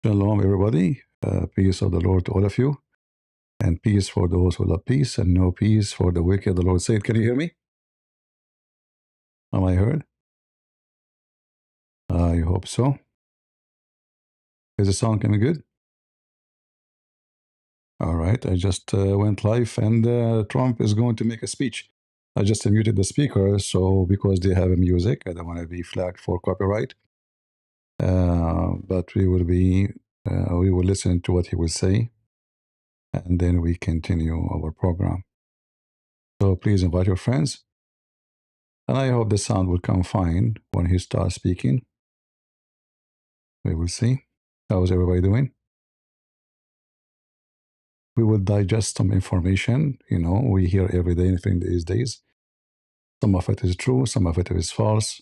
Shalom, everybody. Peace of the Lord to all of you, and peace for those who love peace, and no peace for the wicked. The Lord said, "Can you hear me? Am I heard? I hope so. Is the sound coming good? All right. I just went live, and Trump is going to make a speech. I just muted the speaker, so because they have music, I don't want to be flagged for copyright. But we will listen to what he will say, and then we continue our program. So please invite your friends. And I hope the sound will come fine when he starts speaking. We will see. How's everybody doing? We will digest some information. We hear every day anything these days. Some of it is true, some of it is false.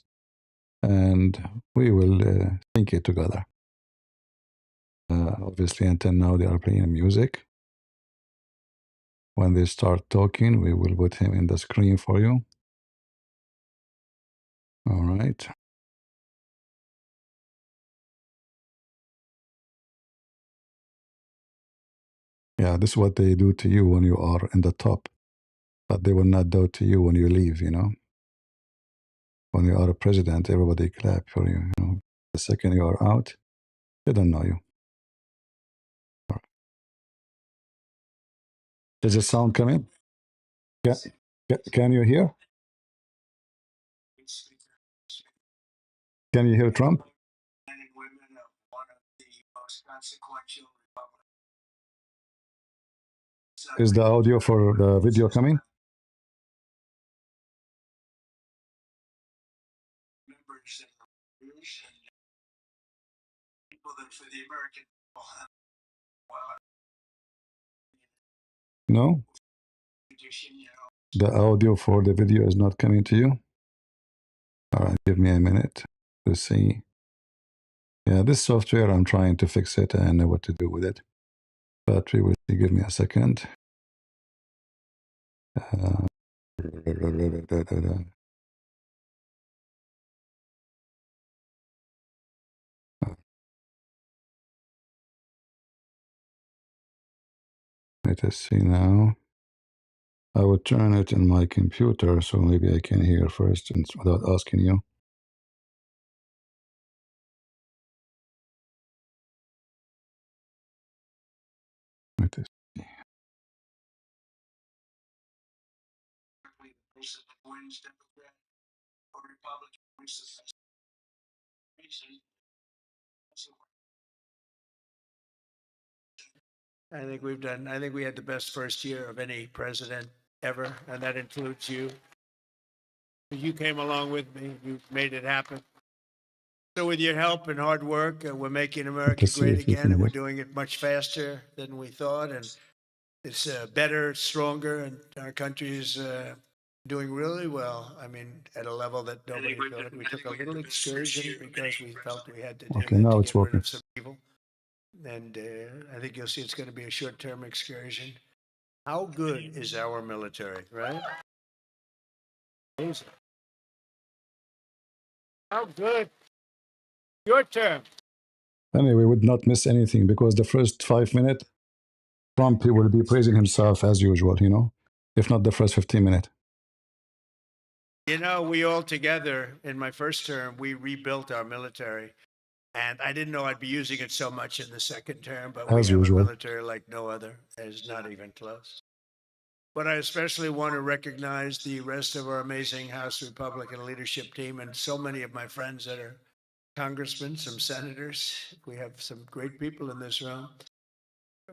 And we will think it together. Obviously, until now, they are playing music. When they start talking, we will put him in the screen for you. All right. Yeah, this is what they do to you when you are in the top, but they will not do to you when you leave. When you are a president, everybody clap for you. The second you are out, they don't know you. All right. Does the sound come in? Can you hear? Can you hear Trump? Is the audio for the video coming? No? The audio for the video is not coming to you? All right, give me a minute to see. Yeah, this software, I'm trying to fix it. I know what to do with it. But we will see. Give me a second. Let us see now. I will turn it in my computer so maybe I can hear first without asking you. Let us see. I think we had the best first year of any president ever, and that includes you. You came along with me. You made it happen. So with your help and hard work, we're making America great again, and we're doing it much faster than we thought, and it's better, stronger, and our country is doing really well. I mean, at a level that nobody thought. We took a little excursion because we felt we had to do that to get rid of some evil. And I think you'll see it's going to be a short-term excursion. How good is our military, right? How good? Your turn. Anyway, we would not miss anything because the first 5 minutes, Trump will be praising himself as usual, if not the first 15 minutes. We all together in my first term, we rebuilt our military. And I didn't know I'd be using it so much in the second term, but we have a military like no other. It's not even close. But I especially want to recognize the rest of our amazing House Republican leadership team and so many of my friends that are congressmen, some senators. We have some great people in this room,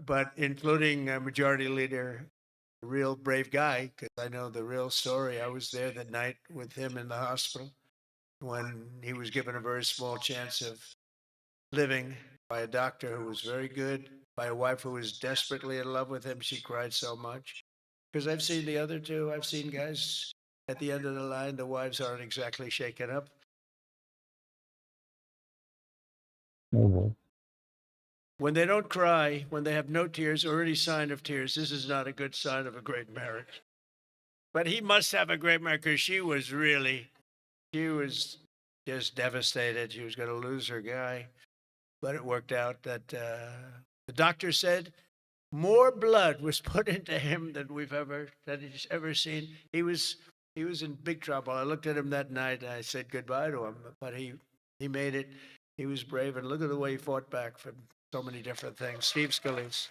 but including Majority Leader, a real brave guy, because I know the real story. I was there that night with him in the hospital when he was given a very small chance of living by a doctor who was very good, by a wife who was desperately in love with him. She cried so much. Because I've seen the other two. I've seen guys at the end of the line, the wives aren't exactly shaken up. Mm-hmm. When they don't cry, when they have no tears or any sign of tears, this is not a good sign of a great marriage. But he must have a great marriage because she was just devastated. She was going to lose her guy. but it worked out that the doctor said more blood was put into him than he's ever seen. He was in big trouble. I looked at him that night and I said goodbye to him, but he made it. He was brave, and look at the way he fought back from so many different things. Steve Scalise.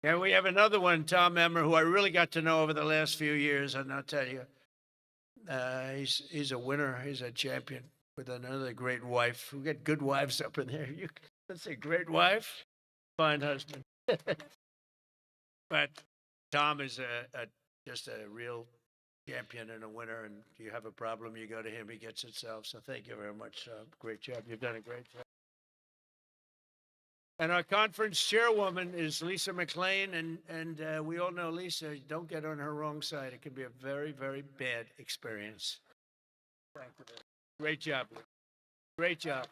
And we have another one, Tom Emmer, who I really got to know over the last few years, and I'll tell you, he's a winner. He's a champion with another great wife. We got good wives up in there. Let's say great wife, fine husband. But Tom is just a real champion and a winner. And you have a problem, you go to him, he gets it solved. So thank you very much. Great job. You've done a great job. And our conference chairwoman is Lisa McLean, and we all know Lisa. Don't get on her wrong side. It can be a very, very bad experience. Thank you. Great job. Great job.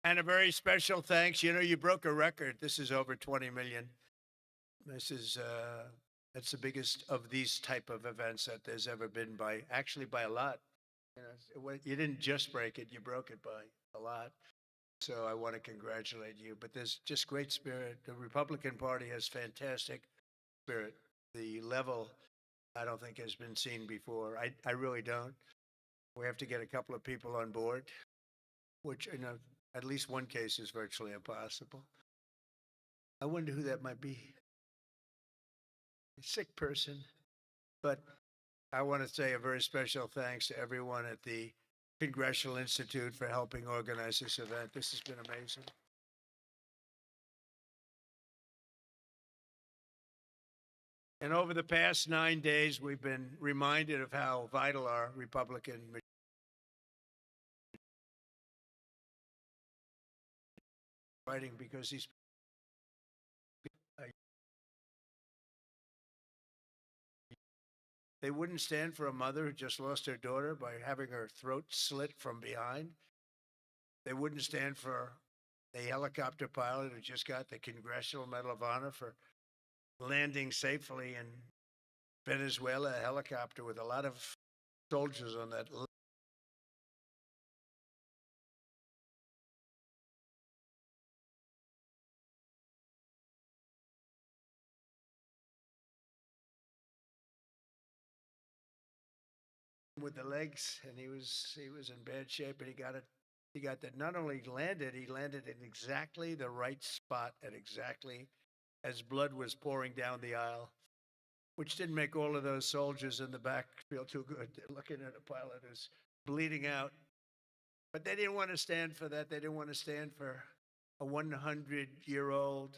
And a very special thanks. You know, you broke a record. This is over 20 million. This is that's the biggest of these type of events that there's ever been by a lot. You know, you didn't just break it; you broke it by a lot. So I want to congratulate you. But there's just great spirit. The Republican Party has fantastic spirit. The level I don't think has been seen before. I really don't. We have to get a couple of people on board, which in at least one case is virtually impossible. I wonder who that might be. A sick person. But I want to say a very special thanks to everyone at the Congressional Institute for helping organize this event. This has been amazing. And over the past 9 days, we've been reminded of how vital our Republican fighting, because these they wouldn't stand for a mother who just lost her daughter by having her throat slit from behind. They wouldn't stand for a helicopter pilot who just got the Congressional Medal of Honor for landing safely in Venezuela, a helicopter with a lot of soldiers on that. With the legs, and he was in bad shape, and he got that. Not only landed, he landed in exactly the right spot at exactly as blood was pouring down the aisle, which didn't make all of those soldiers in the back feel too good. They're looking at a pilot who's bleeding out, but they didn't want to stand for that. They didn't want to stand for a 100-year-old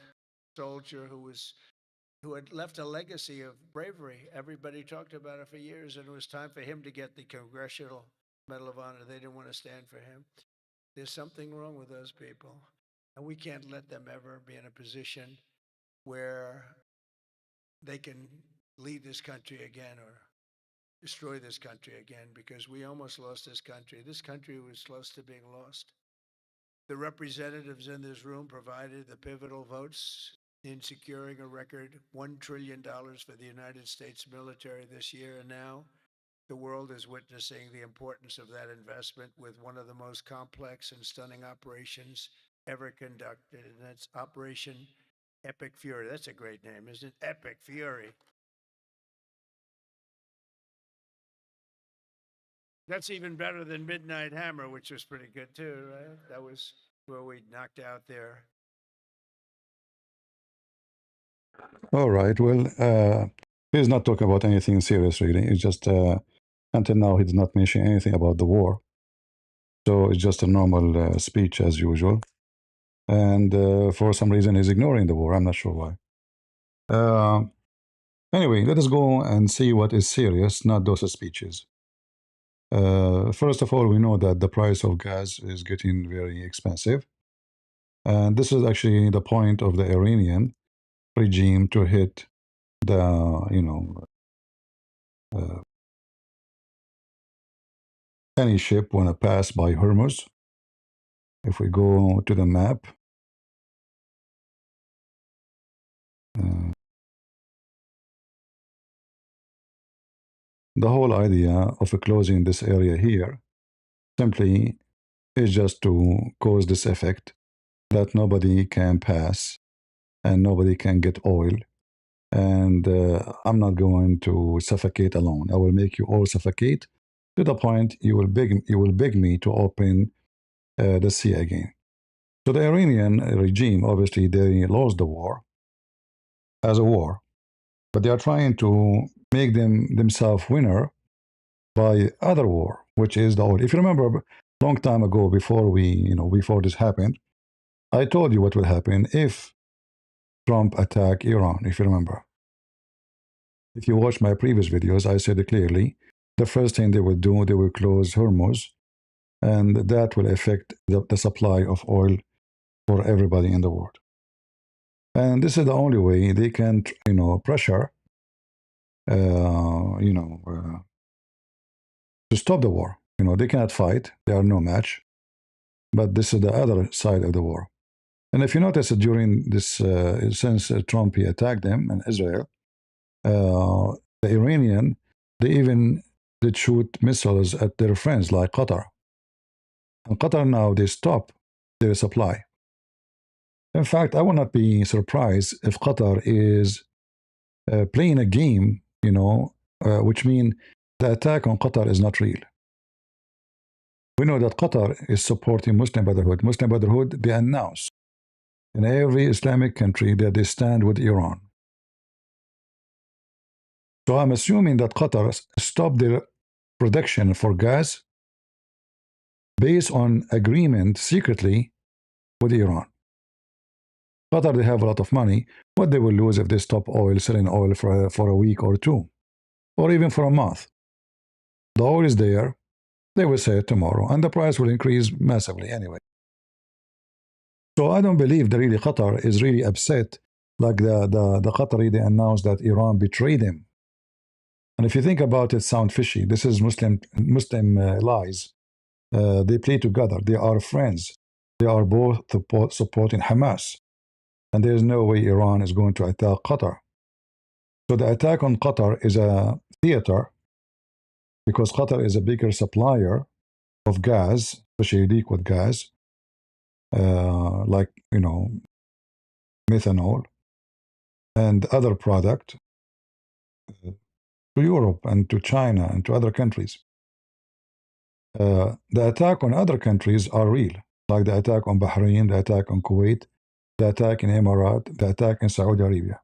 soldier who had left a legacy of bravery. Everybody talked about it for years, and it was time for him to get the Congressional Medal of Honor. They didn't want to stand for him. There's something wrong with those people, and we can't let them ever be in a position where they can lead this country again or destroy this country again, because we almost lost this country. This country was close to being lost. The representatives in this room provided the pivotal votes in securing a record $1 trillion for the United States military this year. And now the world is witnessing the importance of that investment with one of the most complex and stunning operations ever conducted. And that's Operation Epic Fury. That's a great name, isn't it? Epic Fury. That's even better than Midnight Hammer, which was pretty good too, right? That was where we knocked out there. All right. Well, he's not talking about anything serious, really. It's just until now he did not mention anything about the war. So it's just a normal speech as usual. And for some reason, he's ignoring the war. I'm not sure why. Anyway, let us go and see what is serious, not those speeches. First of all, we know that the price of gas is getting very expensive. And this is actually the point of the Iranian regime to hit the, any ship want to pass by Hormuz. If we go to the map, uh, the whole idea of closing this area here simply is just to cause this effect that nobody can pass and nobody can get oil. And I'm not going to suffocate alone. I will make you all suffocate to the point you will beg me to open the sea again. So the Iranian regime, obviously, they lost the war as a war, but they are trying to make themselves winner by other war, which is the oil. If you remember, a long time ago, before this happened, I told you what would happen if Trump attacked Iran. If you remember, if you watch my previous videos, I said it clearly. The first thing they will do, they will close Hormuz, and that will affect the supply of oil for everybody in the world. And this is the only way they can, pressure, to stop the war. They cannot fight; they are no match. But this is the other side of the war. And if you notice during this, since Trump he attacked them and Israel, the Iranian, they even did shoot missiles at their friends like Qatar. And Qatar now they stop their supply. In fact, I would not be surprised if Qatar is playing a game, which means the attack on Qatar is not real. We know that Qatar is supporting Muslim Brotherhood. Muslim Brotherhood, they announce in every Islamic country that they stand with Iran. So I'm assuming that Qatar stopped their production for gas based on agreement secretly with Iran. Qatar, they have a lot of money. What they will lose if they stop selling oil for a week or two, or even for a month? The oil is there. They will sell it tomorrow, and the price will increase massively anyway. So I don't believe that really Qatar is really upset like the Qatari, they announced that Iran betrayed them. And if you think about it, sound fishy. This is Muslim lies. They play together. They are friends. They are both supporting Hamas. And there is no way Iran is going to attack Qatar. So the attack on Qatar is a theater because Qatar is a bigger supplier of gas, especially liquid gas, like, methanol and other product to Europe and to China and to other countries. The attack on other countries are real, like the attack on Bahrain, the attack on Kuwait, the attack in Emirates, the attack in Saudi Arabia.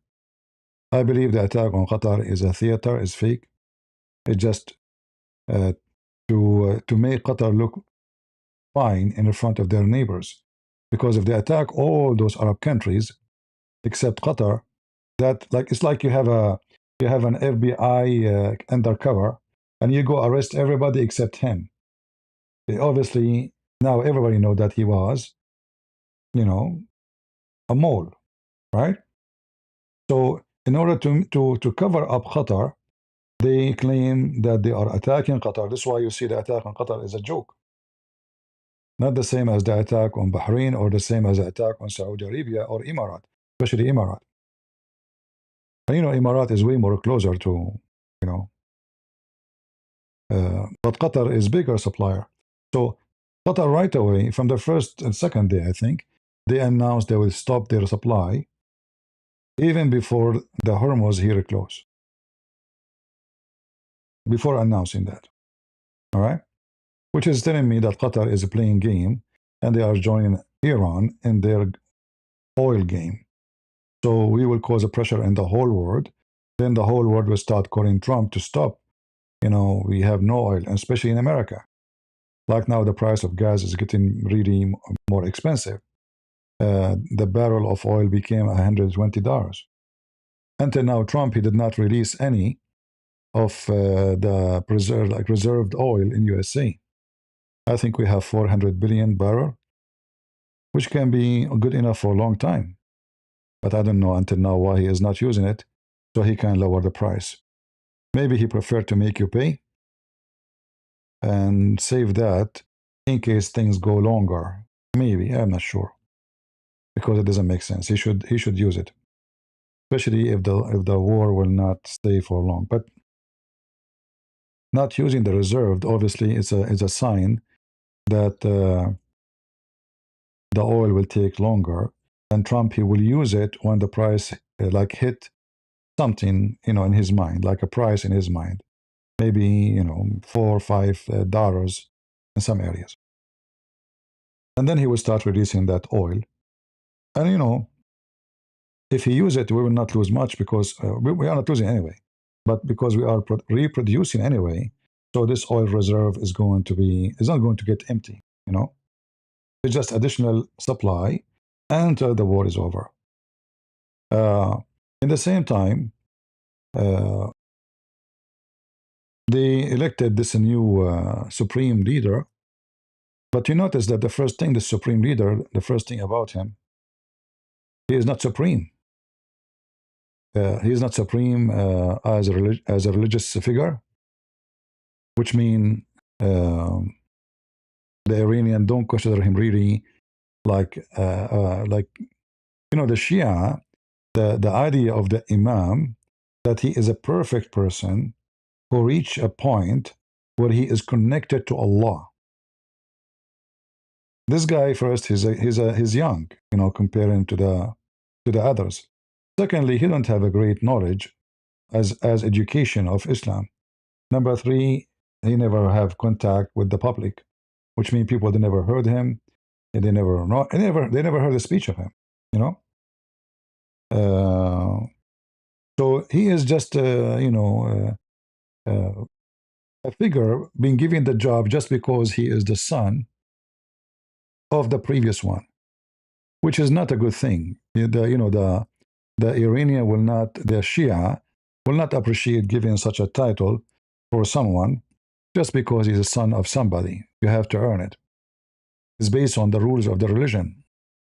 I believe the attack on Qatar is a theater, is fake. It's just to make Qatar look fine in front of their neighbors. Because if they attack all those Arab countries except Qatar, that it's like you have an FBI undercover, and you go arrest everybody except him. Obviously, now everybody know that he was, a mole, right? So in order to cover up Qatar, they claim that they are attacking Qatar. This is why you see the attack on Qatar is a joke. Not the same as the attack on Bahrain or the same as the attack on Saudi Arabia or Emirates, especially Emirates. And Emirates is way more closer to, but Qatar is bigger supplier. So Qatar right away, from the first and second day, I think, they announced they will stop their supply even before the Hormuz here close. Before announcing that. All right? Which is telling me that Qatar is playing game and they are joining Iran in their oil game. So we will cause a pressure in the whole world. Then the whole world will start calling Trump to stop. We have no oil, especially in America. Like now, the price of gas is getting really more expensive. The barrel of oil became $120. Until now, Trump, he did not release any of the reserved oil in USA. I think we have 400 billion barrel, which can be good enough for a long time. But I don't know until now why he is not using it, so he can lower the price. Maybe he preferred to make you pay and save that in case things go longer. Maybe, I'm not sure, because it doesn't make sense. He should use it, especially if the war will not stay for long. But not using the reserve, obviously, it's a sign that the oil will take longer. And Trump, he will use it when the price like hit something, in his mind, like a price in his mind, maybe $4 or $5 in some areas, and then he will start releasing that oil. And if he use it, we will not lose much because we are not losing anyway, but because we are reproducing anyway. So this oil reserve is not going to get empty. It's just additional supply until the war is over. In the same time, they elected this new supreme leader. But you notice that the first thing, the supreme leader, the first thing about him, he is not supreme. He is not supreme as a religious figure, which means the Iranian don't consider him really like the Shia, the idea of the Imam, that he is a perfect person who reach a point where he is connected to Allah. This guy, first, he's young, comparing to the others. Secondly, he don't have a great knowledge as education of Islam. Number three, he never have contact with the public, which means people they never heard him, and they never heard a speech of him. So he is just a figure being given the job just because he is the son of the previous one, which is not a good thing. The Iranian will not, the Shia will not appreciate giving such a title for someone just because he's a son of somebody. You have to earn it. It's based on the rules of the religion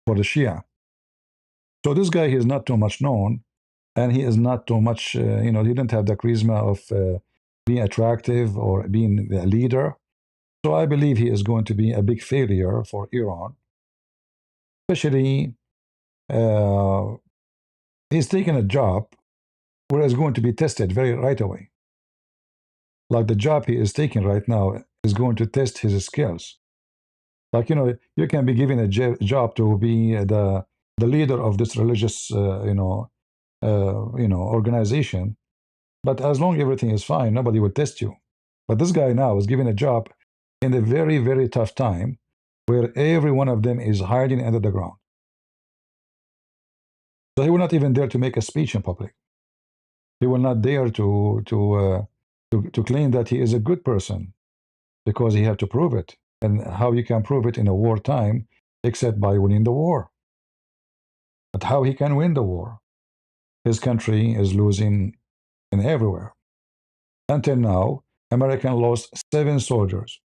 for the Shia. So this guy, he is not too much known, and he is not too much, he didn't have the charisma of being attractive or being a leader. So I believe he is going to be a big failure for Iran. Especially, he's taking a job where it's going to be tested right away. Like the job he is taking right now is going to test his skills. Like, you can be given a job to be the leader of this religious, organization. But as long as everything is fine, nobody will test you. But this guy now is given a job in a very, very tough time where every one of them is hiding under the ground. So he will not even dare to make a speech in public. He will not dare to claim that he is a good person because he have to prove it. And how you can prove it in a wartime except by winning the war. But how he can win the war? His country is losing in everywhere. Until now, America lost 7 soldiers.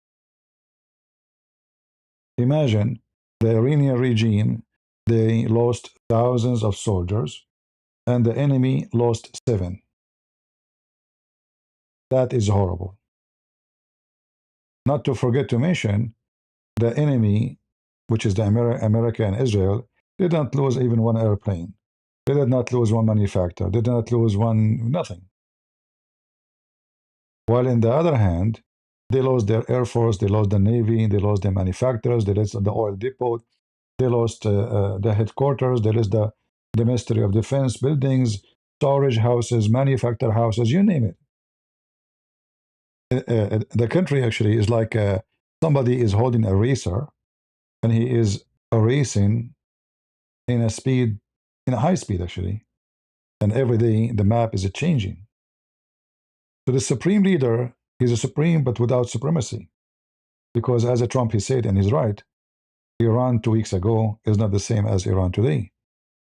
Imagine the Iranian regime, they lost thousands of soldiers, and the enemy lost 7. That is horrible. Not to forget to mention, the enemy, which is the America and Israel, did not lose even one airplane. They did not lose one manufacturer. They did not lose nothing. While in the other hand, they lost their Air Force, they lost the Navy, they lost the manufacturers, they lost the oil depot, they lost the headquarters, they lost the Ministry of Defense buildings, storage houses, manufacturer houses, you name it. The country actually is like somebody is holding a racer, and he is racing in a high speed actually, and every day the map is changing. So the supreme leader is a supreme but without supremacy, because as a Trump he said, and he's right, Iran 2 weeks ago is not the same as Iran today.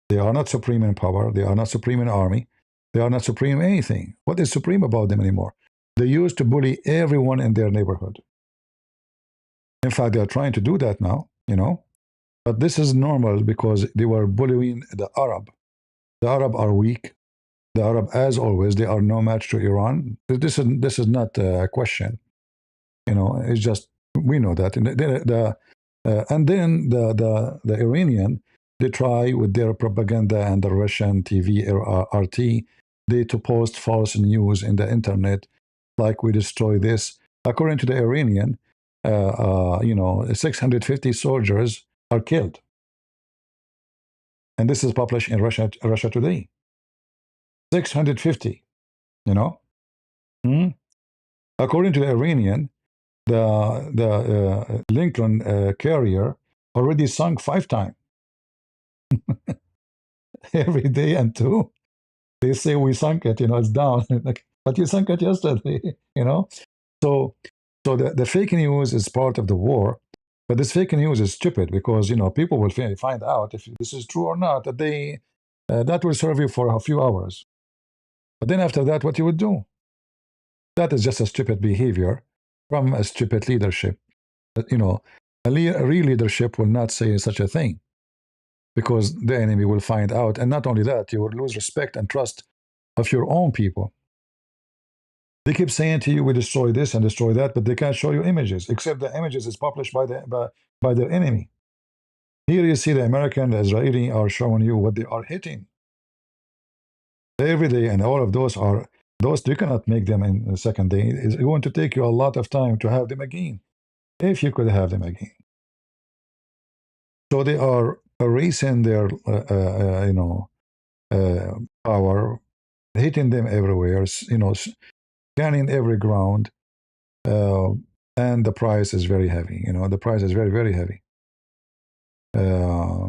They are not supreme in power, they are not supreme in army, they are not supreme in anything. What is supreme about them anymore? They used to bully everyone in their neighborhood. In fact, they are trying to do that now, but this is normal because they were bullying the Arab. The Arab are weak. The Arab, as always, they are no match to Iran. This is not a question. It's just we know that. And then the Iranian, they try with their propaganda and the Russian TV RT, they to post false news in the internet like we destroy this. According to the Iranian, 650 soldiers are killed. And this is published in Russia Today. 650, you know. Mm. According to the Iranian, the Lincoln carrier already sunk 5 times every day, and two, they say we sunk it, it's down. But you sunk it yesterday, So, the fake news is part of the war, but this fake news is stupid because people will find out if this is true or not. That will serve you for a few hours, but then after that, what you would do? That is just a stupid behavior from a stupid leadership. But, a real leadership will not say such a thing because the enemy will find out, and not only that, you will lose respect and trust of your own people. They keep saying to you, we destroy this and destroy that, but they can't show you images, except the images is published by their enemy. Here you see the American, the Israeli are showing you what they are hitting every day, and all of those you cannot make them in a second day. It's going to take you a lot of time to have them again, if you could have them again. So they are erasing their, power, hitting them everywhere, scanning every ground, uh, and the price is very heavy. The price is very, very heavy. Uh,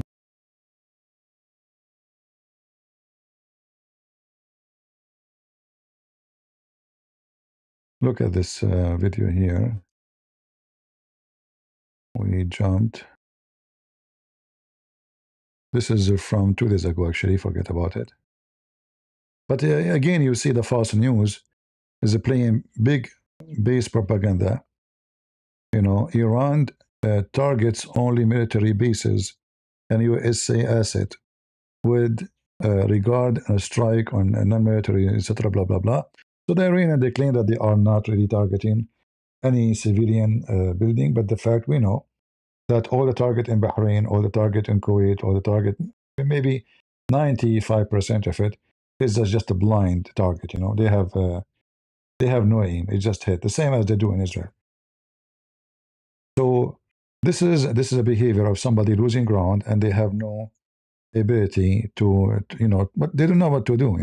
Look at this video here. We jumped. This is from 2 days ago, actually. Forget about it. But again, you see the false news is playing big base propaganda. Iran targets only military bases and USA asset with regard a strike on a non-military, etc. Blah blah blah. So the Iranian they claim that they are not really targeting any civilian building, but the fact we know that all the target in Bahrain, all the target in Kuwait, all the target, maybe 95% of it is just a blind target. They have no aim. It just hit the same as they do in Israel. So this is a behavior of somebody losing ground, and they have no ability to but they don't know what to do.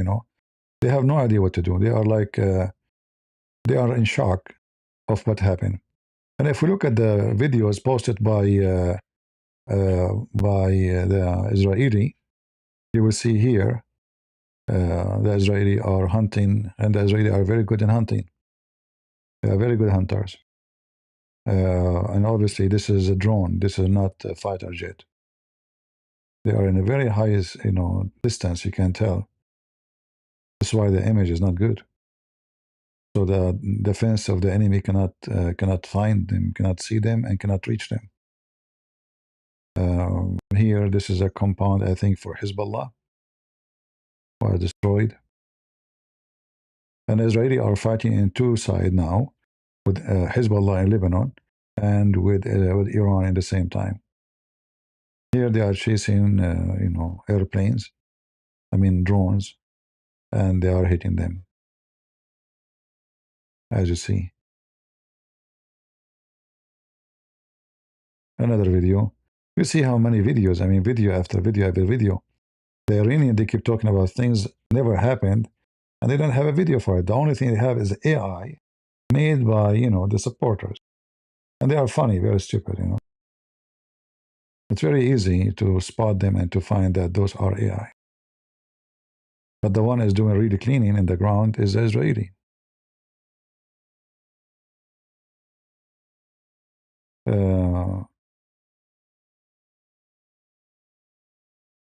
They have no idea what to do. They are like they are in shock of what happened. And if we look at the videos posted by the Israeli, you will see here the Israeli are hunting, and the Israeli are very good in hunting. They are very good hunters. And obviously, this is a drone. This is not a fighter jet. They are in a very high, distance. You can tell. That's why the image is not good. So the defense of the enemy cannot find them, cannot see them, and cannot reach them. Here, this is a compound, I think, for Hezbollah, was destroyed. And Israeli are fighting in two sides now, with Hezbollah in Lebanon and with Iran in the same time. Here they are chasing, airplanes, drones, and they are hitting them, as you see. Another video. You see how many videos, video after video after video. The Iranian, they keep talking about things never happened, and they don't have a video for it. The only thing they have is AI made by, the supporters. And they are funny, very stupid, It's very easy to spot them and to find that those are AI. But the one is doing really cleaning in the ground is Israeli.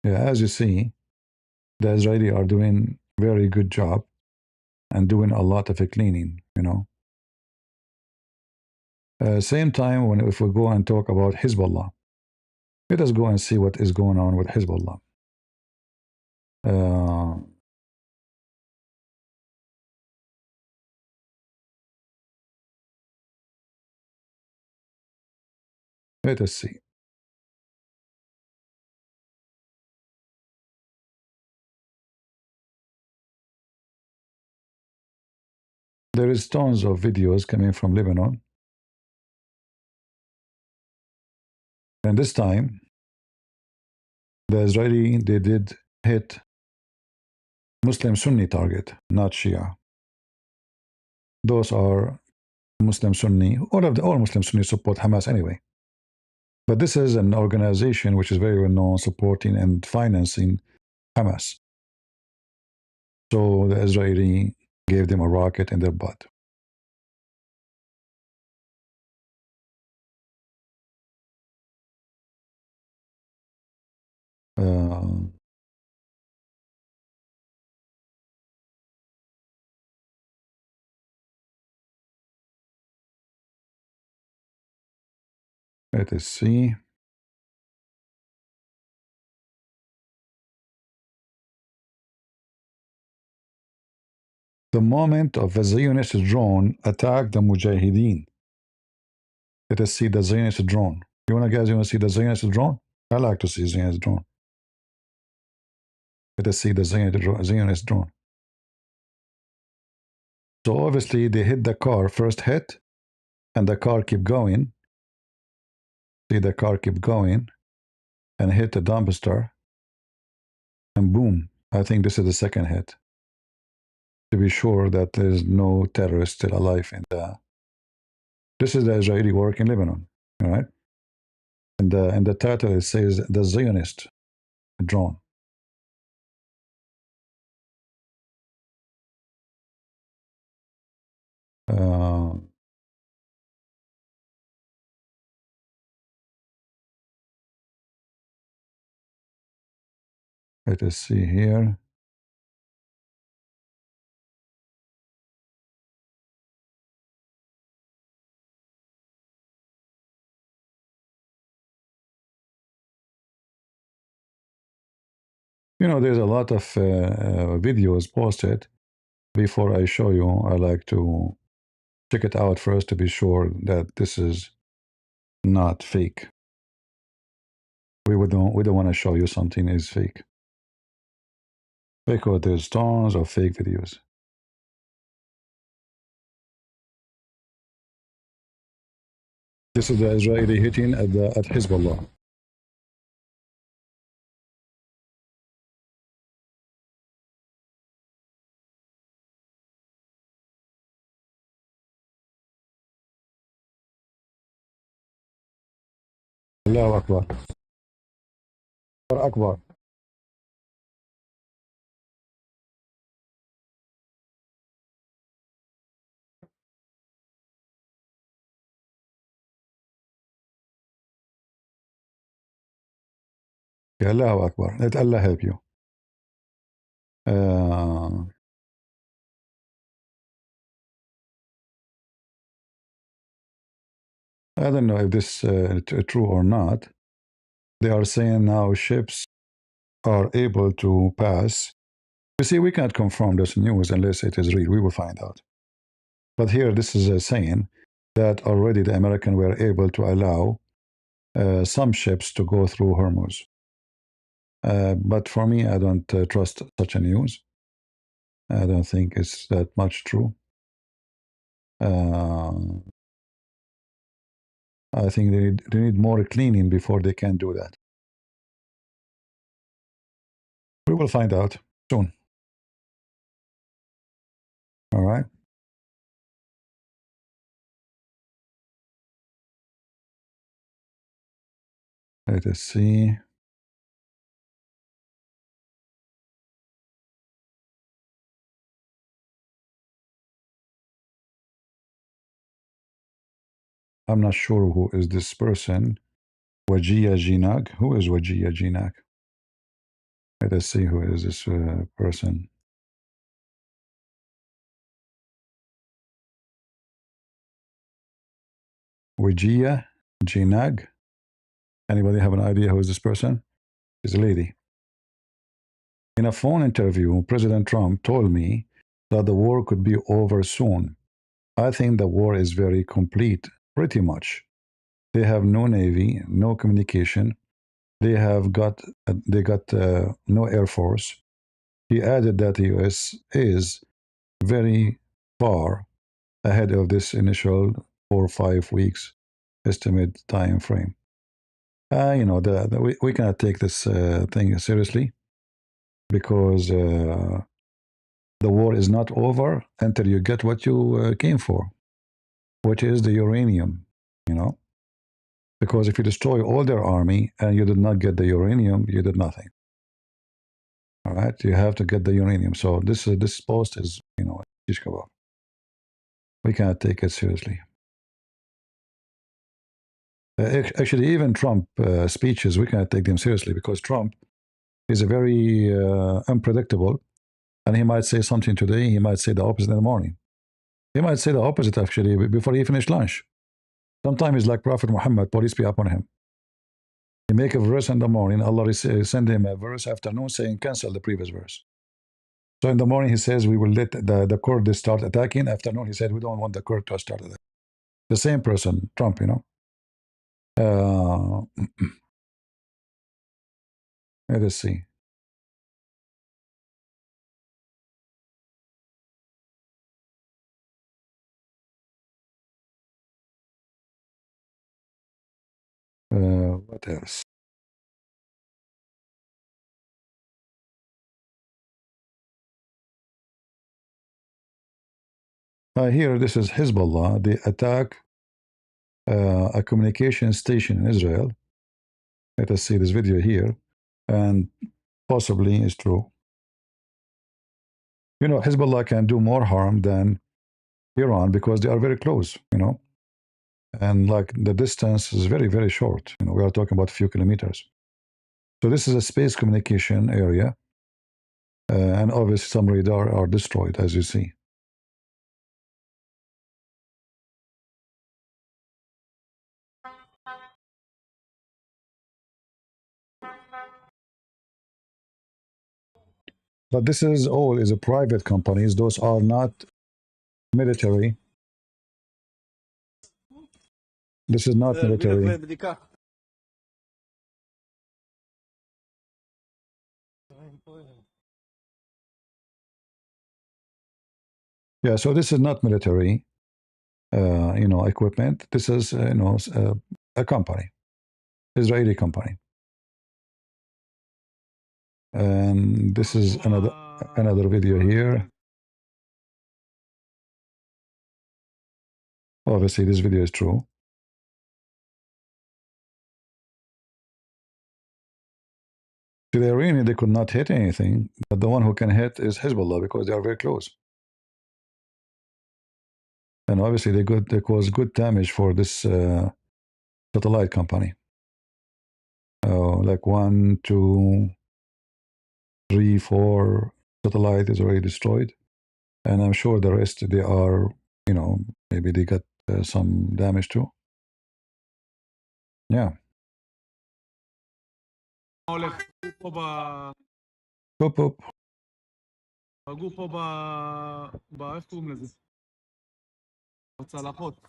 Yeah, as you see, the Israeli are doing very good job and doing a lot of cleaning, Same time, if we go and talk about Hezbollah, let us go and see what is going on with Hezbollah. Uh, Let us see. There is tons of videos coming from Lebanon. And this time, the Israeli, they did hit Muslim Sunni target, not Shia. Those are Muslim Sunni. All Muslim Sunni support Hamas anyway. But this is an organization which is very well known supporting and financing Hamas. So the Israeli gave them a rocket in their butt. Uh, let us see. The moment of the Zionist drone attacked the Mujahideen. Let us see the Zionist drone. You want to see the Zionist drone? I like to see Zionist drone. Let us see the Zionist drone. So obviously they hit the car, first hit, and the car keep going. See the car keep going and hit the dumpster, and boom. I think this is the second hit. To be sure that there is no terrorist still alive in the. This is the Israeli work in Lebanon, all right? And in the title it says the Zionist drone. Uh, let us see here. You know, there's a lot of videos posted. Before I show you, I like to check it out first to be sure that this is not fake. We don't want to show you something is fake because there's tons of fake videos. This is the Israeli hitting at Hezbollah. Allahu Akbar. Akbar. Allahu Akbar. Let Allah help you. I don't know if this is true or not. They are saying now ships are able to pass. You see, we can't confirm this news unless it is real. We will find out. But here, this is saying that already the Americans were able to allow some ships to go through Hormuz. But for me, I don't trust such a news. I don't think it's that much true. I think they need more cleaning before they can do that. We will find out soon. All right. Let us see. I'm not sure who is this person. Wajia Jinag. Who is Wajia Jinag? Let us see who is this person. Wajia Jinag. Anybody have an idea who is this person? It's a lady. In a phone interview, President Trump told me that the war could be over soon. I think the war is very complete, pretty much. They have no navy, no communication. They got no air force. He added that the U.S. is very far ahead of this initial 4 or 5 weeks estimate time frame. We cannot take this thing seriously because the war is not over until you get what you came for, which is the uranium, you know. Because if you destroy all their army and you did not get the uranium, you did nothing. All right, you have to get the uranium. So this post is, shish kebab. We cannot take it seriously. Actually, even Trump speeches, we cannot take them seriously because Trump is a very unpredictable, and he might say something today, he might say the opposite in the morning. He might say the opposite actually before he finished lunch. Sometimes he's like Prophet Muhammad, peace be upon him. He make a verse in the morning, Allah send him a verse afternoon saying cancel the previous verse. So in the morning he says we will let the Kurds start attacking. Afternoon he said we don't want the Kurds to start attacking. The same person, Trump, Let us see. What else? Here, this is Hezbollah. They attack a communication station in Israel. Let us see this video here, and possibly it's true. Hezbollah can do more harm than Iran because they are very close, and like the distance is very, very short. We are talking about a few kilometers. So this is a space communication area, and obviously some radar are destroyed, as you see. But this is all is a private companies. Those are not military. This is not military. Yeah, so this is not military, equipment. This is, a company, Israeli company, and this is another video here. Obviously, this video is true. To the Iranian, they could not hit anything, but the one who can hit is Hezbollah because they are very close. And obviously, they cause good damage for this satellite company. Like 1, 2, 3, 4 satellite is already destroyed, and I'm sure the rest they are, maybe they got some damage too. Yeah. Boop, boop. פגעו פה איך קוראים לזה? בצלחות.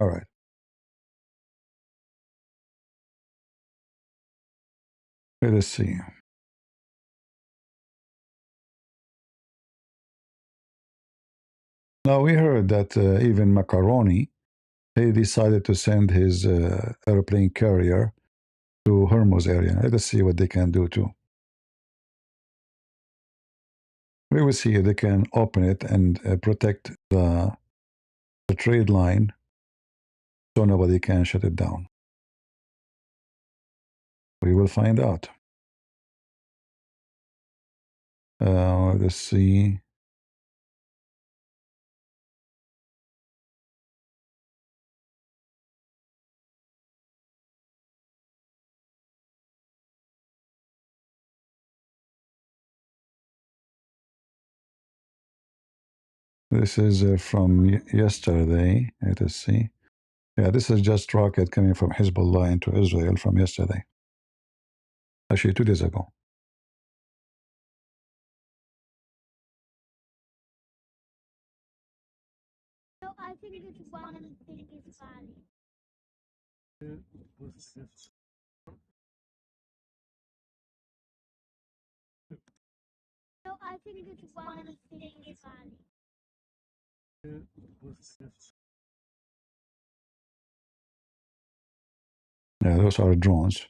All right. Let us see. Now we heard that even Macaroni, he decided to send his airplane carrier to Hormuz area. Let us see what they can do too. We will see if they can open it and protect the trade line so nobody can shut it down. We will find out. Let's see. This is from yesterday. Let us see. Yeah, this is just rocket coming from Hezbollah into Israel from yesterday. Actually, 2 days ago. No, I think it's one thing is valid. No, I think it's one thing is valid. Yeah, those are drones.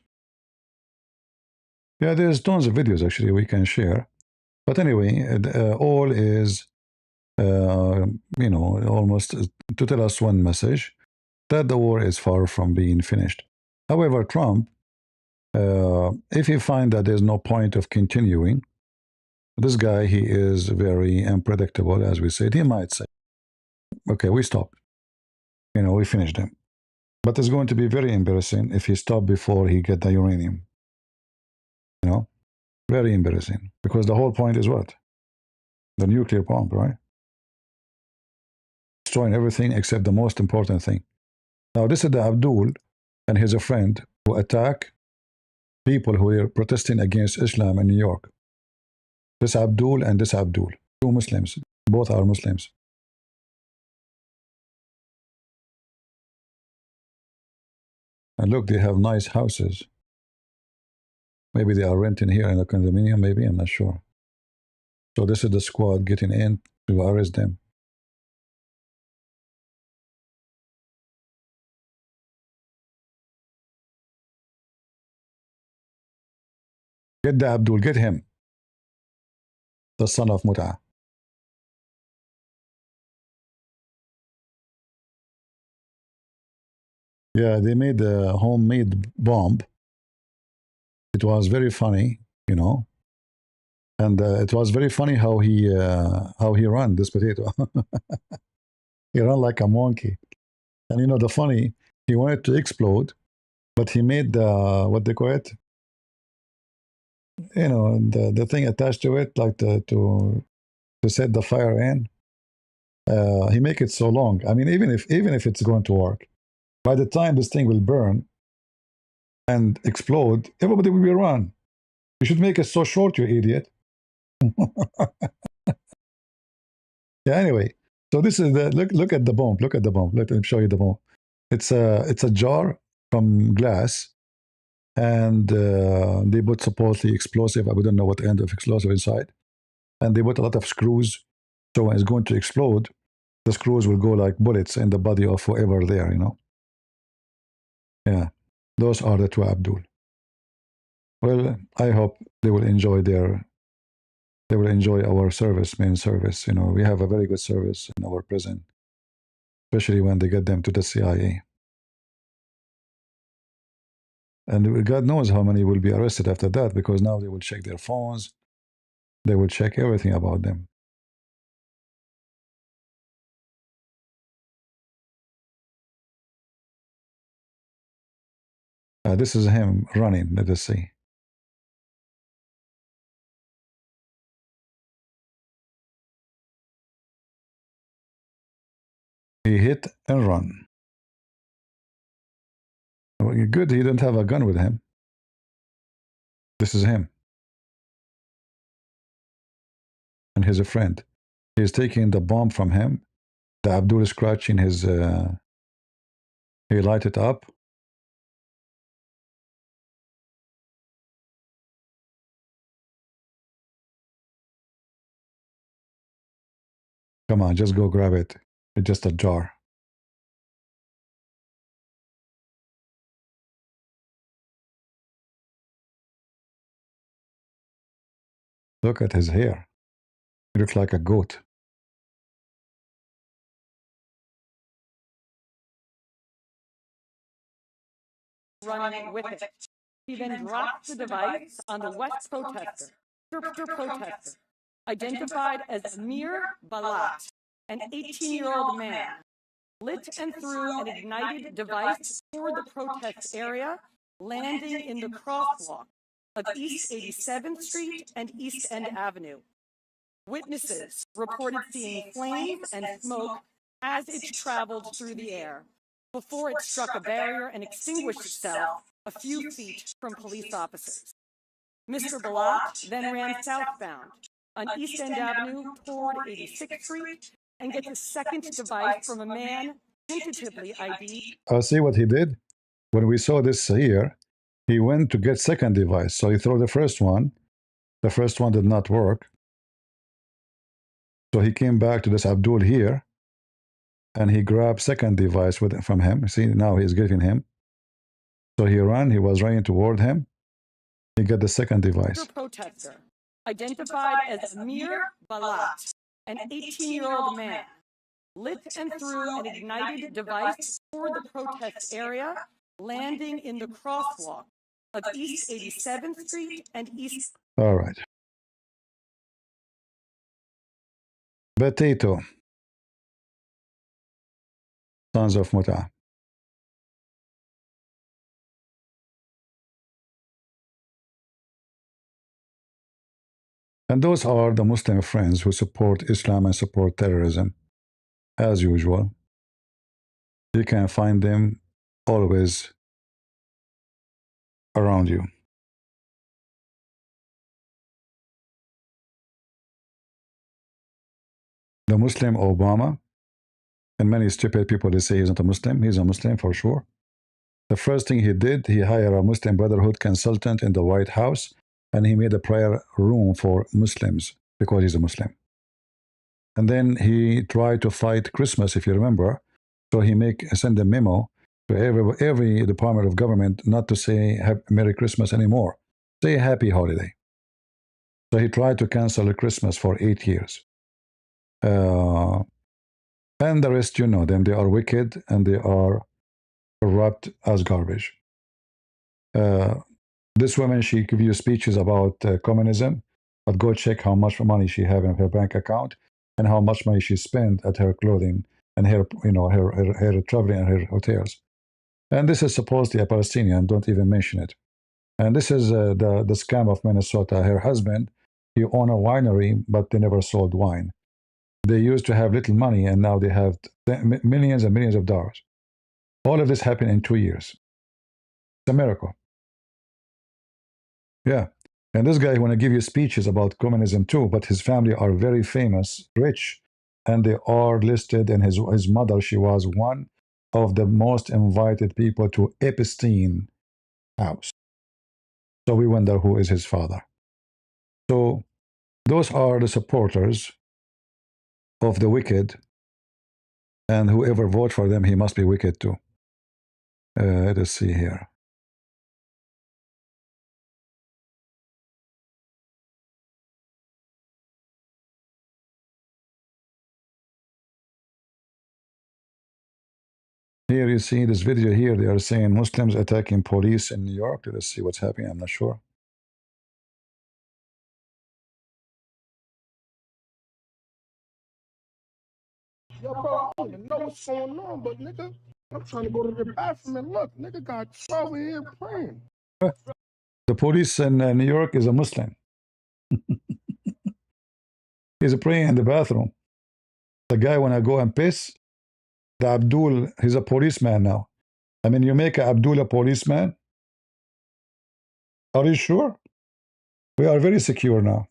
Yeah, there's tons of videos actually we can share. But anyway, all is, almost to tell us one message that the war is far from being finished. However, Trump, if he finds that there's no point of continuing, this guy, he is very unpredictable, as we said. He might say, okay, we stop. We finished him. But it's going to be very embarrassing if he stopped before he get the uranium. Very embarrassing. Because the whole point is what? The nuclear bomb, right? Destroying everything except the most important thing. Now, this is the Abdul and his friend who attack people who are protesting against Islam in New York. This Abdul and this Abdul, two Muslims. Both are Muslims. And look, they have nice houses. Maybe they are renting here in a condominium, maybe, I'm not sure. So this is the squad getting in to arrest them. Get the Abdul, get him. The son of Mut'a. Yeah, they made a homemade bomb. It was very funny, and it was very funny how he ran this potato. He ran like a monkey, and the funny, he wanted to explode, but he made the what they call it, the thing attached to it, like to set the fire in. He make it so long. I mean, even if it's going to work, by the time this thing will burn and explode, everybody will be run. You should make it so short, you idiot. Yeah. Anyway, so this is the look at the bomb. Look at the bomb. Let me show you the bomb. It's a jar from glass, and they put supposedly explosive. I don't know what kind of explosive inside, and they put a lot of screws. So when it's going to explode, the screws will go like bullets in the body of whoever there. Yeah, those are the two Abdul. Well, I hope they will enjoy our service, main service. We have a very good service in our prison, especially when they get them to the CIA. And God knows how many will be arrested after that, because now they will check their phones. They will check everything about them. This is him running. Let us see. He hit and run. Well, good, he didn't have a gun with him. This is him. And he's a friend. He's taking the bomb from him. The Abdul is scratching his... he light it up. Come on, just go grab it. It's just a jar. Look at his hair. He looks like a goat. Running with it. He then drops the device on the West protester, identified as Amir Balat, an 18-year-old man, lit and threw an ignited device toward the protest area, landing in the crosswalk of East 87th Street and East End Avenue. Witnesses reported seeing flames and smoke as it traveled through the air before it struck a barrier and extinguished itself a few feet from police officers. Mr. Balat then ran southbound on East End Avenue toward 86th Street and gets a second device from a man tentatively ID'd. See what he did? When we saw this here, he went to get second device. So he threw the first one. The first one did not work. So he came back to this Abdul here, and he grabbed second device from him. See, now he's giving him. So he was running toward him. He got the second device. Protester, identified as Amir Balat, an 18-year-old man, lit and threw an ignited device toward the protest area, landing in the crosswalk of East 87th Street and East. All right. Potato. Sons of Muta. And those are the Muslim friends who support Islam and support terrorism, as usual. You can find them always around you. The Muslim Obama, and many stupid people, they say he's not a Muslim. He's a Muslim for sure. The first thing he did, he hired a Muslim Brotherhood consultant in the White House, and he made a prayer room for Muslims because he's a Muslim. And then he tried to fight Christmas, if you remember. So he send a memo to every department of government not to say Merry Christmas anymore. Say Happy Holiday. So he tried to cancel Christmas for 8 years. And the rest, you know them. They are wicked and they are corrupt as garbage. This woman, she give you speeches about communism, but go check how much money she have in her bank account and how much money she spent at her clothing and her traveling and her hotels. And this is supposedly a Palestinian. Don't even mention it. And this is the scam of Minnesota. Her husband, he owned a winery, but they never sold wine. They used to have little money, and now they have millions and millions of dollars. All of this happened in 2 years. It's a miracle. Yeah. And this guy want to give you speeches about communism too, but his family are very famous, rich, and they are listed. And his mother, she was one of the most invited people to Epstein house. So we wonder who is his father. So those are the supporters of the wicked, and whoever votes for them, he must be wicked too. Let's see here. Here you see this video here. They are saying Muslims attacking police in New York. Let's see what's happening. I'm not sure. Yo, bro, I don't even know what's going on, but nigga, I'm trying to go to the bathroom and look, nigga got over here praying. The police in New York is a Muslim. He's praying in the bathroom. The guy when I go and piss, the Abdul, he's a policeman now. I mean, you make Abdul a policeman? Are you sure? We are very secure now.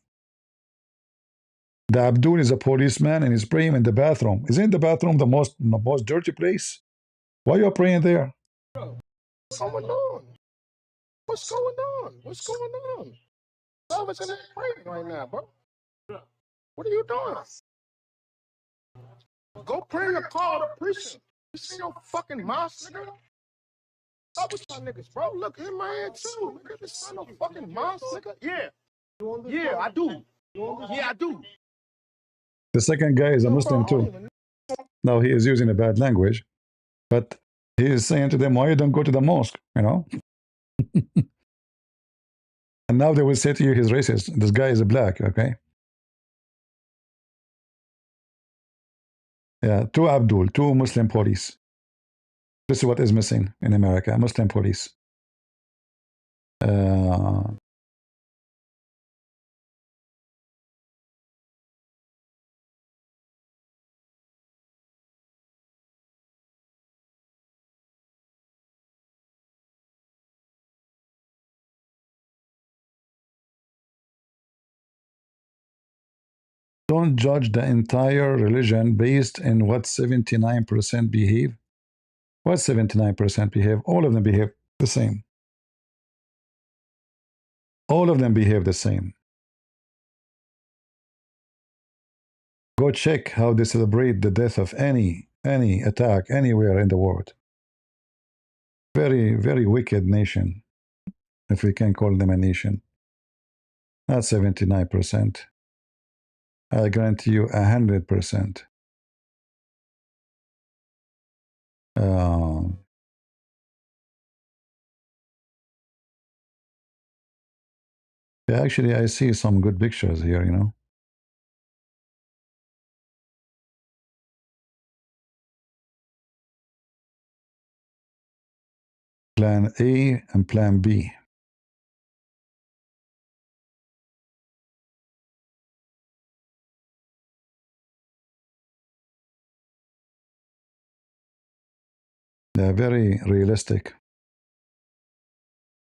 The Abdul is a policeman and he's praying in the bathroom. Isn't the bathroom the most dirty place? Why are you praying there? Bro, what's going on? What's going on? What's going on? Elvis in there praying right now, bro. What are you doing? Go pray in your car to preaching. This ain't no fucking mosque, nigga. Stop with y'all niggas, bro. Look, in my head too, nigga. This ain't no fucking mosque, nigga. Yeah. Yeah, I do. Yeah, I do. The second guy is a Muslim too. Now he is using a bad language, but he is saying to them, why you don't go to the mosque, you know? And now they will say to you, he's racist. This guy is a black, okay? Yeah, two Abdul, two Muslim police. This is what is missing in America, Muslim police. Don't judge the entire religion based on what 79% behave. What 79% behave? All of them behave the same. All of them behave the same. Go check how they celebrate the death of any any attack anywhere in the world. Very, very wicked nation, if we can call them a nation. Not 79%. I guarantee you 100%. Yeah, actually, I see some good pictures here, you know. Plan A and Plan B. They're very realistic.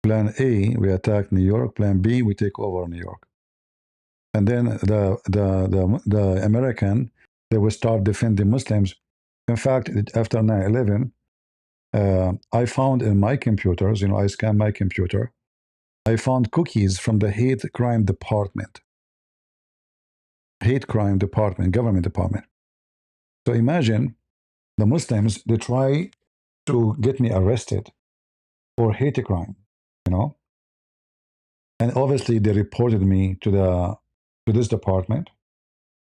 Plan A, we attack New York. Plan B, we take over New York. And then the American, they will start defending Muslims. In fact, after 9/11, I found in my computers, you know, I scanned my computer, I found cookies from the hate crime department. Hate crime department, government department. So imagine the Muslims, they try to get me arrested for hate crime, you know. And obviously they reported me to this department,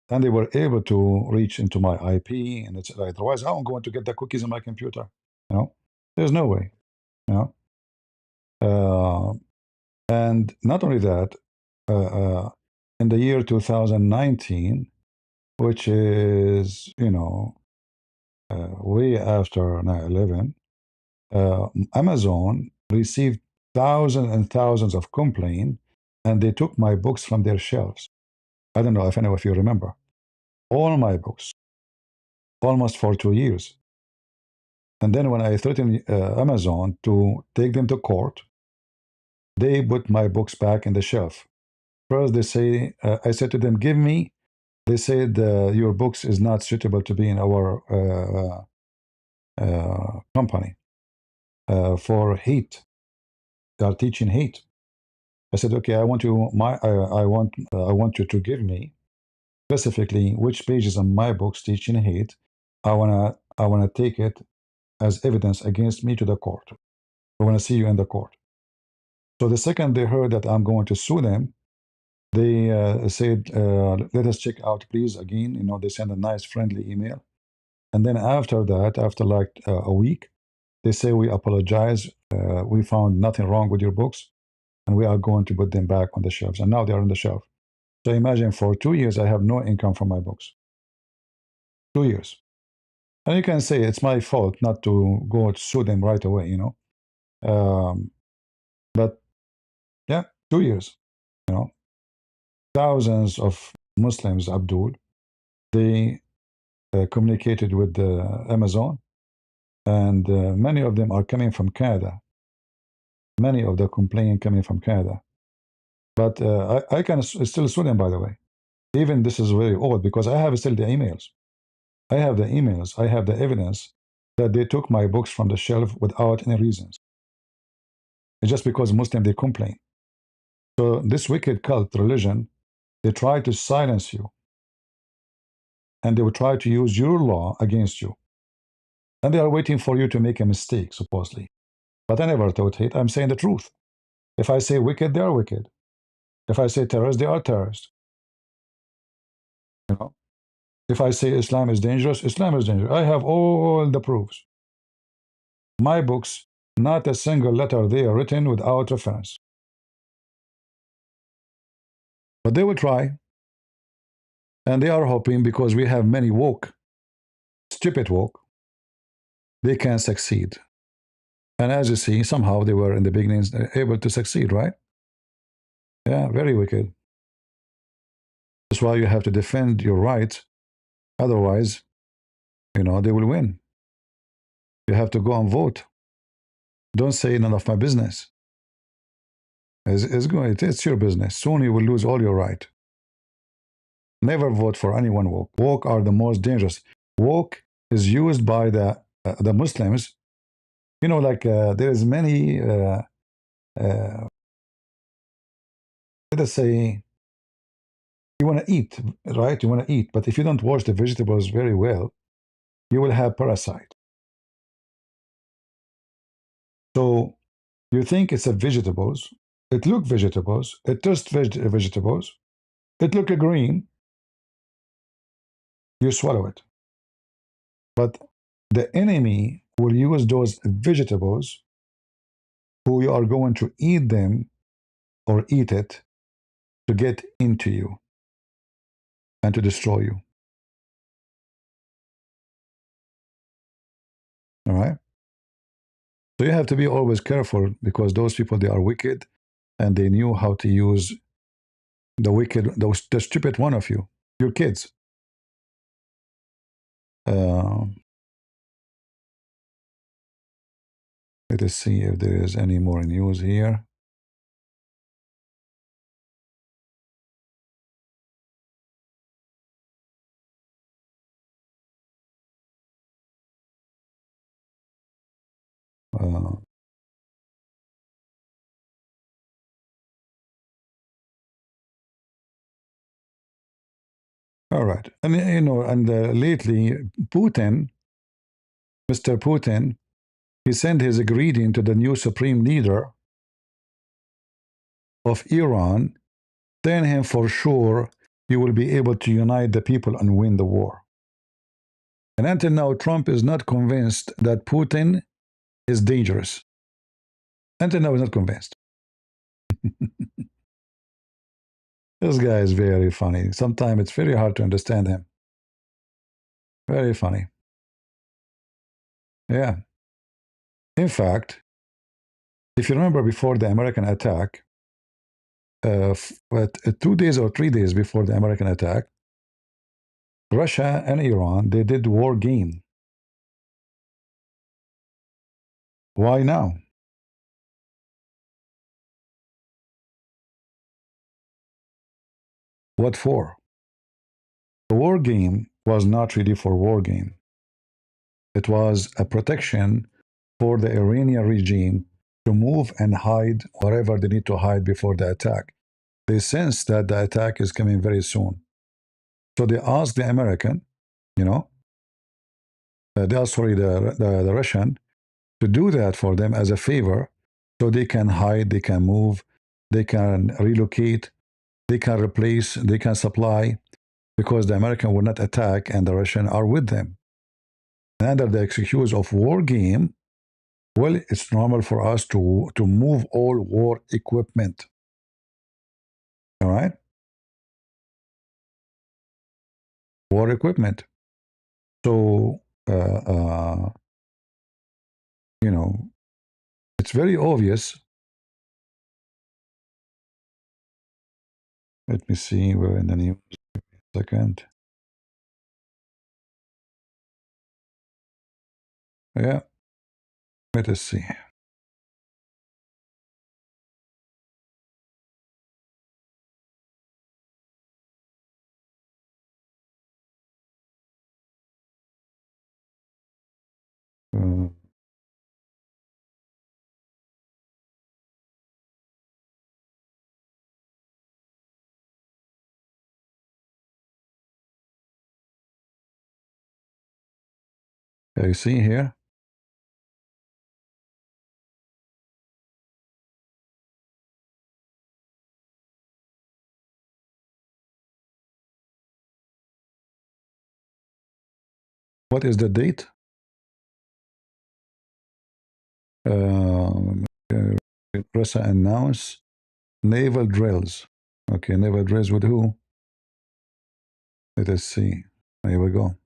and they were able to reach into my IP, and it's otherwise how I'm going to get the cookies on my computer, you know. There's no way, you know. And not only that, in the year 2019, which is, you know, way after 9/11, Amazon received thousands and thousands of complaints, and they took my books from their shelves. I don't know if you remember. All my books, almost for 2 years. And then when I threatened Amazon to take them to court, they put my books back in the shelf. First, they say, I said to them, give me. They said, your books is not suitable to be in our company for hate. They are teaching hate. I said, okay, I want you to give me specifically which pages of my books teaching hate. I wanna take it as evidence against me to the court. I wanna see you in the court. So the second they heard that I'm going to sue them, they said, let us check out, please. Again, you know, they send a nice, friendly email. And then after that, after like a week, they say, we apologize. We found nothing wrong with your books, and we are going to put them back on the shelves. And now they are on the shelf. So imagine for 2 years, I have no income from my books. 2 years. And you can say it's my fault not to go sue them right away, you know. But yeah, 2 years, you know. Thousands of Muslims, Abdul, they communicated with Amazon, and many of them are coming from Canada. Many of the complaints coming from Canada. But I can still sue them, by the way. Even this is very old because I have still the emails. I have the emails. I have the evidence that they took my books from the shelf without any reasons. It's just because Muslim, they complain. So this wicked cult religion, they try to silence you. And they will try to use your law against you. And they are waiting for you to make a mistake, supposedly. But I never taught hate. I'm saying the truth. If I say wicked, they are wicked. If I say terrorist, they are terrorists. You know? If I say Islam is dangerous, Islam is dangerous. I have all the proofs. My books, not a single letter they are written without reference. But they will try. And they are hoping because we have many woke, stupid woke, they can succeed. And as you see, somehow they were in the beginnings able to succeed, right? Yeah, very wicked. That's why you have to defend your rights. Otherwise, you know, they will win. You have to go and vote. Don't say none of my business. It's your business. Soon you will lose all your right. Never vote for anyone woke. Woke are the most dangerous. Woke is used by the Muslims. You know, like there is many, let us say, you want to eat, right? You want to eat. But if you don't wash the vegetables very well, you will have parasite. So you think it's a vegetables. It look vegetables. It tastes vegetables. It look green. You swallow it. But the enemy will use those vegetables who you are going to eat them or eat it to get into you and to destroy you. All right? So you have to be always careful because those people, they are wicked and they knew how to use the wicked, the stupid one of you, your kids. Let us see if there is any more news here. Uh, all right. And, you know, and lately, Putin, Mr. Putin, he sent his greeting to the new supreme leader of Iran, telling him for sure you will be able to unite the people and win the war. And until now, Trump is not convinced that Putin is dangerous. Until now, he's not convinced. This guy is very funny. Sometimes it's very hard to understand him. Very funny. Yeah. In fact, if you remember before the American attack, 2 days or 3 days before the American attack, Russia and Iran, they did war game. Why now? What for? The war game was not really for war game. It was a protection for the Iranian regime to move and hide wherever they need to hide before the attack. They sense that the attack is coming very soon. So they asked the American, you know, they asked, sorry, the Russian to do that for them as a favor so they can hide, they can move, they can relocate, they can replace, they can supply, because the American will not attack and the Russian are with them. And under the excuse of war game, well, it's normal for us to move all war equipment. All right? War equipment. So, you know, it's very obvious. Let me see, we're in the news. Second. Yeah. Let us see. Uh, you see here? What is the date? Uh, Russia announced naval drills. Okay, naval drills with who? Let us see. Here we go.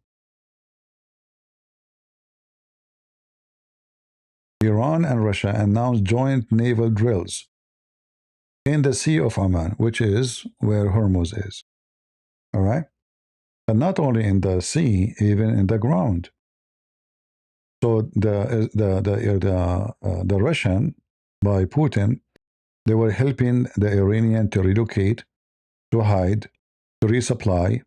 Iran and Russia announced joint naval drills in the Sea of Oman, which is where Hormuz is. All right? But not only in the sea, even in the ground. So the Russian, by Putin, they were helping the Iranian to relocate, to hide, to resupply,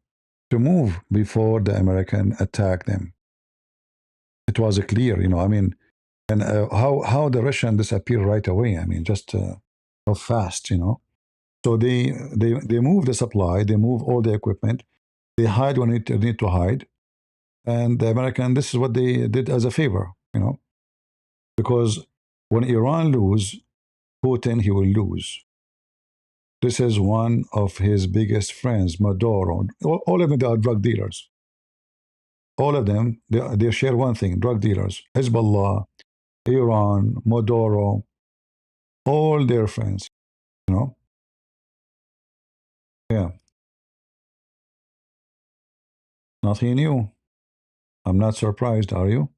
to move before the American attacked them. It was clear, you know, I mean, and how the Russian disappeared right away. I mean, just how fast, you know. So they move the supply, they move all the equipment, they hide when they need to hide, And the American, this is what they did as a favor, because when Iran lose, Putin, he will lose. This is one of his biggest friends, Maduro. All of them, they are drug dealers. All of them, they share one thing, drug dealers. Hezbollah, Iran, Maduro, all their friends, you know? Yeah, nothing new. I'm not surprised, are you?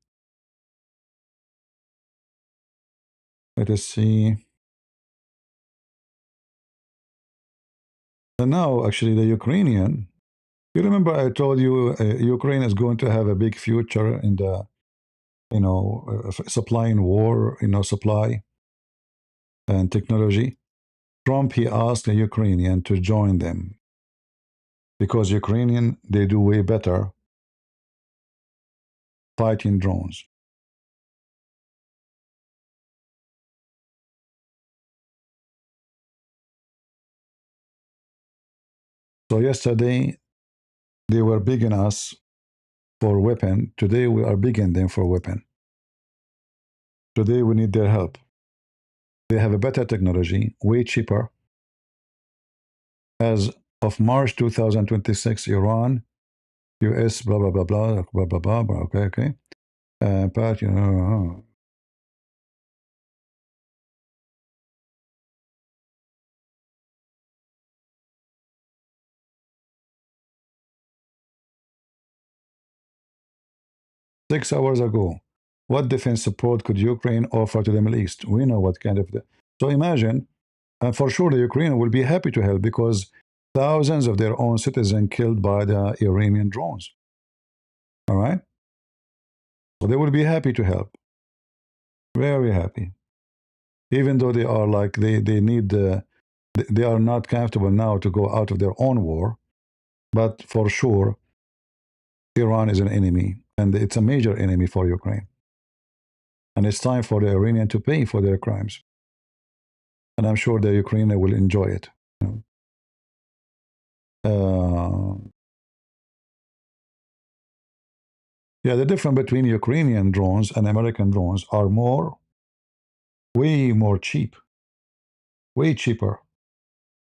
Let us see. And now, actually, the Ukrainian, you remember I told you Ukraine is going to have a big future in the, supplying war, supply and technology. Trump, he asked the Ukrainian to join them because Ukrainian, they do way better fighting drones. So yesterday, they were begging us for weapon. Today, we are begging them for weapon. Today, we need their help. They have a better technology, way cheaper. As of March 2026, Iran, US, blah, blah, blah, blah, blah, blah, blah, blah, okay. But, 6 hours ago, what defense support could Ukraine offer to the Middle East? We know what kind of. So imagine, and for sure the Ukraine will be happy to help because thousands of their own citizens killed by the Iranian drones. All right? So they will be happy to help. Very happy. Even though they are like, they need, they are not comfortable now to go out of their own war. But for sure, Iran is an enemy, and it's a major enemy for Ukraine. And it's time for the Iranian to pay for their crimes. And I'm sure the Ukrainian will enjoy it. Yeah, the difference between Ukrainian drones and American drones are way more cheap, way cheaper,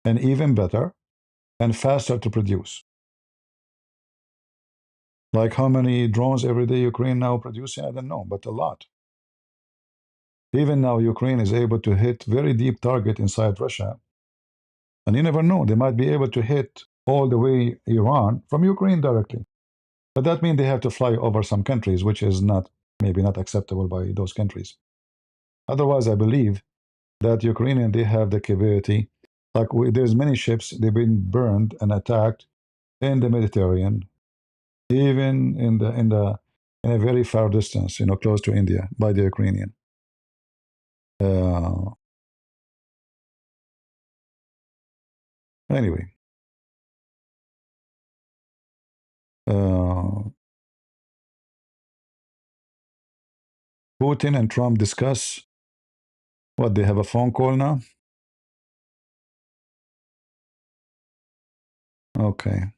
and even better and faster to produce. Like how many drones every day Ukraine now producing? I don't know, but a lot. Even now, Ukraine is able to hit very deep target inside Russia. And you never know, they might be able to hit all the way Iran from Ukraine directly. But that means they have to fly over some countries, which is maybe not acceptable by those countries. Otherwise, I believe that Ukrainian, they have the capability. Like there's many ships, they've been burned and attacked in the Mediterranean, even in a very far distance, close to India by the Ukrainian. Anyway, Putin and Trump discuss what, they have a phone call now? Okay.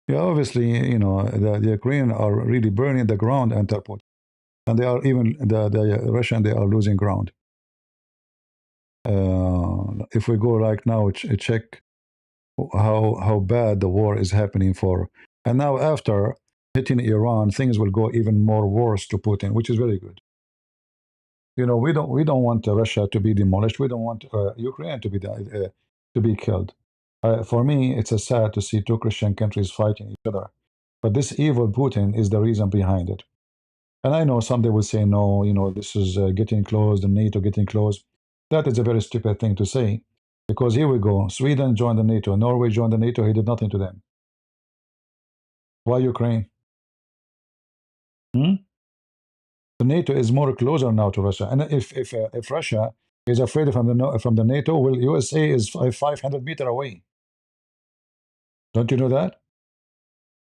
Yeah, obviously, the Ukrainians are really burning the ground under Putin. And they are even, the Russian, they are losing ground. If we go right now, check how bad the war is happening for. And now after hitting Iran, things will go even more worse to Putin, which is very good. We don't want Russia to be demolished. We don't want Ukraine to be killed. For me, it's sad to see two Christian countries fighting each other. But this evil Putin is the reason behind it. And I know someday will say, no, this is getting close, the NATO getting close. That is a very stupid thing to say. Because here we go, Sweden joined the NATO, Norway joined the NATO, he did nothing to them. Why Ukraine? The NATO is more closer now to Russia. And if Russia is afraid from the NATO, well, USA is 500 meters away. Don't you know that?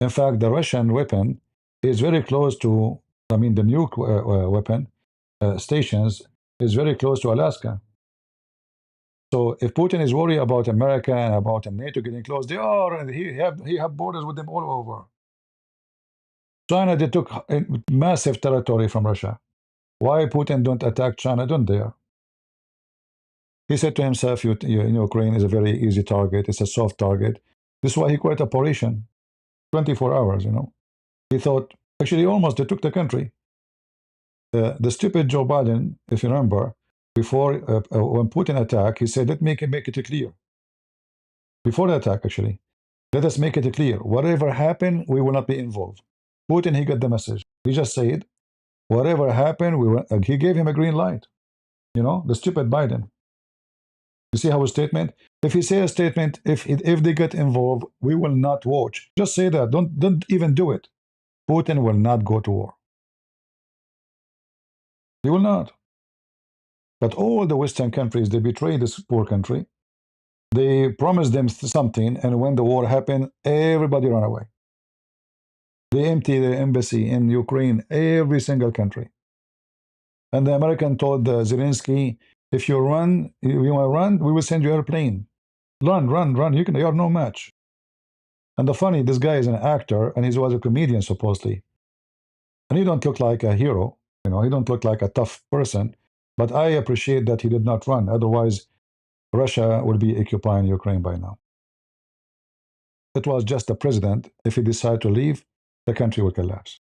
In fact, the Russian weapon is very close to, the nuke weapon stations is very close to Alaska. So if Putin is worried about America and about NATO getting close, they are, and he have borders with them all over. China, they took massive territory from Russia. Why Putin don't attack China? Don't dare. He said to himself, Ukraine is a very easy target. It's a soft target. This is why he quit operation. 24 hours, He thought, actually, almost they took the country. The stupid Joe Biden, if you remember, before when Putin attacked, he said, let me make it clear. Before the attack, actually, let us make it clear. Whatever happened, we will not be involved. Putin, he got the message. He just said, whatever happened, he gave him a green light. The stupid Biden. You see how a statement? If he say a statement, if they get involved, we will not watch. Just say that. Don't even do it. Putin will not go to war. He will not. But all the Western countries, they betray this poor country. They promise them something, and when the war happened, everybody ran away. They empty the embassy in Ukraine, every single country. And the American told Zelensky, if you want to run, we will send you an airplane. Run. You are no match. And the funny, this guy is an actor, and he was a comedian, supposedly. And he don't look like a hero. He don't look like a tough person. But I appreciate that he did not run. Otherwise, Russia would be occupying Ukraine by now. It was just the president. If he decided to leave, the country would collapse.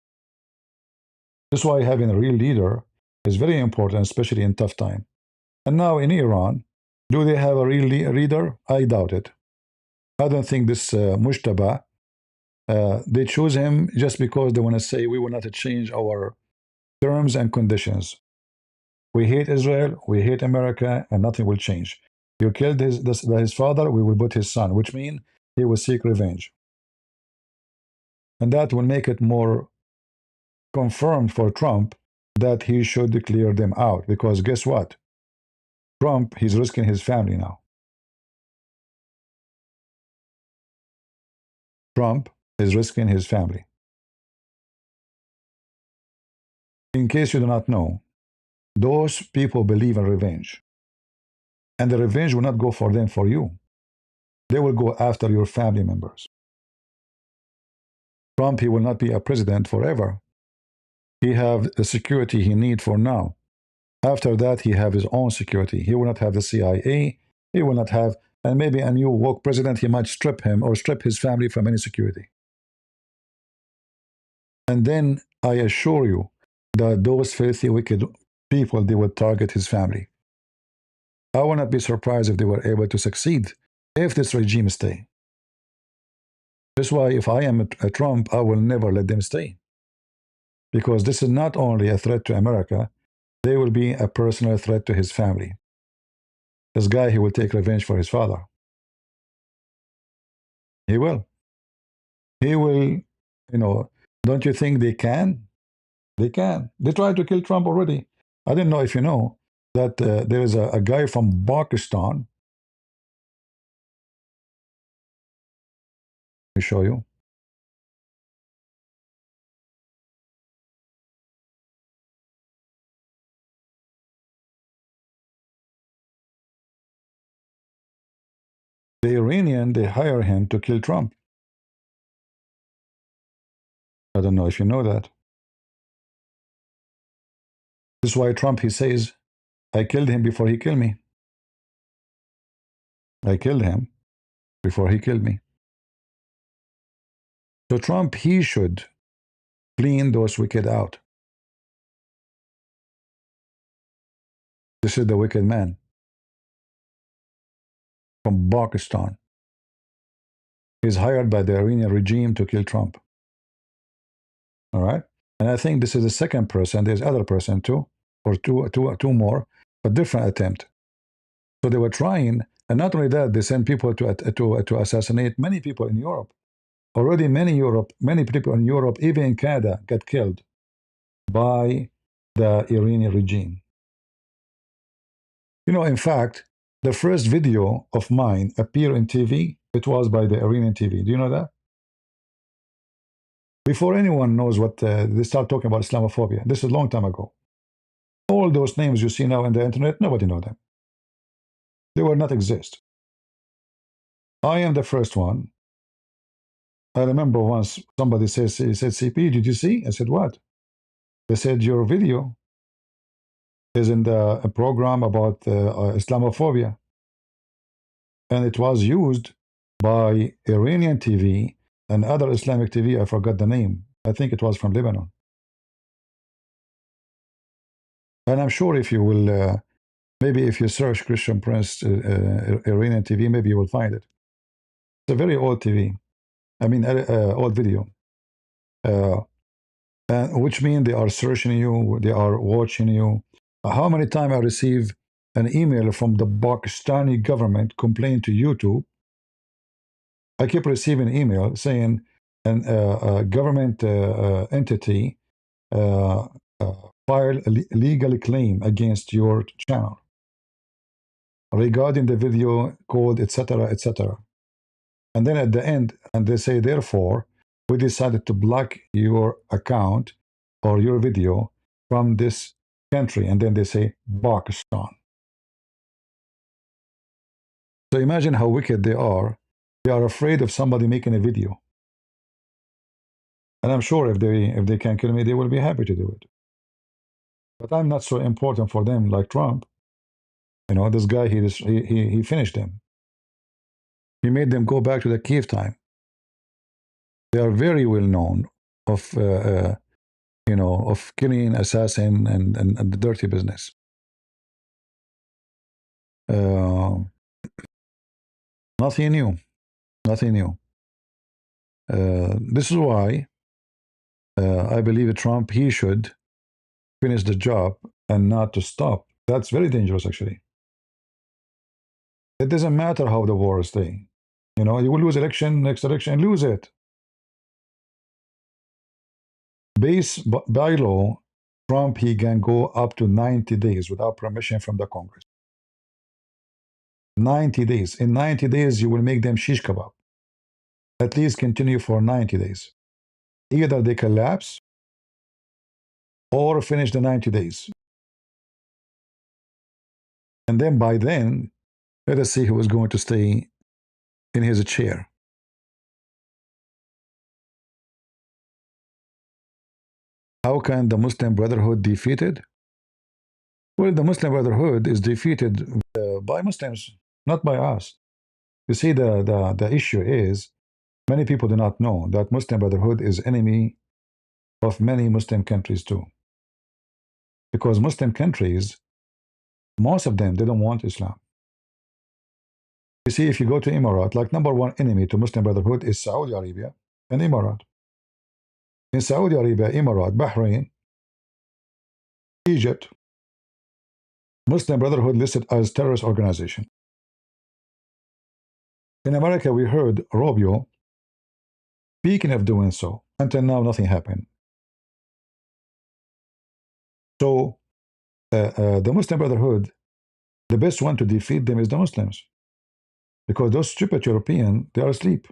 This is why having a real leader is very important, especially in tough time. And now in Iran, do they have a real leader? I doubt it. I don't think this Mujtaba, they choose him just because they want to say we will not change our terms and conditions. We hate Israel, we hate America, and nothing will change. You killed his father, we will put his son, which means he will seek revenge. And that will make it more confirmed for Trump that he should clear them out. Because guess what? Trump, he's risking his family now. Trump is risking his family. In case you do not know, those people believe in revenge. And the revenge will not go for them, for you. They will go after your family members. Trump, he will not be a president forever. He have the security he need for now. After that, he have his own security. He will not have the CIA. He will not have, and maybe a new woke president, he might strip him or strip his family from any security. And then I assure you that those filthy, wicked people, they will target his family. I will not be surprised if they were able to succeed if this regime stay. That's why if I am a Trump, I will never let them stay. Because this is not only a threat to America, they will be a personal threat to his family. This guy, he will take revenge for his father. He will. He will, don't you think they can? They can. They tried to kill Trump already. I didn't know if you know that there is a guy from Pakistan. Let me show you. The Iranian, they hire him to kill Trump. I don't know if you know that. This is why Trump, he says, I killed him before he killed me. I killed him before he killed me. So Trump, he should clean those wicked out. This is the wicked man from Pakistan. He's hired by the Iranian regime to kill Trump. All right? And I think this is the second person. There's other person too, or two more, but different attempt. So they were trying, and not only that, they sent people to assassinate many people in Europe. Already many people in Europe, even in Canada, got killed by the Iranian regime. In fact, the first video of mine appeared on TV. It was by the Iranian TV. Do you know that? Before anyone knows what, they start talking about Islamophobia. This is a long time ago. All those names you see now on the internet, nobody knows them. They will not exist. I am the first one. I remember once somebody said, CP, did you see? I said, what? They said, your video is in a program about Islamophobia. And it was used by Iranian TV and other Islamic TV. I forgot the name. I think it was from Lebanon. And I'm sure if you will, maybe if you search Christian Prince Iranian TV, maybe you will find it. It's a very old TV. I mean, old video. Which means they are searching you, they are watching you. How many times I receive an email from the Pakistani government complaining to YouTube? I keep receiving email saying a government entity filed a legal claim against your channel regarding the video code, etc., etc. And then at the end, and they say, therefore, we decided to block your account or your video from this country. And then they say, Pakistan. So imagine how wicked they are. They are afraid of somebody making a video. And I'm sure if they can kill me, they will be happy to do it. But I'm not so important for them like Trump. You know, this guy, he finished them. He made them go back to the cave time. They are very well known of, of killing, assassin, and the dirty business. Nothing new. Nothing new. This is why I believe Trump, he should finish the job and not to stop. That's very dangerous, actually. It doesn't matter how the war is staying. You know, you will lose election, next election, and lose it. By law, Trump, he can go up to 90 days without permission from the Congress. 90 days. In 90 days, you will make them shish kebab. At least continue for 90 days. Either they collapse or finish the 90 days. And then by then, let us see who is going to stay in his chair. How can the Muslim Brotherhood defeat it? Well, the Muslim Brotherhood is defeated by Muslims, not by us. You see, the issue is, many people do not know that Muslim Brotherhood is enemy of many Muslim countries too. Because Muslim countries, most of them, they don't want Islam. You see, if you go to Emirat, like number one enemy to Muslim Brotherhood is Saudi Arabia and Emirat. In Saudi Arabia, Emirat, Bahrain, Egypt, Muslim Brotherhood listed as terrorist organization. In America, we heard Rubio speaking of doing so. Until now, nothing happened. So the Muslim Brotherhood, the best one to defeat them is the Muslims. Because those stupid Europeans, they are asleep.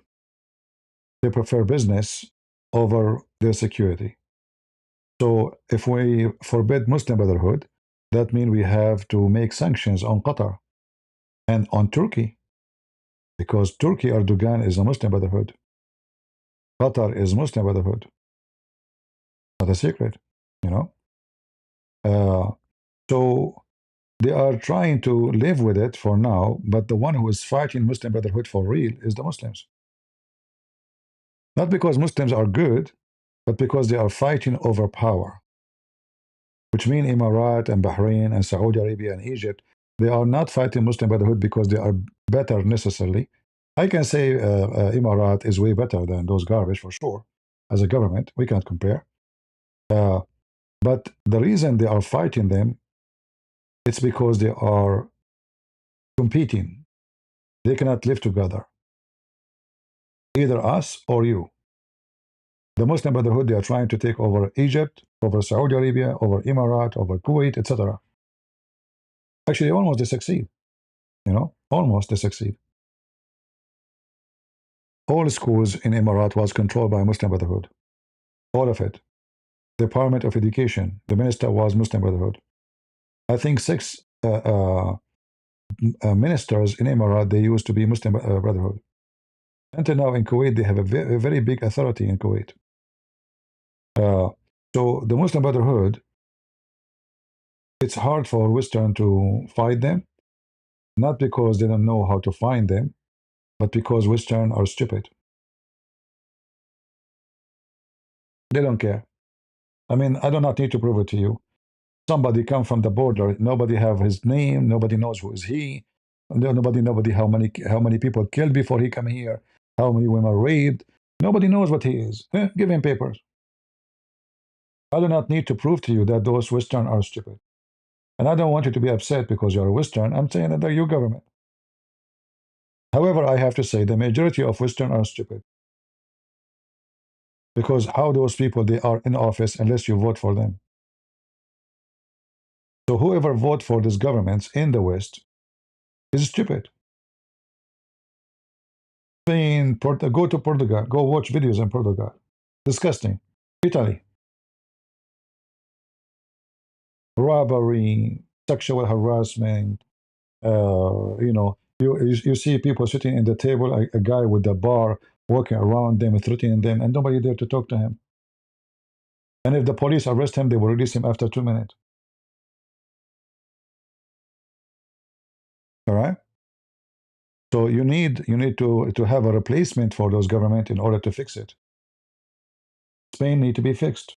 They prefer business over their security. So if we forbid Muslim Brotherhood, that means we have to make sanctions on Qatar and on Turkey. Because Turkey, Erdogan is a Muslim Brotherhood. Qatar is Muslim Brotherhood. Not a secret, you know. So they are trying to live with it for now, but the one who is fighting Muslim Brotherhood for real is the Muslims. Not because Muslims are good, but because they are fighting over power. Which means Emirat and Bahrain and Saudi Arabia and Egypt, they are not fighting Muslim Brotherhood because they are better necessarily. I can say Emirat is way better than those garbage for sure. As a government, we can't compare. But the reason they are fighting them, it's because they are competing. They cannot live together. Either us or you. The Muslim Brotherhood, they are trying to take over Egypt, over Saudi Arabia, over Emirat, over Kuwait, etc. Actually, almost they succeed. You know, almost they succeed. All schools in Emirat was controlled by Muslim Brotherhood. All of it. Department of Education, the minister was Muslim Brotherhood. I think 6 ministers in Emirat, they used to be Muslim Brotherhood. Until now in Kuwait, they have a very big authority in Kuwait. So the Muslim Brotherhood, it's hard for Western to fight them, not because they don't know how to find them, but because Western are stupid. They don't care. I mean, I do not need to prove it to you. Somebody come from the border, nobody have his name, nobody knows who is he, nobody how many people killed before he come here, how many women raped. Nobody knows what he is. Give him papers. I do not need to prove to you that those Western are stupid. And I don't want you to be upset because you're a Western. I'm saying that they're your government. However, I have to say the majority of Western are stupid. Because how those people, they are in office unless you vote for them. So whoever vote for these governments in the West is stupid. Spain, go to Portugal, go watch videos in Portugal. Disgusting. Italy. Robbery, sexual harassment, you see people sitting in the table, a guy with a bar walking around them, threatening them, and nobody there to talk to him. And if the police arrest him, they will release him after 2 minutes. All right? So you need to have a replacement for those government in order to fix it. Spain need to be fixed.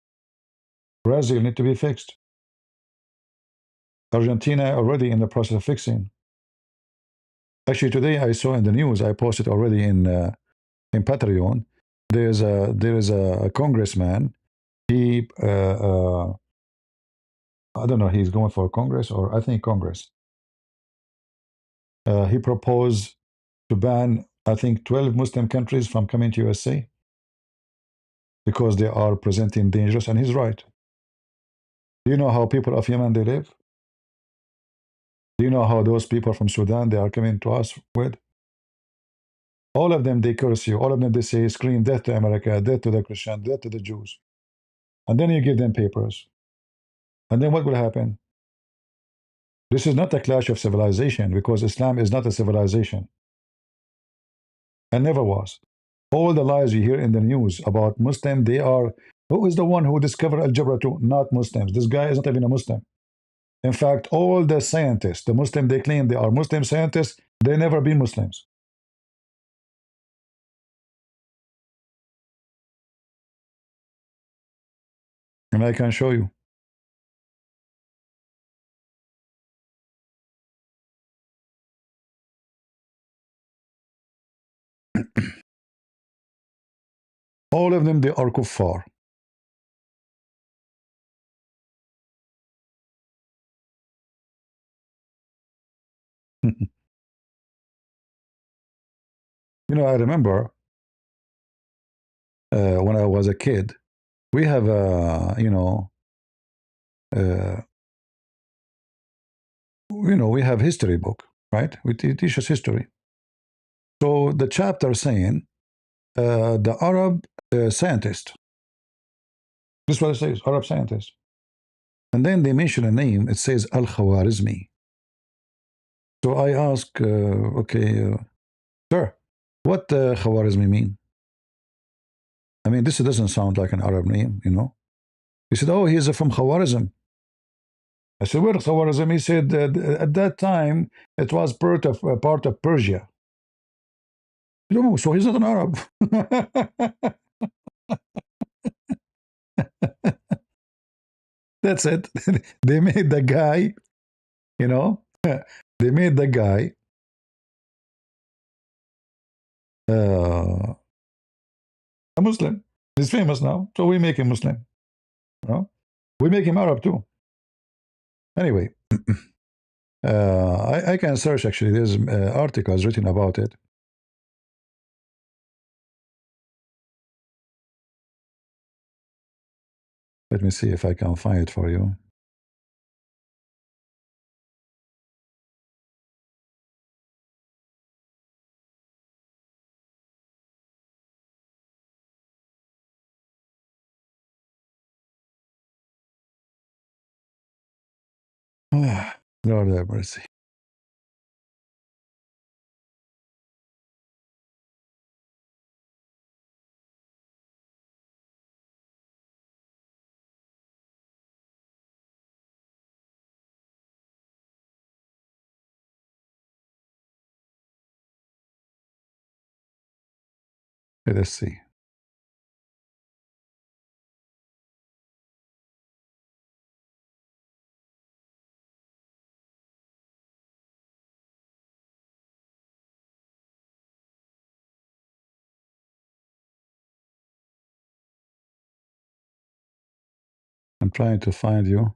Brazil need to be fixed. Argentina already in the process of fixing. Actually, today I saw in the news, I posted already in Patreon. There is a congressman. He I don't know. He's going for Congress, or I think Congress. He proposed to ban, I think, 12 Muslim countries from coming to USA because they are presenting dangerous. And he's right. Do you know how people of Yemen they live? Do you know how those people from Sudan they are coming to us with? All of them they curse you. All of them they say, scream death to America, death to the Christian, death to the Jews. And then you give them papers. And then what will happen? This is not a clash of civilization because Islam is not a civilization. And never was. All the lies you hear in the news about Muslim, they are, who is the one who discovered algebra 2? Not Muslims. This guy is not even a Muslim. In fact, all the scientists, the Muslim, they claim they are Muslim scientists, they never been Muslims. And I can show you. All of them, they are kuffar. I remember when I was a kid, we have uh, we have history book, right? We teach us history. So the chapter saying the Arab scientist. This is what it says, Arab scientist. And then they mention a name. It says Al-Khwarizmi. So I ask, okay, sir, what Khwarizmi mean? I mean, this doesn't sound like an Arab name, He said, oh, he's from Khwarizm. I said, where Khwarizm? He said, at that time, it was part of Persia. No, so he's not an Arab. That's it. They made the guy, they made the guy a Muslim. He's famous now, so we make him Muslim. We make him Arab too. Anyway, I can search actually. There's articles written about it. Let me see if I can find it for you. Lord have mercy. Let us see. I'm trying to find you.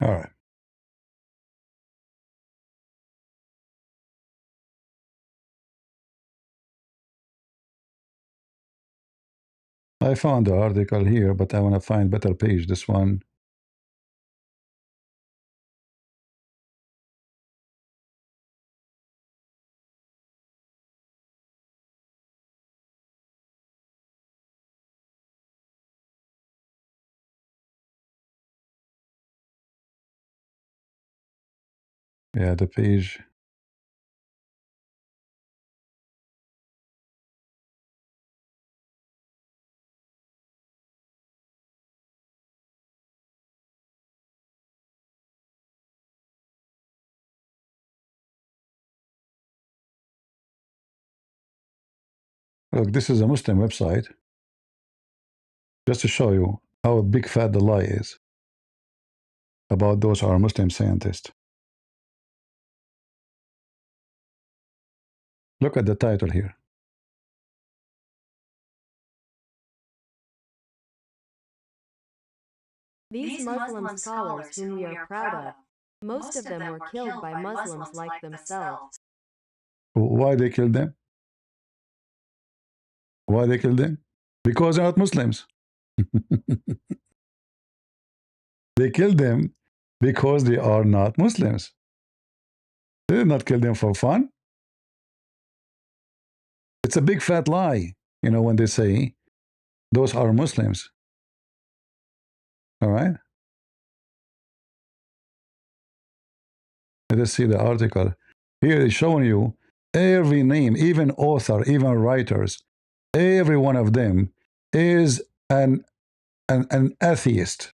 All right. I found the article here, but I want to find better page. This one. Yeah, the page. Look, this is a Muslim website. Just to show you how big fat the lie is about those are Muslim scientists. Look at the title here. These Muslim scholars whom we are proud of, most of them were killed by Muslims like themselves. Why they killed them? Why they killed them? Because they're not Muslims. They killed them because they are not Muslims. They did not kill them for fun. It's a big fat lie, you know, when they say those are Muslims. All right? Let us see the article. Here is showing you every name, even author, even writers, every one of them is an atheist,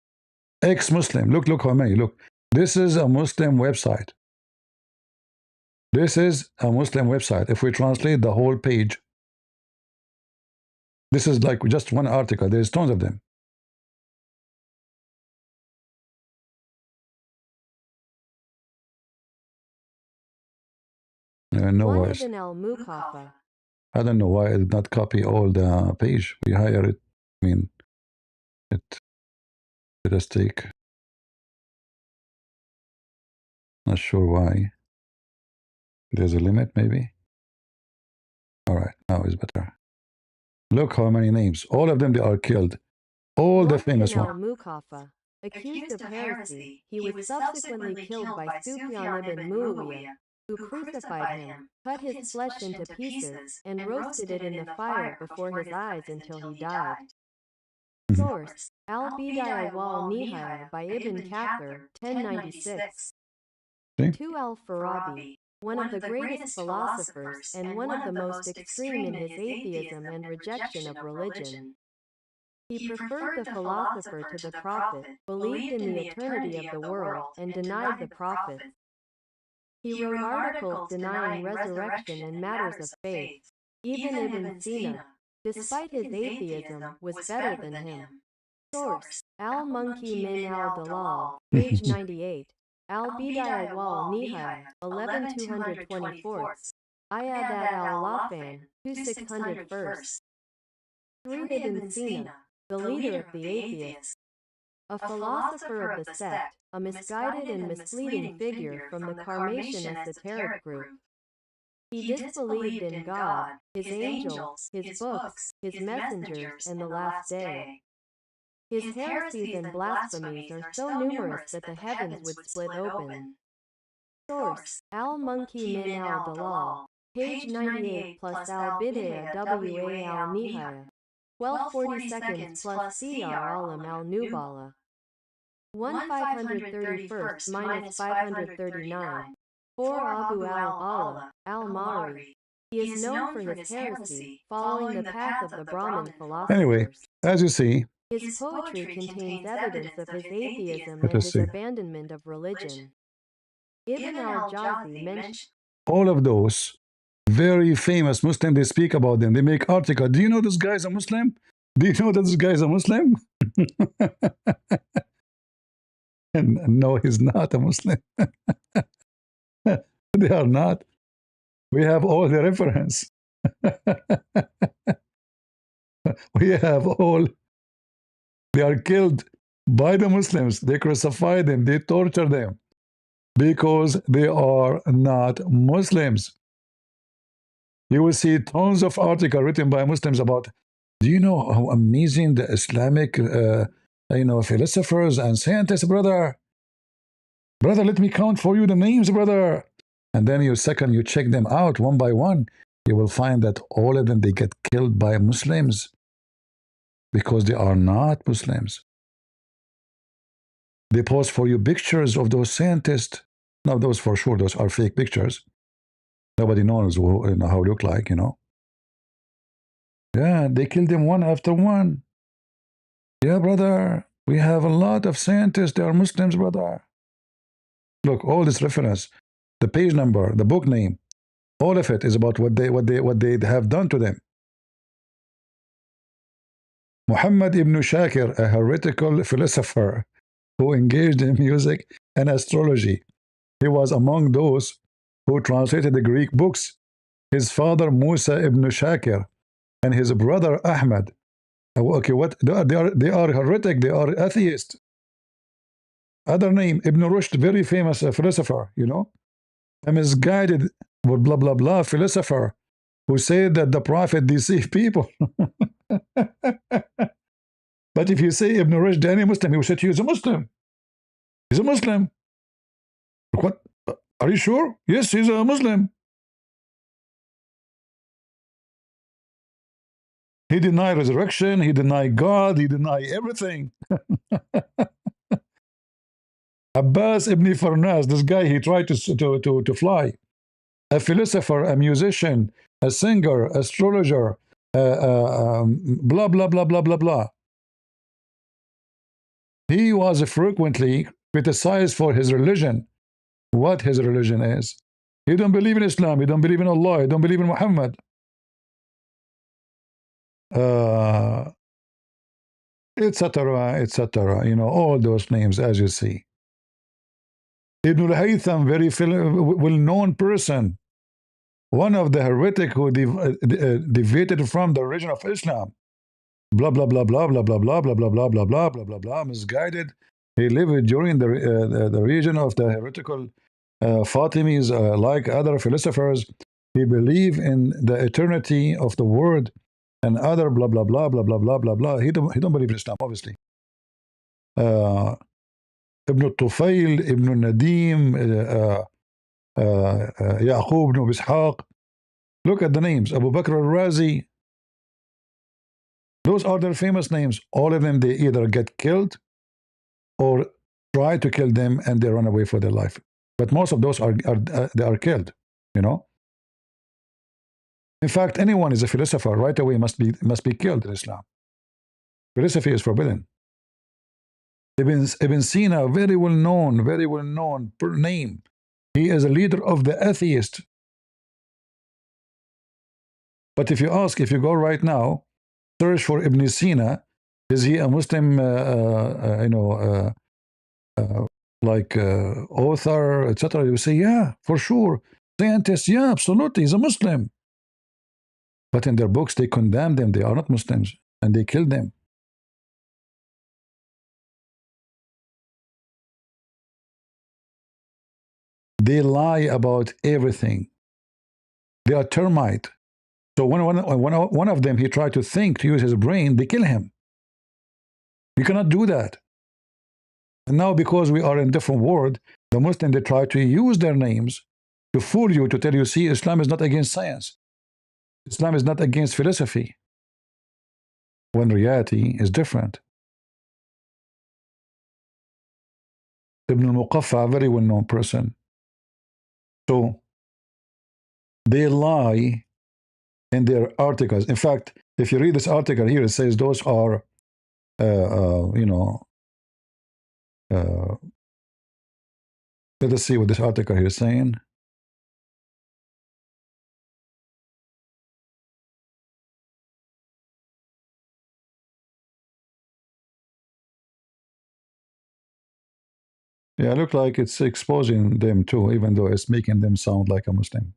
ex-Muslim. Look how many. Look, this is a Muslim website. This is a Muslim website. If we translate the whole page, this is like just one article. There's tons of them. No worries. I don't know why I did not copy all the page. We hire it. I mean, it let us take. Not sure why. There's a limit, maybe. All right, now it's better. Look how many names. All of them, they are killed. All the famous ones. Accused of heresy, he was subsequently killed by Sufyan ibn Muawiyah, who crucified him, cut his flesh into pieces, and roasted it in the fire before his eyes until he died. Source: Al-Bidayah wal-Nihaya by Ibn Kathir, 1096. 2 Al-Farabi, one of the greatest philosophers and one of the most extreme in his atheism and rejection of religion. He preferred the philosopher to the prophet, believed in the eternity of the world, and denied the prophets. He wrote articles denying resurrection and matters of faith. Even Ibn Sina, despite his atheism, was better than him. Source: Al-Munki min al-Dalal, page 98. Al-Bidayah wal-Nihaya, 11224. Ayadat al-Lafan, 2601. 3 Ibn Sina, the leader of the atheists, a philosopher of the sect, a misguided and misleading figure from the Karmatian esoteric group. He disbelieved in God, his angels, his books, his messengers, and the last day. His heresies and blasphemies are so numerous that the heavens would split open. Source: Al-Munki min al-Dalal, page 98 plus Al-Bidayah wa al-Nihaya. 12:40 seconds plus CR Alam al Nubala. 1/531 minus 539. 4 Abu al-Allah, al-Mari. He is known for his heresy, following the path of the Brahmin philosophers. Anyway, as you see, his poetry contains evidence of his atheism let and us his see. abandonment of religion. Ibn al-Jawzi mentioned All of those very famous Muslims, they speak about them. They make articles. Do you know this guy's a Muslim? Do you know that this guy's a Muslim? And no, he's not a Muslim. They are not. We have all the reference. We have all. They are killed by the Muslims. They crucify them. They torture them because they are not Muslims. You will see tons of articles written by Muslims about, do you know how amazing the Islamic philosophers and scientists, brother? Brother, let me count for you the names, brother. And then you check them out one by one. You will find that all of them, they get killed by Muslims because they are not Muslims. They post for you pictures of those scientists. Now, those for sure, those are fake pictures. Nobody knows how they look like, Yeah, they kill them one after one. Yeah, brother, we have a lot of scientists. They are Muslims, brother. Look, all this reference, the page number, the book name, all of it is about what they have done to them. Muhammad ibn Shakir, a heretical philosopher who engaged in music and astrology. He was among those who translated the Greek books. His father Musa ibn Shakir and his brother Ahmad. Okay, what they are heretic, they are atheist. Other name, Ibn Rushd, very famous philosopher, a misguided blah blah blah philosopher who said that the Prophet deceived people. But if you say Ibn Rushd, any Muslim, he will say to you, he's a Muslim. He's a Muslim. What? Are you sure? Yes, he's a Muslim. He denied resurrection, he denied God, he denied everything. Abbas ibn Farnas, this guy, he tried to fly. A philosopher, a musician, a singer, astrologer, blah, blah, blah, blah, blah, blah. He was frequently criticized for his religion. What his religion is. He don't believe in Islam, he don't believe in Allah, he don't believe in Muhammad. Etc., etc., all those names, as you see. Ibn al-Haytham, very well-known person, one of the heretic who deviated from the religion of Islam. Blah blah blah blah blah blah blah blah blah blah blah blah blah blah blah, misguided. He lived during the region of the heretical Fatimis, like other philosophers. He believed in the eternity of the word and other blah blah blah blah blah blah blah blah. He don't believe in Islam, obviously. Ibn al-Tufayl, Ibn al-Nadim, Yaqub ibn Ishaq. Look at the names. Abu Bakr al-Razi. Those are their famous names. All of them, they either get killed or try to kill them and they run away for their life. But most of those they are killed, In fact, anyone is a philosopher right away must be killed in Islam. Philosophy is forbidden. Ibn Sina, very well known name. He is a leader of the atheists. But if you go right now, search for Ibn Sina, is he a Muslim, author, etc.? You say, yeah, for sure. Scientists, yeah, absolutely, he's a Muslim. But in their books, they condemn them. They are not Muslims, and they kill them. They lie about everything. They are termite. So when one of them, he tried to think, to use his brain, they kill him. You cannot do that. And now because we are in a different world, the Muslims, they try to use their names to fool you, to tell you, see, Islam is not against science. Islam is not against philosophy. when reality is different. Ibn al-Muqaffa, very well-known person. So they lie in their articles. In fact, if you read this article here, it says those are, uh, let us see what this article here is saying. Yeah, it looks like it's exposing them too, even though it's making them sound like a Muslim.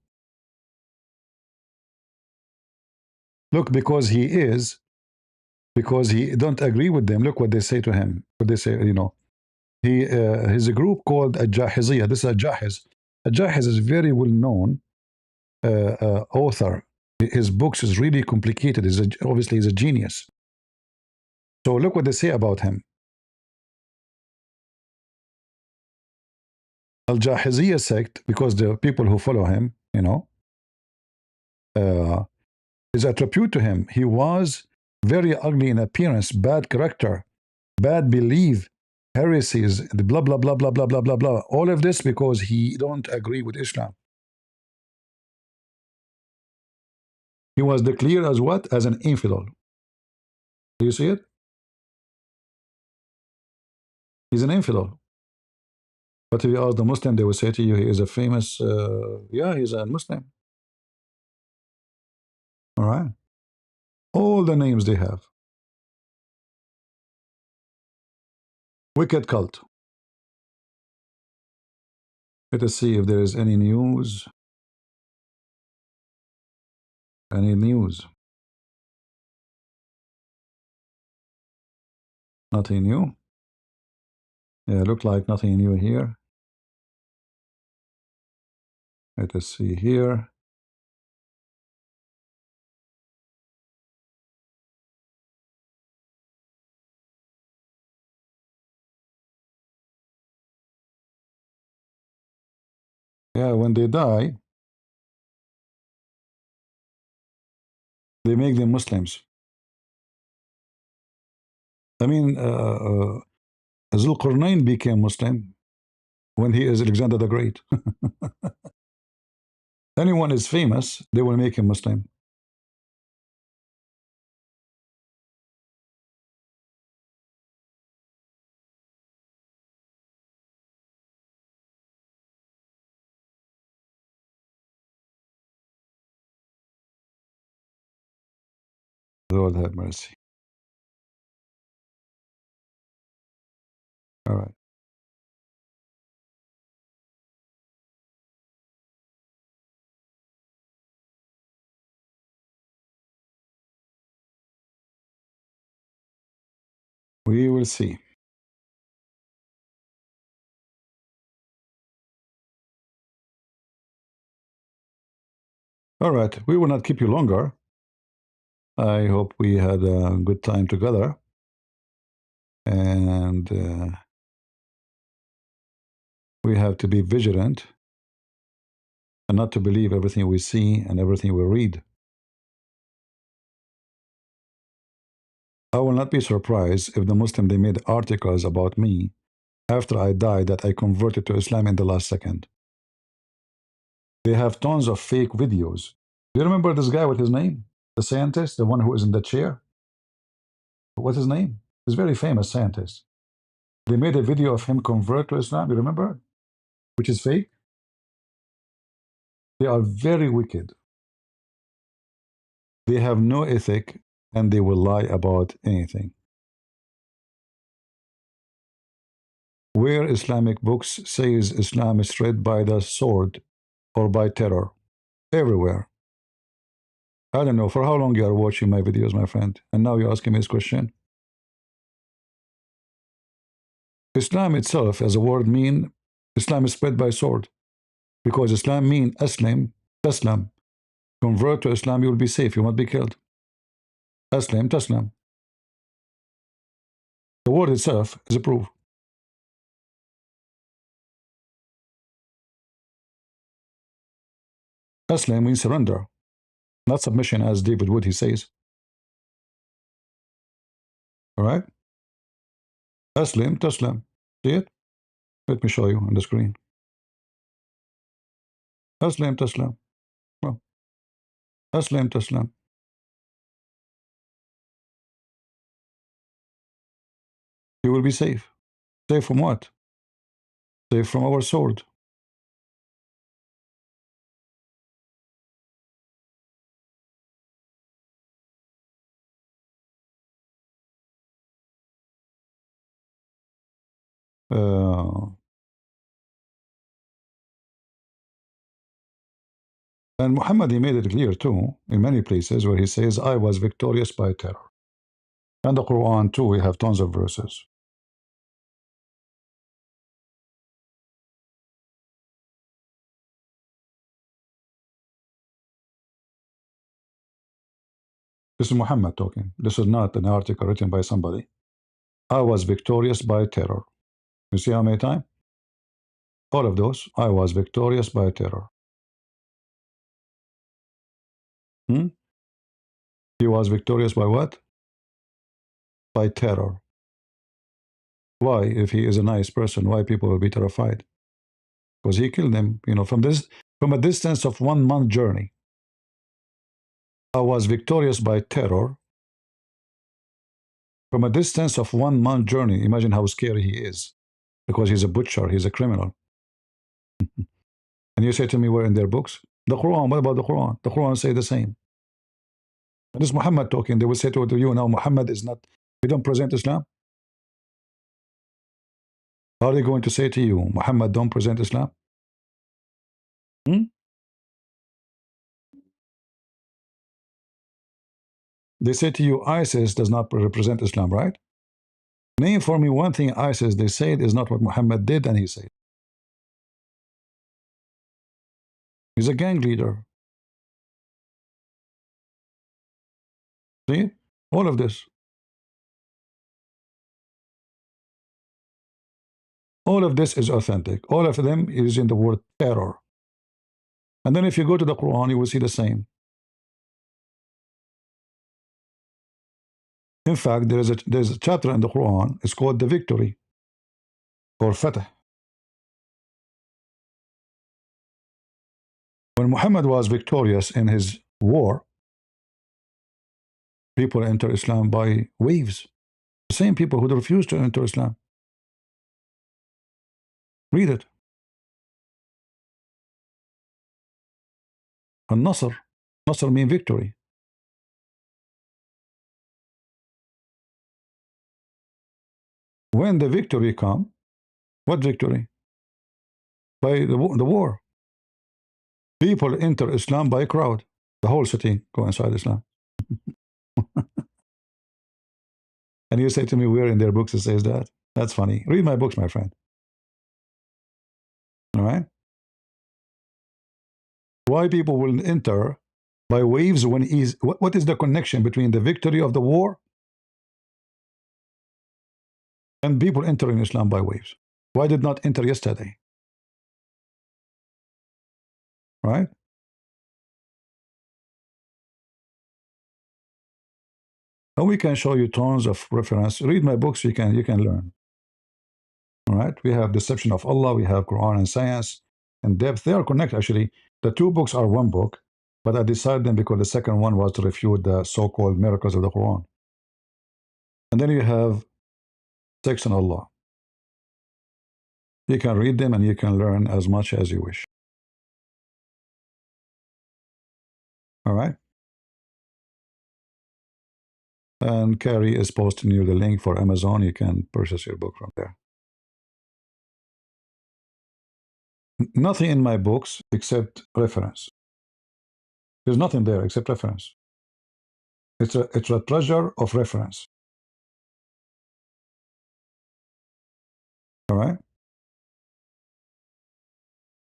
Look, because he don't agree with them. Look what they say to him. What they say, he's a group called a Jahiziyah. This is a Jahiz. A Jahiz is very well known author. His books is really complicated. Obviously, he's a genius. So look what they say about him. Al-Jahiziyya sect, because the people who follow him, is attributed to him. He was very ugly in appearance, bad character, bad belief, heresies, the blah, blah, blah, blah, blah, blah, blah, blah. All of this because he don't agree with Islam. He was declared as what? As an infidel. Do you see it? He's an infidel. But if you ask the Muslim, they will say to you, he is a famous, yeah, he's a Muslim. All right? All the names they have. Wicked cult. Let us see if there is any news. Any news? Nothing new. Yeah, look like nothing new here. Let us see here. Yeah, when they die, they make them Muslims. I mean, Zulqarnain became Muslim when he is Alexander the Great. Anyone is famous, they will make him Muslim. Lord have mercy. All right. We will see. All right. We will not keep you longer. I hope we had a good time together. And we have to be vigilant and not to believe everything we see and everything we read. I will not be surprised if the Muslim they made articles about me after I died that I converted to Islam in the last second. They have tons of fake videos. Do you remember this guy with his name? The scientist, the one who is in the chair? What's his name? He's a very famous scientist. They made a video of him convert to Islam, you remember? Which is fake. They are very wicked. They have no ethic and they will lie about anything. Where Islamic books says Islam is spread by the sword or by terror? Everywhere. I don't know for how long you are watching my videos, my friend, and now you're asking me this question. Islam itself as a word mean Islam is spread by sword because Islam mean Aslim, Taslam. Convert to Islam, you will be safe, you won't be killed. Aslim, Taslam. The word itself is a proof. Aslim means surrender, not submission as David Wood he says. All right? Taslim, taslim. See it? Let me show you on the screen. Taslim, taslim. Oh, taslim, taslim. You will be safe. Safe from what? Safe from our sword. And Muhammad, he made it clear too, in many places where he says, I was victorious by terror. And the Quran too, we have tons of verses. This is Muhammad talking. This is not an article written by somebody. I was victorious by terror. You see how many times? All of those. I was victorious by terror. Hmm? He was victorious by what? By terror. Why? If he is a nice person, why people will be terrified? Because he killed them, from a distance of 1 month journey. I was victorious by terror from a distance of 1 month journey. Imagine how scary he is, because he's a butcher, he's a criminal. And you say to me, we're in their books? The Quran, what about the Quran? The Quran say the same. And this is Muhammad talking. They will say to you, now Muhammad is not, we don't present Islam. Are they going to say to you, Muhammad don't present Islam? Hmm? They say to you, ISIS does not represent Islam, right? Name for me one thing ISIS, they say it is not what Muhammad did, and he said. He's a gang leader. See? All of this. All of this is authentic. All of them is in the word terror. And then if you go to the Quran, you will see the same. In fact, there's a chapter in the Quran, it's called the victory, or Fatah. When Muhammad was victorious in his war, people enter Islam by waves. The same people who refused to enter Islam. Read it. And Nasr. Nasr means victory. When the victory come, what victory? By the war. People enter Islam by crowd. The whole city go inside Islam. And you say to me, where in their books it says that? That's funny. Read my books, my friend. All right? Why people will enter by waves when is what is the connection between the victory of the war and people entering Islam by waves? Why did not enter yesterday? Right? And we can show you tons of reference. Read my books, you can learn. All right? We have Deception of Allah, we have Quran and Science and Depth. They are connected actually. The two books are one book, but I decided them because the second one was to refute the so-called miracles of the Quran. And then you have Section Allah. You can read them and you can learn as much as you wish. All right? And Carrie is posting you the link for Amazon. You can purchase your book from there. Nothing in my books except reference. There's nothing there except reference. It's a treasure of reference. All right?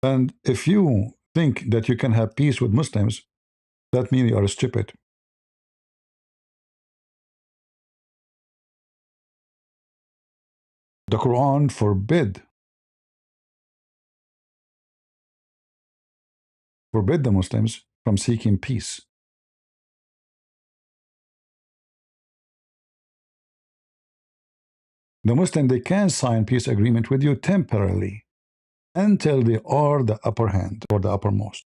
And if you think that you can have peace with Muslims, that means you are stupid. The Quran forbid the Muslims from seeking peace. The Muslim, they can sign peace agreement with you temporarily until they are the upper hand or the uppermost.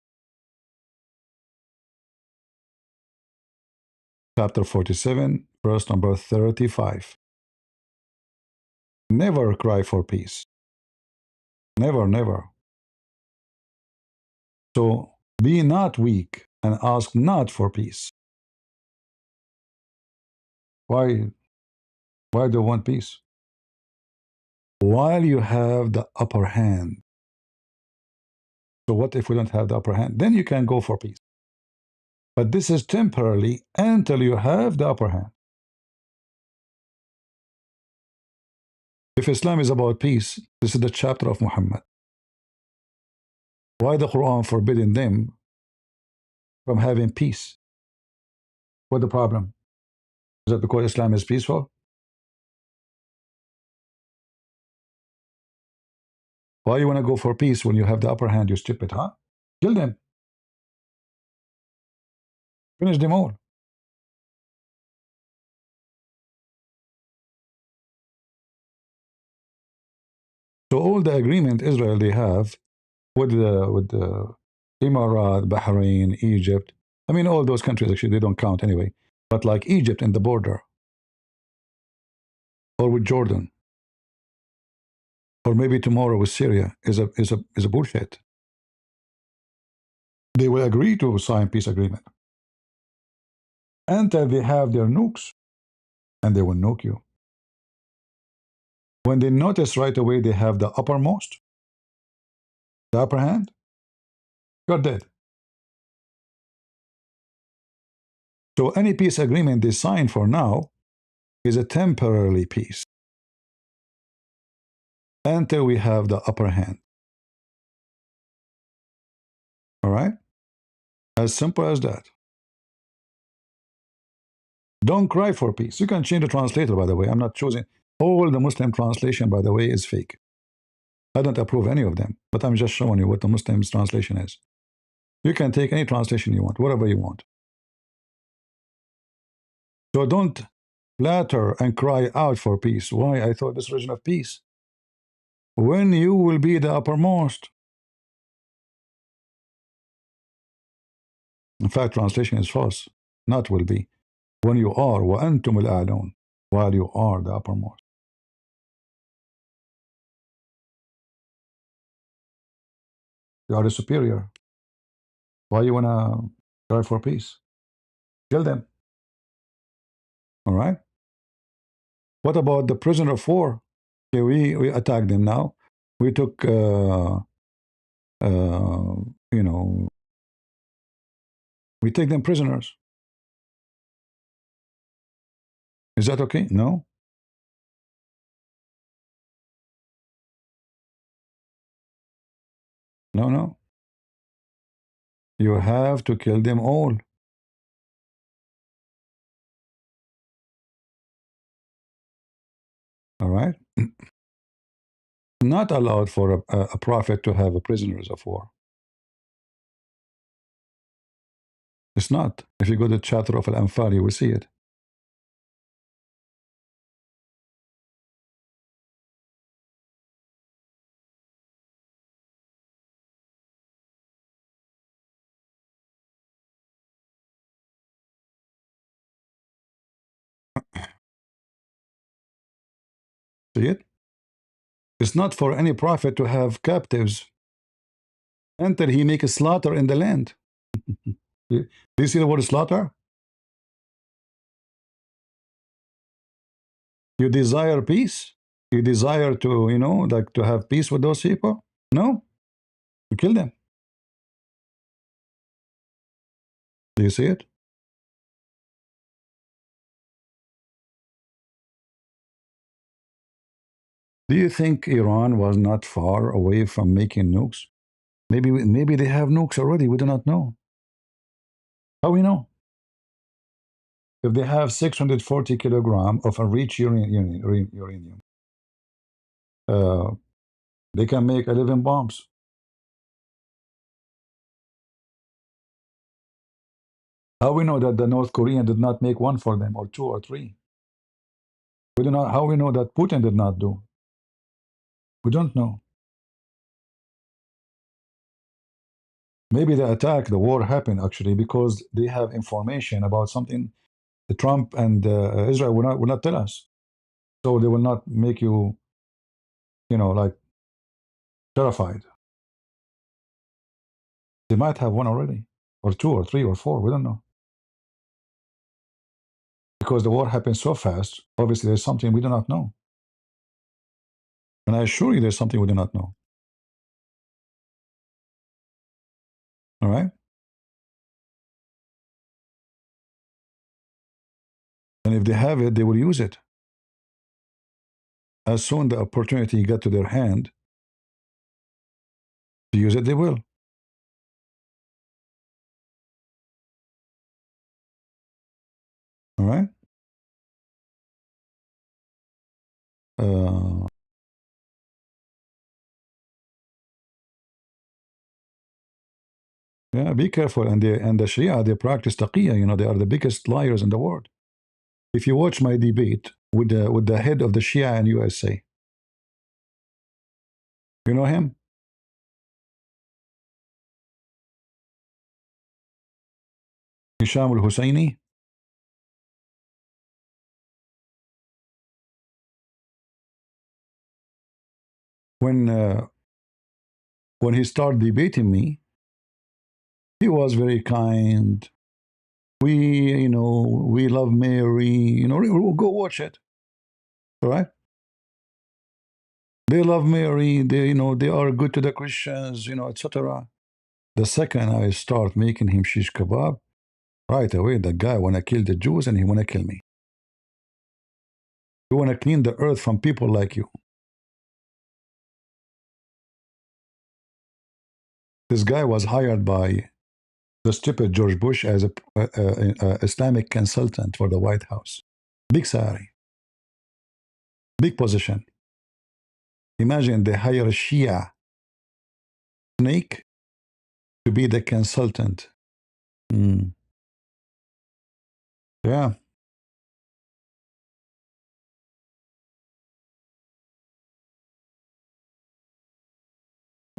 Chapter 47, verse number 35. Never cry for peace. Never, never. So be not weak and ask not for peace. Why? Why do you want peace? While you have the upper hand. So what if we don't have the upper hand? Then you can go for peace. But this is temporarily until you have the upper hand. If Islam is about peace, this is the chapter of Muhammad. Why the Quran forbidding them from having peace? What's the problem? Is that because Islam is peaceful? Why you want to go for peace when you have the upper hand, you stupid, huh? Kill them. Finish them all. So all the agreement Israel they have with the Emirat, Bahrain, Egypt. I mean, all those countries actually they don't count anyway. But like Egypt in the border, or with Jordan, or maybe tomorrow with Syria, is a bullshit. They will agree to sign peace agreement until they have their nukes, and they will nuke you. When they notice right away they have the uppermost, the upper hand, you're dead. So any peace agreement they sign for now is a temporary peace until we have the upper hand. All right? As simple as that. Don't cry for peace. You can change the translator, by the way. I'm not choosing. All the Muslim translation, by the way, is fake. I don't approve any of them, but I'm just showing you what the Muslim's translation is. You can take any translation you want, whatever you want. So don't flatter and cry out for peace. Why? I thought this religion of peace. When you will be the uppermost. In fact, translation is false. Not will be. When you are, وَأَنْتُمُ الْأَعْلَوْنَ, while you are the uppermost. You are the superior. Why you want to cry for peace? Kill them. All right? What about the prisoner of war? Okay, we attacked them now. We took, you know, we take them prisoners. Is that okay? No. No, no. You have to kill them all. All right? Not allowed for a prophet to have prisoners of war. It's not. If you go to the chapter of Al-Anfal, you will see it. See it? It's not for any prophet to have captives until he make a slaughter in the land. Do you see the word slaughter? You desire peace? You desire to, you know, like to have peace with those people? No, you kill them. Do you see it? Do you think Iran was not far away from making nukes? Maybe they have nukes already. We do not know. How we know? If they have 640 kilograms of enriched uranium, uh, they can make 11 bombs. How we know that the North Korean did not make one for them, or two, or three? We do not. How we know that Putin did not do? We don't know. Maybe the attack, the war happened actually because they have information about something Trump and Israel will not tell us. So they will not make you, like terrified. They might have one already, or two, or three, or four. We don't know. Because the war happened so fast, obviously there's something we do not know. And I assure you there's something we do not know. All right? And if they have it, they will use it. As soon the opportunity get to their hand to use it, they will. All right? Uh, yeah, be careful. And the Shia, they practice taqiyya. They are the biggest liars in the world. If you watch my debate with the head of the Shia in USA, you know him? Hisham al-Husseini. When he started debating me, he was very kind. We love Mary. Go watch it. All right? They love Mary. They are good to the Christians. Etc. The second I start making him shish kebab, right away the guy wanna kill the Jews and he wanna kill me. You wanna clean the earth from people like you. This guy was hired by the stupid George Bush as a Islamic consultant for the White House. Big salary, big position. Imagine they hire a Shia snake to be the consultant. Yeah.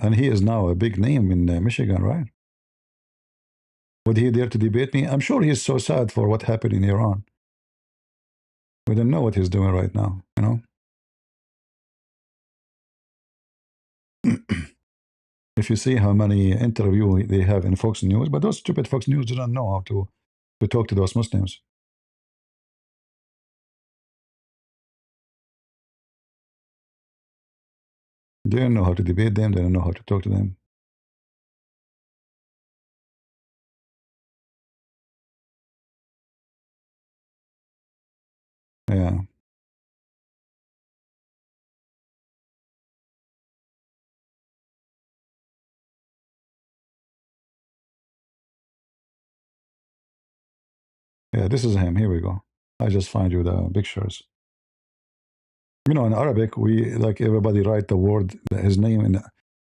And he is now a big name in Michigan, right? Would he dare to debate me? I'm sure he's so sad for what happened in Iran. We don't know what he's doing right now. If you see how many interviews they have in Fox News, but those stupid Fox News don't know how to talk to those Muslims. They don't know how to debate them. They don't know how to talk to them. Yeah. Yeah, this is him. Here we go. I just find you the pictures. In Arabic, we like everybody write the word, his name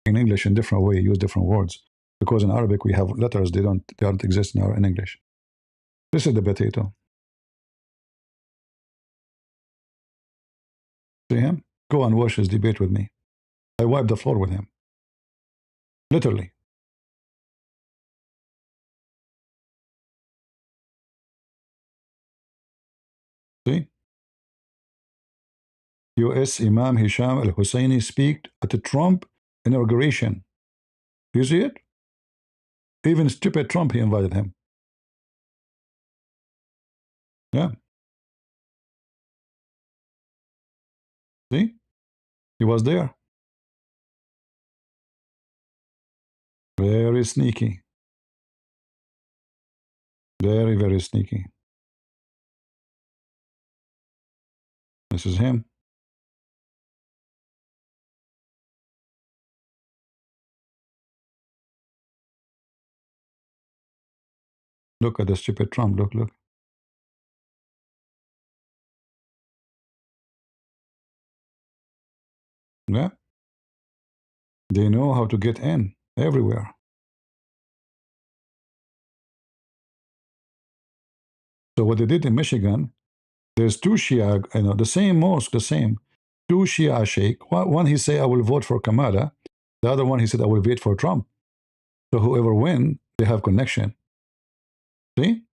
in English in different way, use different words. Because in Arabic we have letters, they don't exist in English. This is the potato. See him? Go and watch his debate with me. I wiped the floor with him. Literally. See? US Imam Hisham al-Husseini speak at the Trump inauguration. You see it? Even stupid Trump, he invited him. Yeah. See? He was there. Very sneaky. Very, very sneaky. This is him. Look at the stupid Trump. Look. Yeah. They know how to get in everywhere. So what they did in Michigan, There's two Shia, the same mosque, the same. Two Shia sheikh. One he say, I will vote for Kamala. The other one he said, I will vote for Trump. So whoever win, they have connection. See?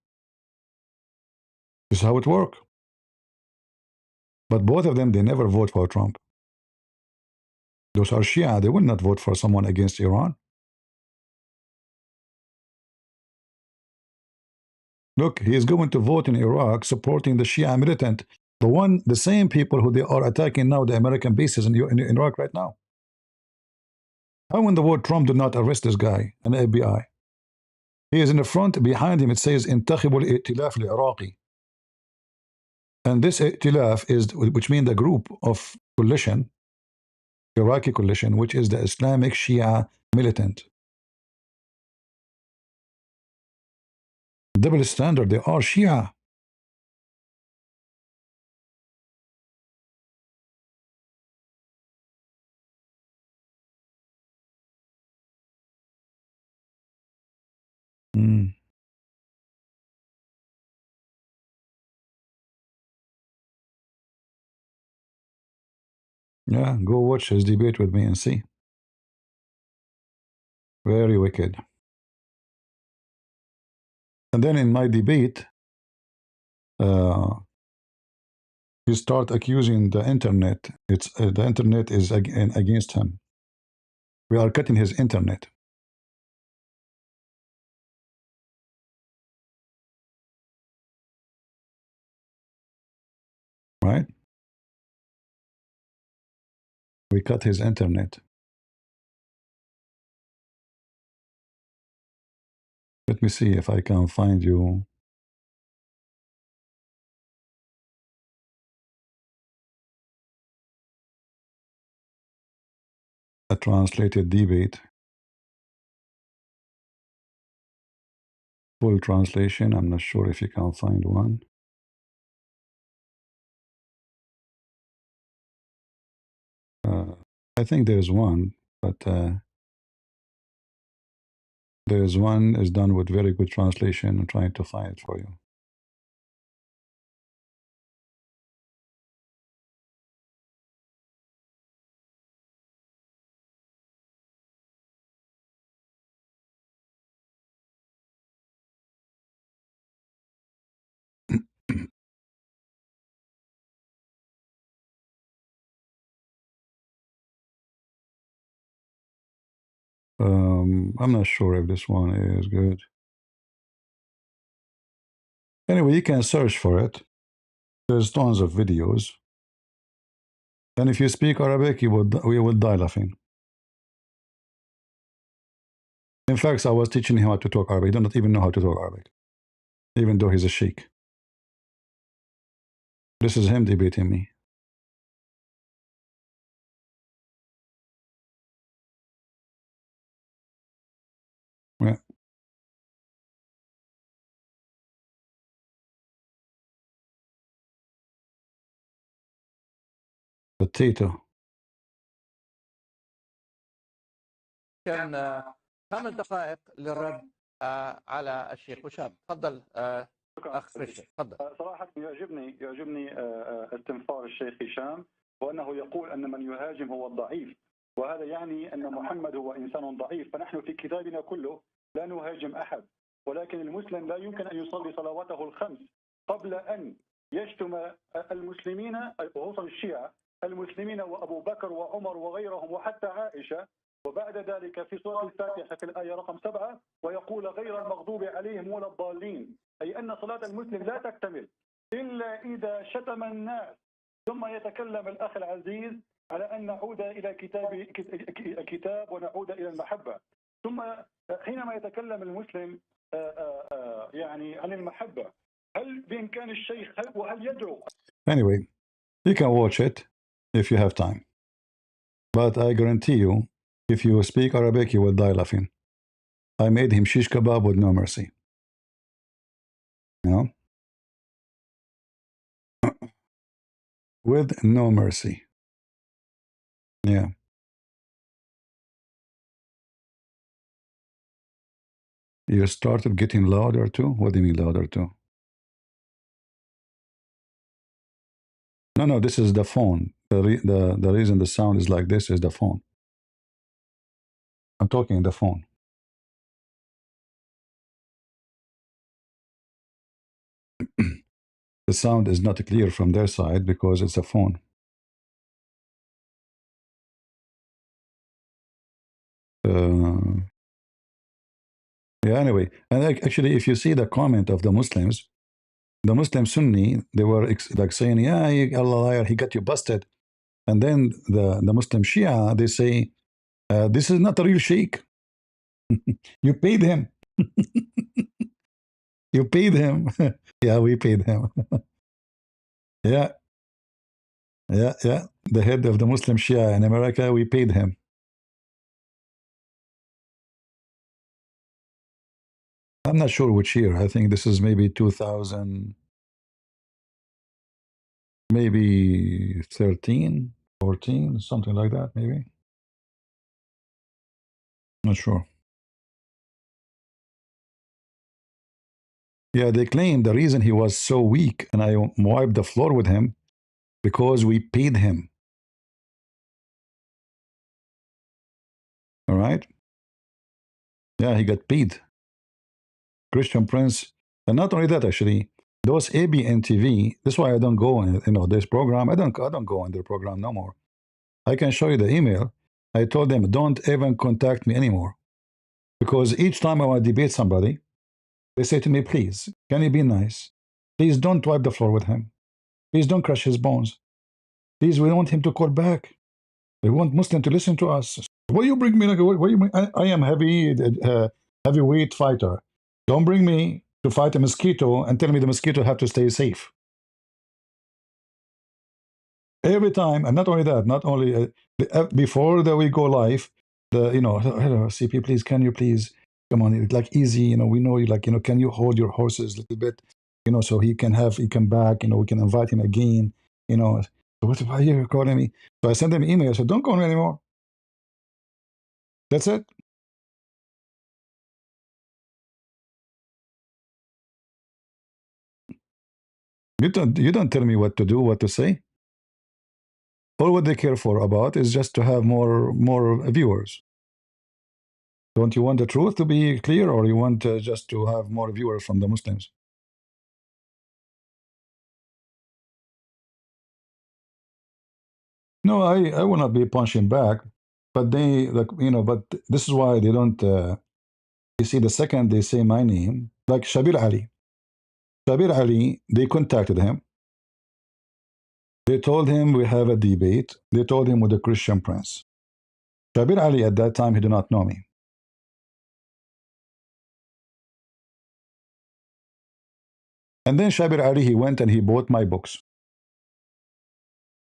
This is how it works. But both of them, they never vote for Trump. Those are Shia. They will not vote for someone against Iran. Look, he is going to vote in Iraq supporting the Shia militant. The same people who they are attacking now the American bases in Iraq right now. How in the world Trump did not arrest this guy, an FBI? He is in the front, behind him it says, انتخبوا الائتلاف العراقي. And this ائتلاف is, which means the group of coalition, Iraqi coalition, which is the Islamic Shia militant. Double standard, they are Shia. Mm. Yeah, go watch his debate with me and see. Very wicked. And then in my debate, you start accusing the internet. It's the internet is against him. We are cutting his internet. Right? We cut his internet. Let me see if I can find you a translated debate. Full translation. I'm not sure if you can find one. I think there's one, but there's one is done with very good translation. I'm trying to find it for you. I'm not sure if this one is good. Anyway, you can search for it. There's tons of videos. And if you speak Arabic, we would die laughing. In fact, I was teaching him how to talk Arabic. He does not even know how to talk Arabic, even though he's a sheikh. This is him debating me. Yeah. Potato. كان 5 دقائق للرد على الشيخ وشاب. تفضل اخ ريتشارد، تفضل. صراحه يعجبني استنفار الشيخ هشام، وانه يقول ان من يهاجم هو الضعيف، وهذا يعني ان محمد هو انسان ضعيف. فنحن في كتابنا كله لا نهاجم احد، ولكن المسلم لا يمكن ان يصلي صلواته الخمس قبل ان يشتم المسلمين، وخصوصا الشيعة المسلمين وابو بكر وعمر وغيرهم وحتى عائشه، وبعد ذلك في سورة الفاتحة في الآية رقم 7 ويقول غير المغضوب عليهم ولا الضالين، أي أن صلاة المسلم لا تكتمل إلا إذا شتم الناس. ثم يتكلم الأخ العزيز على أن نعود إلى الكتاب ونعود إلى المحبة. ثم حينما يتكلم المسلم يعني عن المحبة، هل بإمكان الشيخ وهل يدعو؟ Anyway, you can watch it if you have time. But I guarantee you, if you speak Arabic, you will die laughing. I made him shish kebab with no mercy. You know? With no mercy. Yeah. You started getting louder too? What do you mean louder too? No, this is the phone. The reason the sound is like this is the phone. I'm talking the phone. The sound is not clear from their side because it's a phone. Yeah, anyway. And actually, if you see the comment of the Muslims, the Muslim Sunni, they were like saying, yeah, Allah liar, he got you busted. And then the Muslim Shia, they say, this is not a real sheikh. You paid him. You paid him. Yeah, we paid him. Yeah, yeah. The head of the Muslim Shia in America, we paid him. I'm not sure which year. I think this is maybe 2000, maybe 13, 14, something like that, maybe. Not sure. Yeah, they claim the reason he was so weak and I wiped the floor with him because we paid him. All right? Yeah, he got paid. Christian Prince. And not only that, actually, those ABN TV, that's why I don't go in, this program. I don't go in their program no more. I can show you the email. I told them, don't even contact me anymore. Because each time I want to debate somebody, they say to me, please, can you be nice? Please don't wipe the floor with him. Please don't crush his bones. Please, we don't want him to call back. We want Muslim to listen to us. What do you bring me? Like, what do you mean? I am heavyweight fighter. Don't bring me to fight a mosquito and tell me the mosquito have to stay safe. Every time, and not only that, not only before that we go live, hello, CP, please, can you please come on, like easy, we know you, like, can you hold your horses a little bit, so he come back, we can invite him again, why are you calling me? So I sent him an email. I said, don't call me anymore. That's it. You don't tell me what to do, what to say. All what they care for about is just to have more viewers. Don't you want the truth to be clear, or you want just to have more viewers from the Muslims? No, I will not be punching back, but they but this is why they don't. You see, the second they say my name, like Shabir Ali, they contacted him. They told him we have a debate. They told him with the Christian Prince. Shabir Ali at that time he did not know me. And then Shabir Ali, he went and he bought my books.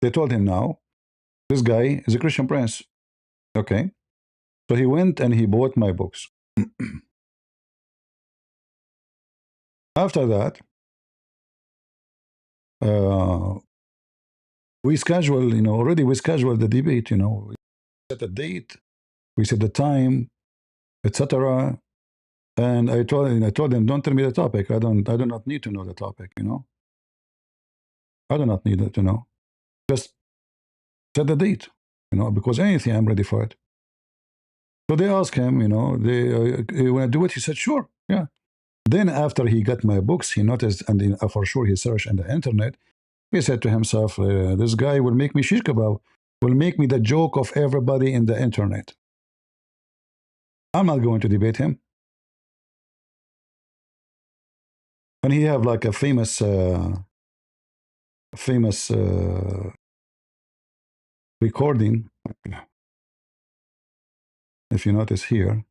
They told him, now, this guy is a Christian Prince. Okay. So he went and he bought my books. After that, we scheduled, already we scheduled the debate, we set a date, we set the time, etc. And I told them, don't tell me the topic. I do not need to know the topic, I do not need to know. Just set the date, because anything, I'm ready for it. So they asked him, you want to do it? He said, sure, yeah. Then after he got my books, he noticed, and for sure he searched on the internet, he said to himself, this guy will make me shish kebab, will make me the joke of everybody in the internet. I'm not going to debate him. And he have like a famous recording, if you notice here.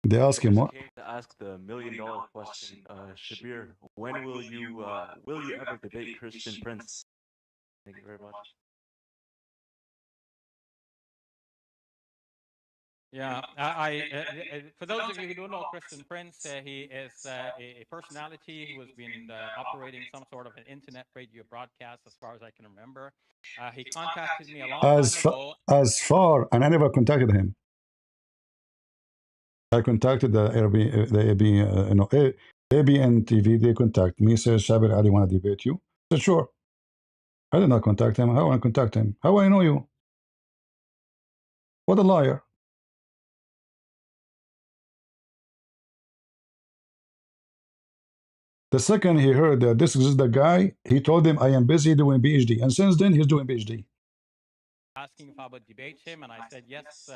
They ask him what? To ask the $1,000,000 question, Shabir, when will you ever debate Christian Prince? Thank you very much. Yeah, for those of you who don't know Christian Prince, he is a personality who has been operating some sort of an internet radio broadcast, as far as I can remember. He contacted me a long time ago. As far, and I never contacted him. I contacted the ABN TV, they contact me, says, Shabir Ali want to debate you. I said, sure. I did not contact him. How will I contact him? How will I know you? What a liar. The second he heard that this is the guy, he told him, I am busy doing PhD. And since then, he's doing PhD. Asking if I would debate him, and I said yes.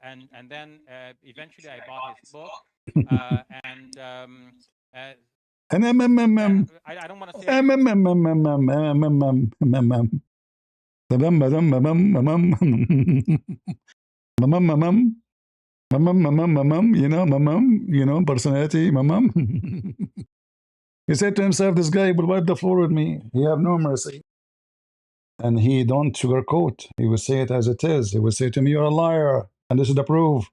And then eventually I bought his book. And I don't want to say. You know, personality, He said to himself, this guy will wipe the floor with me. He have no mercy. And he don't sugarcoat. He will say it as it is. He will say to me, you're a liar. And this is the proof.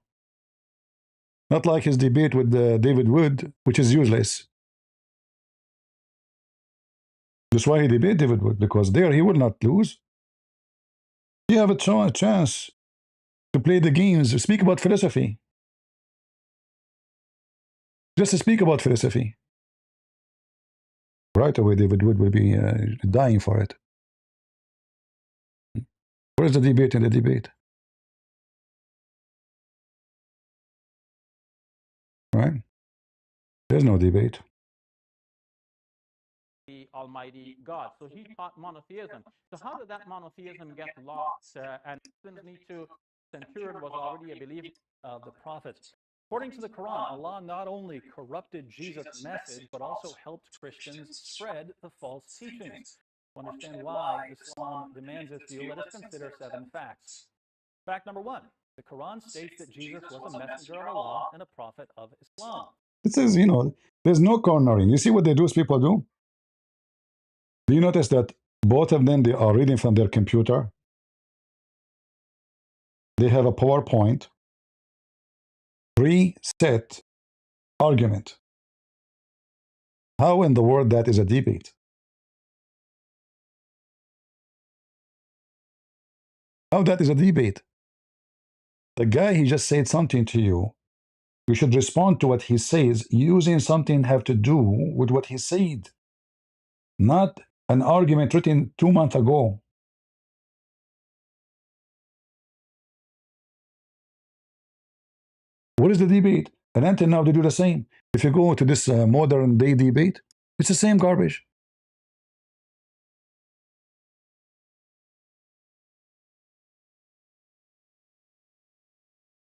Not like his debate with David Wood, which is useless. That's why he debated David Wood, because there he will not lose. You have a chance to play the games, speak about philosophy. Just speak about philosophy. Right away, David Wood will be dying for it. Where's the debate in the debate? Right? There's no debate. The Almighty God. So he taught monotheism. So how did that monotheism get lost? And Muslims need to. Centurion was already a believer of the prophets. According to the Quran, Allah not only corrupted Jesus' message, but also helped Christians spread the false teachings. To understand why Islam demands this view, let us consider 7 facts. Fact number 1, the Quran states that Jesus was a messenger of Allah and a prophet of Islam. It says, you know, there's no cornering. You see what those people do? Do you notice that both of them, they are reading from their computer? They have a PowerPoint, preset argument. How in the world that is a debate? How that is a debate? The guy, he just said something to you. You should respond to what he says using something have to do with what he said. Not an argument written 2 months ago. What is the debate? And until now, they do the same. If you go to this modern day debate, it's the same garbage.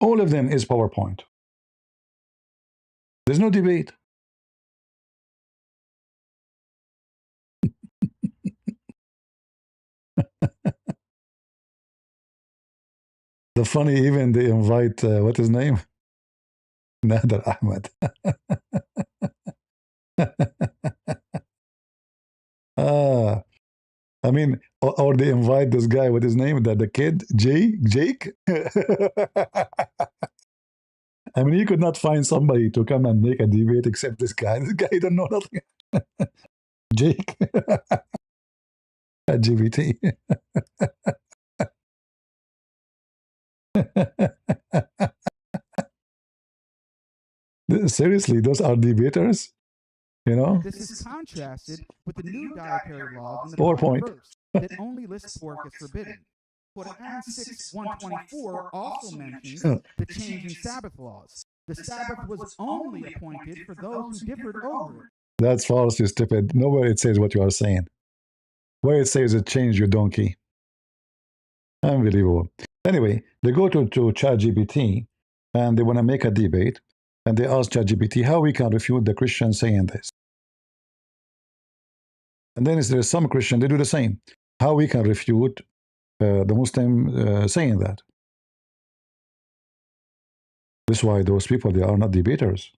All of them is PowerPoint. There's no debate. The funny, even they invite, what his name? Nader Ahmed. I mean, or they invite this guy, what his name? The kid, Jake? I mean, you could not find somebody to come and make a debate except this guy. This guy don't know nothing. Jake. LGBT. Seriously, those are debaters? You know? This is contrasted with the new dietary laws in the PowerPoint. verse that only list pork as forbidden. Quran 6:124 also mentions the change in Sabbath laws. The Sabbath was only appointed for those who differed over it. That's false, you stupid. Nowhere it says what you are saying. Where it says it changed, you donkey. Unbelievable. Anyway, they go to ChatGPT and they want to make a debate, and they ask ChatGPT how we can refute the Christians saying this. And then there's some Christian, they do the same. How we can refute the Muslim saying that. This is why those people, they are not debaters.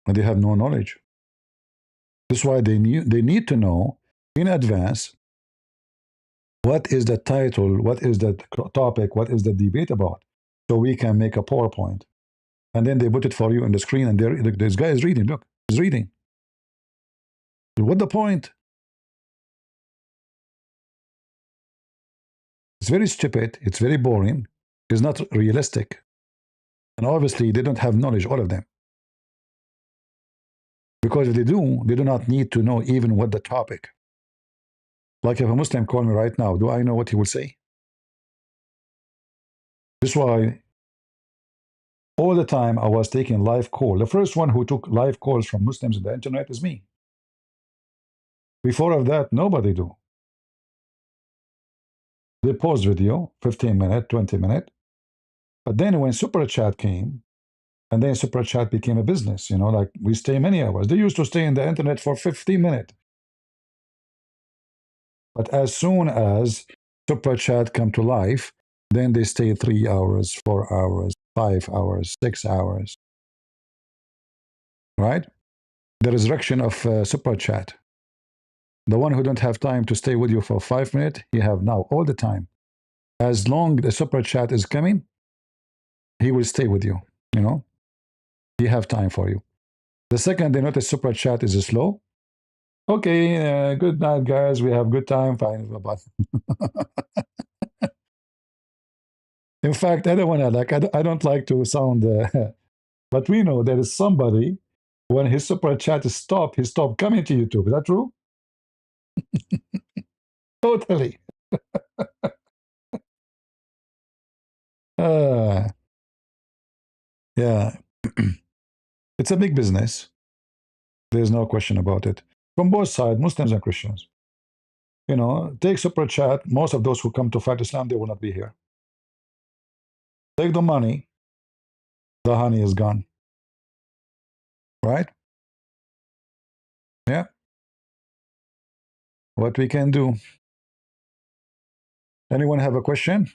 And they have no knowledge. This is why they need to know in advance what is the title, what is the topic, what is the debate about, so we can make a PowerPoint. And then they put it for you on the screen, and this guy is reading. Look, he's reading. What's the point? It's very stupid. It's very boring. It's not realistic. And obviously, they don't have knowledge, all of them. Because if they do not need to know even what the topic. Like if a Muslim called me right now, do I know what he will say? This is why all the time I was taking live call. The first one who took live calls from Muslims on the internet is me. Before of that, nobody do. They pause video, 15 minutes, 20 minutes. But then when Super Chat came, and then Super Chat became a business, like we stay many hours. They used to stay in the internet for 15 minutes. But as soon as Super Chat come to life, then they stay 3 hours, 4 hours, 5 hours, 6 hours. Right? The resurrection of Super Chat. The one who don't have time to stay with you for 5 minutes, he have now all the time. As long the Super Chat is coming, he will stay with you. He have time for you. The second they notice Super Chat is slow, okay, good night, guys. We have good time. Fine. In fact, I don't want to I don't like to sound, but we know there is somebody when his Super Chat is stopped, he stopped coming to YouTube. Is that true? Totally. Yeah. It's a big business. There's no question about it. From both sides, Muslims and Christians. Take Super Chat. Most of those who come to fight Islam, they will not be here. Take the money, the honey is gone. Right? Yeah. What we can do. Anyone have a question?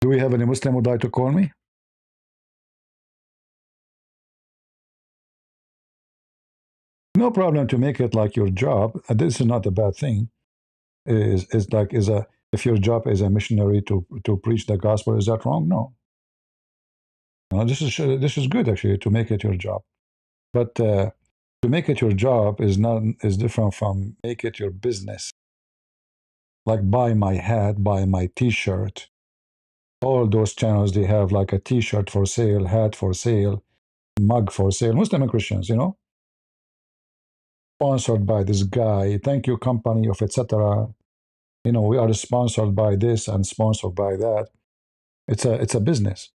Do we have any Muslim who would like to call me? No problem to make it like your job. This is not a bad thing. If your job is a missionary to preach the gospel, is that wrong? No. No, this is good actually to make it your job. But to make it your job is different from make it your business. Like buy my hat, buy my T-shirt. All those channels they have like a T-shirt for sale, hat for sale, mug for sale. Muslim and Christians, sponsored by this guy. Thank you, company of etc. We are sponsored by this and sponsored by that. It's a business.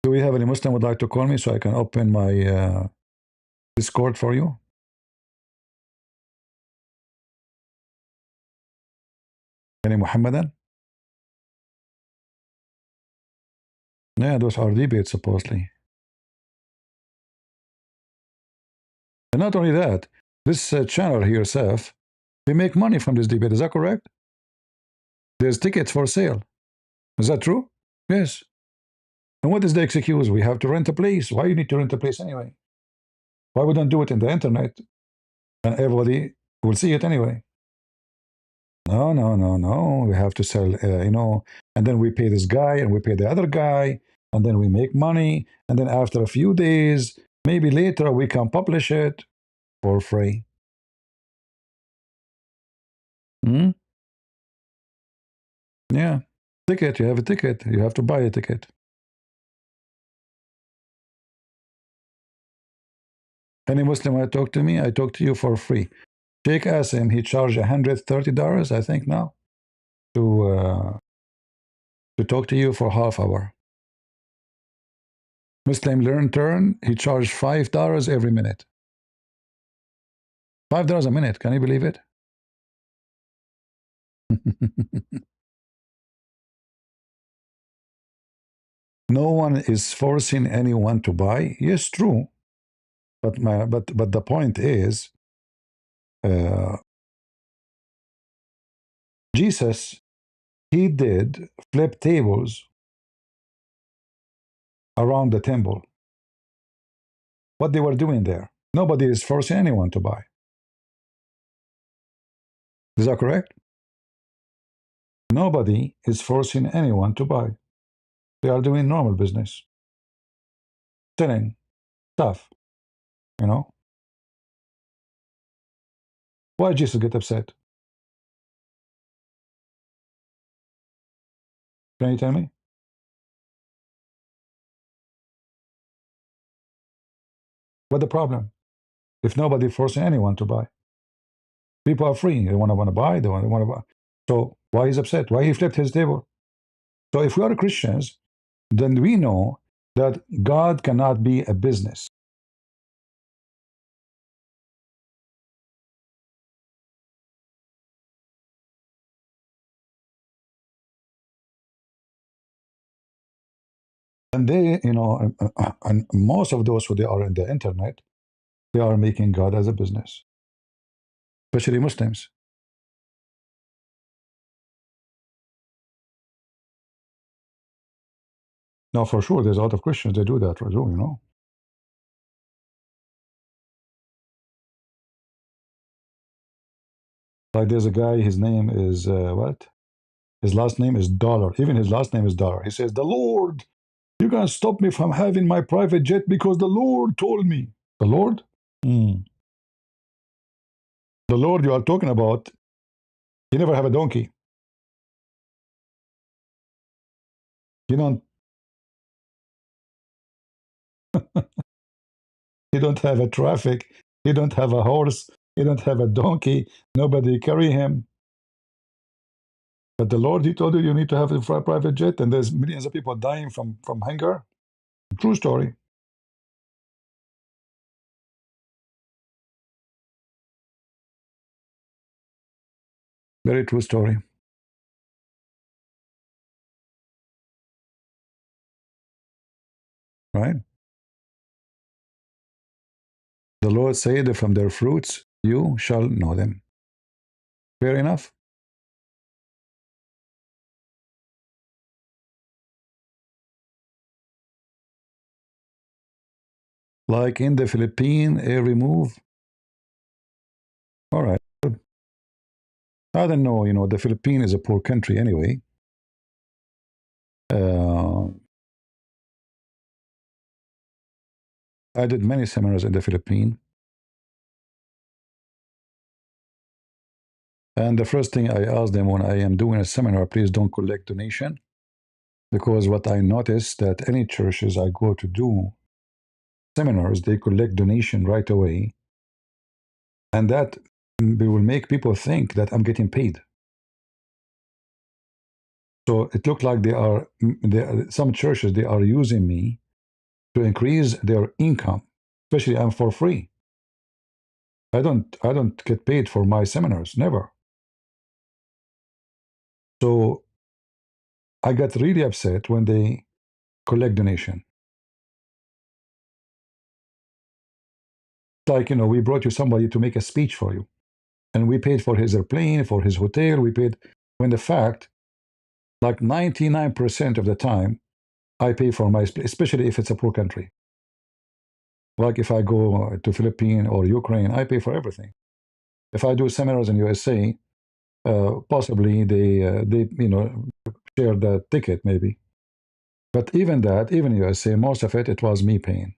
Do we have any Muslim would like to call me so I can open my Discord for you? Any Muhammadan? Yeah, those are debates supposedly. And not only that, this channel here, Seth, they make money from this debate. Is that correct? There's tickets for sale. Is that true? Yes. And what is the excuse? We have to rent a place. Why you need to rent a place anyway? Why we don't do it in the internet? And everybody will see it anyway. No, no, no, no. We have to sell, and then we pay this guy and we pay the other guy, and then we make money. And then after a few days, maybe later, we can publish it for free. Yeah. Ticket. You have a ticket. You have to buy a ticket. Any Muslim I talk to me, I talk to you for free. Sheikh Asim, he charged $130, I think now, to talk to you for half hour. Muslim Learn Turn, he charged $5 every minute. $5 a minute, can you believe it? No one is forcing anyone to buy. Yes, true. But the point is, Jesus, he did flip tables around the temple. What they were doing there. Nobody is forcing anyone to buy. Is that correct? Nobody is forcing anyone to buy. They are doing normal business. Selling stuff. you know? Why Jesus get upset? Can you tell me? What the problem? If nobody forcing anyone to buy, people are free. They want to buy. They want to buy. So why he's upset? Why he flipped his table? So if we are Christians, then we know that God cannot be a business. And they, you know, and most of those who they are in the internet, they are making God as a business, especially Muslims. Now, for sure, there's a lot of Christians that do that, too, you know. Like there's a guy, his name is what? His last name is Dollar. Even his last name is Dollar. He says, "The Lord, you can stop me from having my private jet because the Lord told me." The Lord? Hmm. The Lord you are talking about, you never have a donkey. You don't. You don't have a traffic. You don't have a horse. You don't have a donkey. Nobody carry him. But the Lord, He told you you need to have a private jet, and there's millions of people dying from hunger. True story. Very true story. Right? The Lord said, "From their fruits you shall know them." Fair enough. Like in the Philippines, every move. All right. Good. I don't know. You know, the Philippines is a poor country anyway. I did many seminars in the Philippines. And the first thing I ask them when I am doing a seminar, please don't collect donation. Because what I noticed that any churches I go to do seminars, they collect donation right away. And that will make people think that I'm getting paid. So it looked like some churches, they are using me to increase their income, especially I'm for free. I don't get paid for my seminars, never. So I got really upset when they collect donation. Like, you know, we brought you somebody to make a speech for you, and we paid for his airplane, for his hotel, we paid, when the fact, like 99% of the time, I pay for my, especially if it's a poor country. Like if I go to Philippines or Ukraine, I pay for everything. If I do seminars in USA, possibly they you know share the ticket maybe. But even that, even USA, most of it was me paying.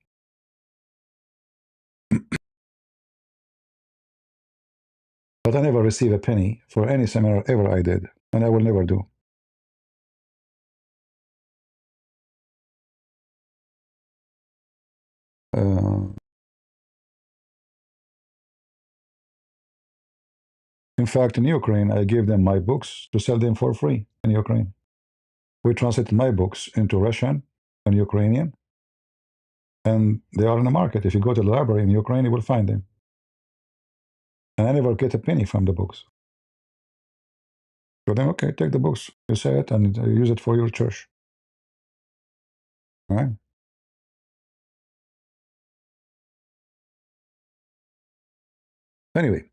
But I never received a penny for any seminar ever I did, and I will never do. In fact, in Ukraine, I gave them my books to sell them for free in Ukraine. We translated my books into Russian and Ukrainian, and they are in the market. If you go to the library in Ukraine, you will find them. And I never get a penny from the books. So then, okay, take the books, you say it, and use it for your church. All right? Anyway,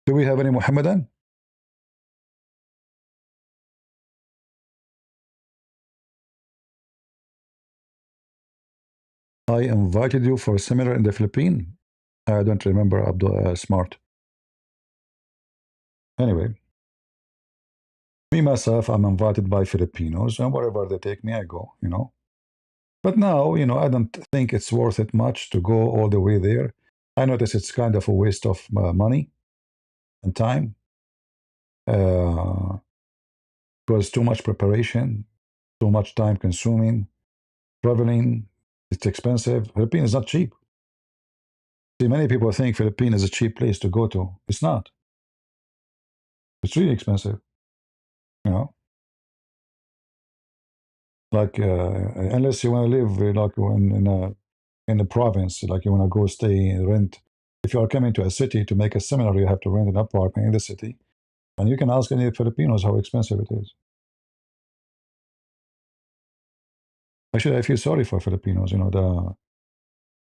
do we have any Muhammadan? I invited you for a seminar in the Philippines. I don't remember, Abdul Smart. Anyway, me myself, I'm invited by Filipinos, and wherever they take me, I go, you know. But now, I don't think it's worth it much to go all the way there. I notice it's kind of a waste of money and time. It was too much preparation, too much time consuming, traveling. It's expensive. Philippines is not cheap. See, many people think Philippines is a cheap place to go to. It's not. It's really expensive. Like unless you want to live like in the province, like you want to go stay rent. If you are coming to a city to make a seminar, you have to rent an apartment in the city, and you can ask any Filipinos how expensive it is. Actually, I feel sorry for Filipinos.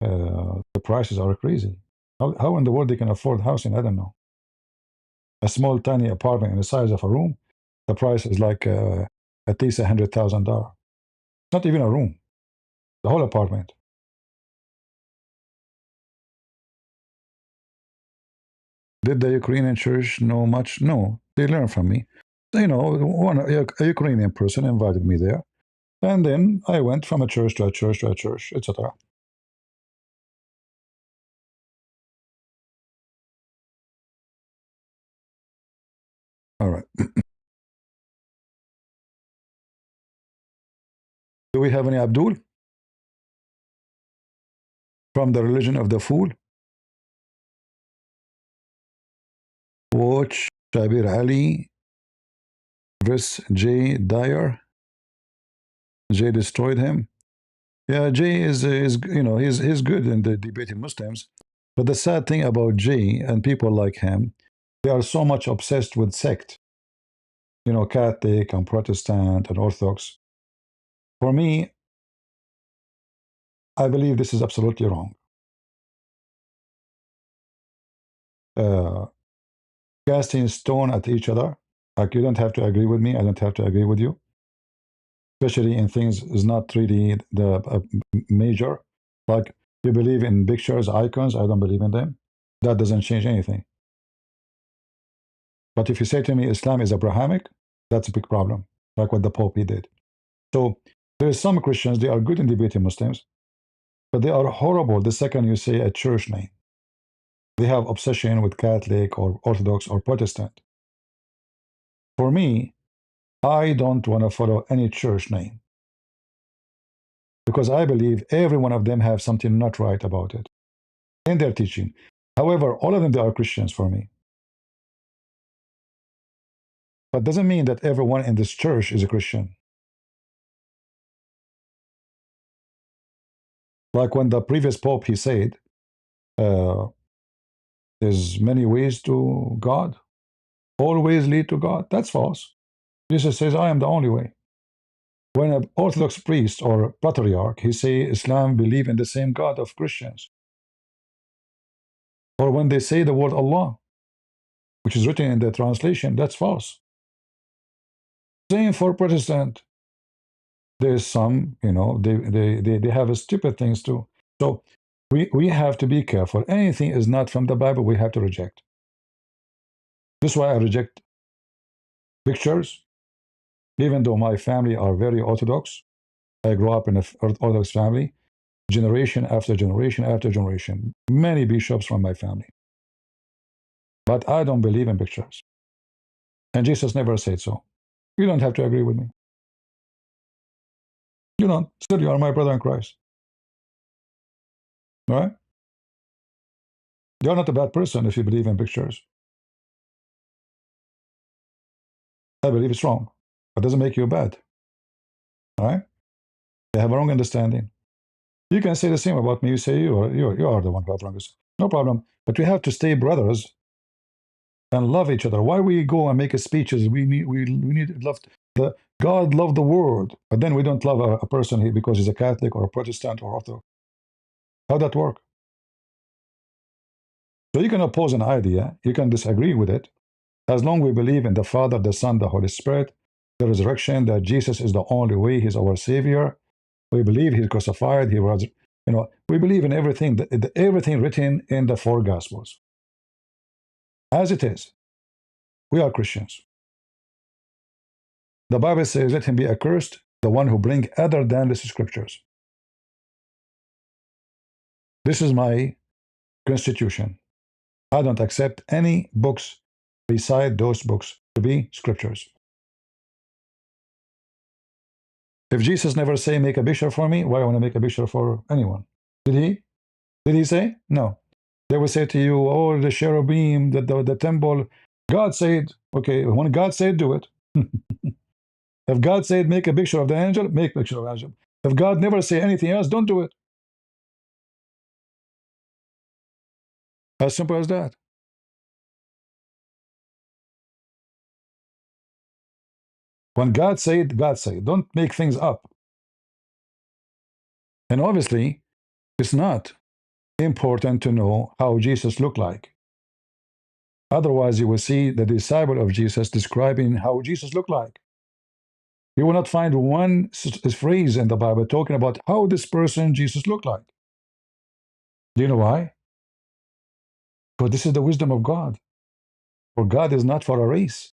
The prices are crazy. How in the world they can afford housing? I don't know. A small, tiny apartment in the size of a room, the price is like at least $100,000. Not even a room, the whole apartment. Did the Ukrainian church know much? No, they learned from me. A Ukrainian person invited me there, and then I went from a church to a church to a church, etc. All right. Do we have any Abdul from the religion of the fool? Watch Shabir Ali versus Jay Dyer. Jay destroyed him. Yeah, Jay is he's good in the debating Muslims, but the sad thing about Jay and people like him, they are so much obsessed with sect. Catholic and Protestant and Orthodox. For me, I believe this is absolutely wrong. Casting stone at each other, like you don't have to agree with me, I don't have to agree with you, especially in things is not really the major. Like you believe in pictures, icons, I don't believe in them. That doesn't change anything. But if you say to me Islam is Abrahamic, that's a big problem, like what the Pope did. So there is some Christians, they are good in debating Muslims, but they are horrible the second you say a church name. They have obsession with Catholic or Orthodox or Protestant. For me, I don't want to follow any church name because I believe every one of them have something not right about it in their teaching. However, all of them, they are Christians for me. But doesn't mean that everyone in this church is a Christian. Like when the previous Pope, he said, there's many ways to God. All ways lead to God. That's false. Jesus says, I am the only way. When an Orthodox priest or patriarch, he say Islam believe in the same God of Christians. Or when they say the word Allah, which is written in the translation, that's false. Same for Protestant. There's some, they have stupid things too. So we have to be careful. Anything is not from the Bible, we have to reject. This is why I reject pictures, even though my family are very Orthodox. I grew up in an Orthodox family, generation after generation after generation. Many bishops from my family. But I don't believe in pictures. And Jesus never said so. You don't have to agree with me. You don't. Still, you are my brother in Christ. All right? You're not a bad person if you believe in pictures. I believe it's wrong. It doesn't make you bad. All right? They have a wrong understanding. You can say the same about me. You say you are the one who have wrong understanding. No problem. But we have to stay brothers and love each other. Why we go and make speeches? We need love. God loved the world, but then we don't love a person because he's a Catholic or a Protestant or Orthodox. How that work? So you can oppose an idea, you can disagree with it, as long we believe in the Father, the Son, the Holy Spirit, the resurrection, that Jesus is the only way, He's our Savior. We believe He's crucified, He was, we believe in everything, everything written in the four Gospels. As it is, we are Christians. The Bible says, let him be accursed, the one who bring other than the Scriptures. This is my constitution. I don't accept any books beside those books to be scriptures. If Jesus never say, make a picture for me, why I want to make a picture for anyone? Did he? Did he say? No. They will say to you, oh, the cherubim, the temple. God said, okay, when God said, do it. If God said, make a picture of the angel, make a picture of the angel. If God never say anything else, don't do it. As simple as that. When God said, God said. Don't make things up. And obviously, it's not important to know how Jesus looked like. Otherwise, you will see the disciple of Jesus describing how Jesus looked like. You will not find one phrase in the Bible talking about how this person Jesus looked like. Do you know why? Because this is the wisdom of God. For God is not for a race.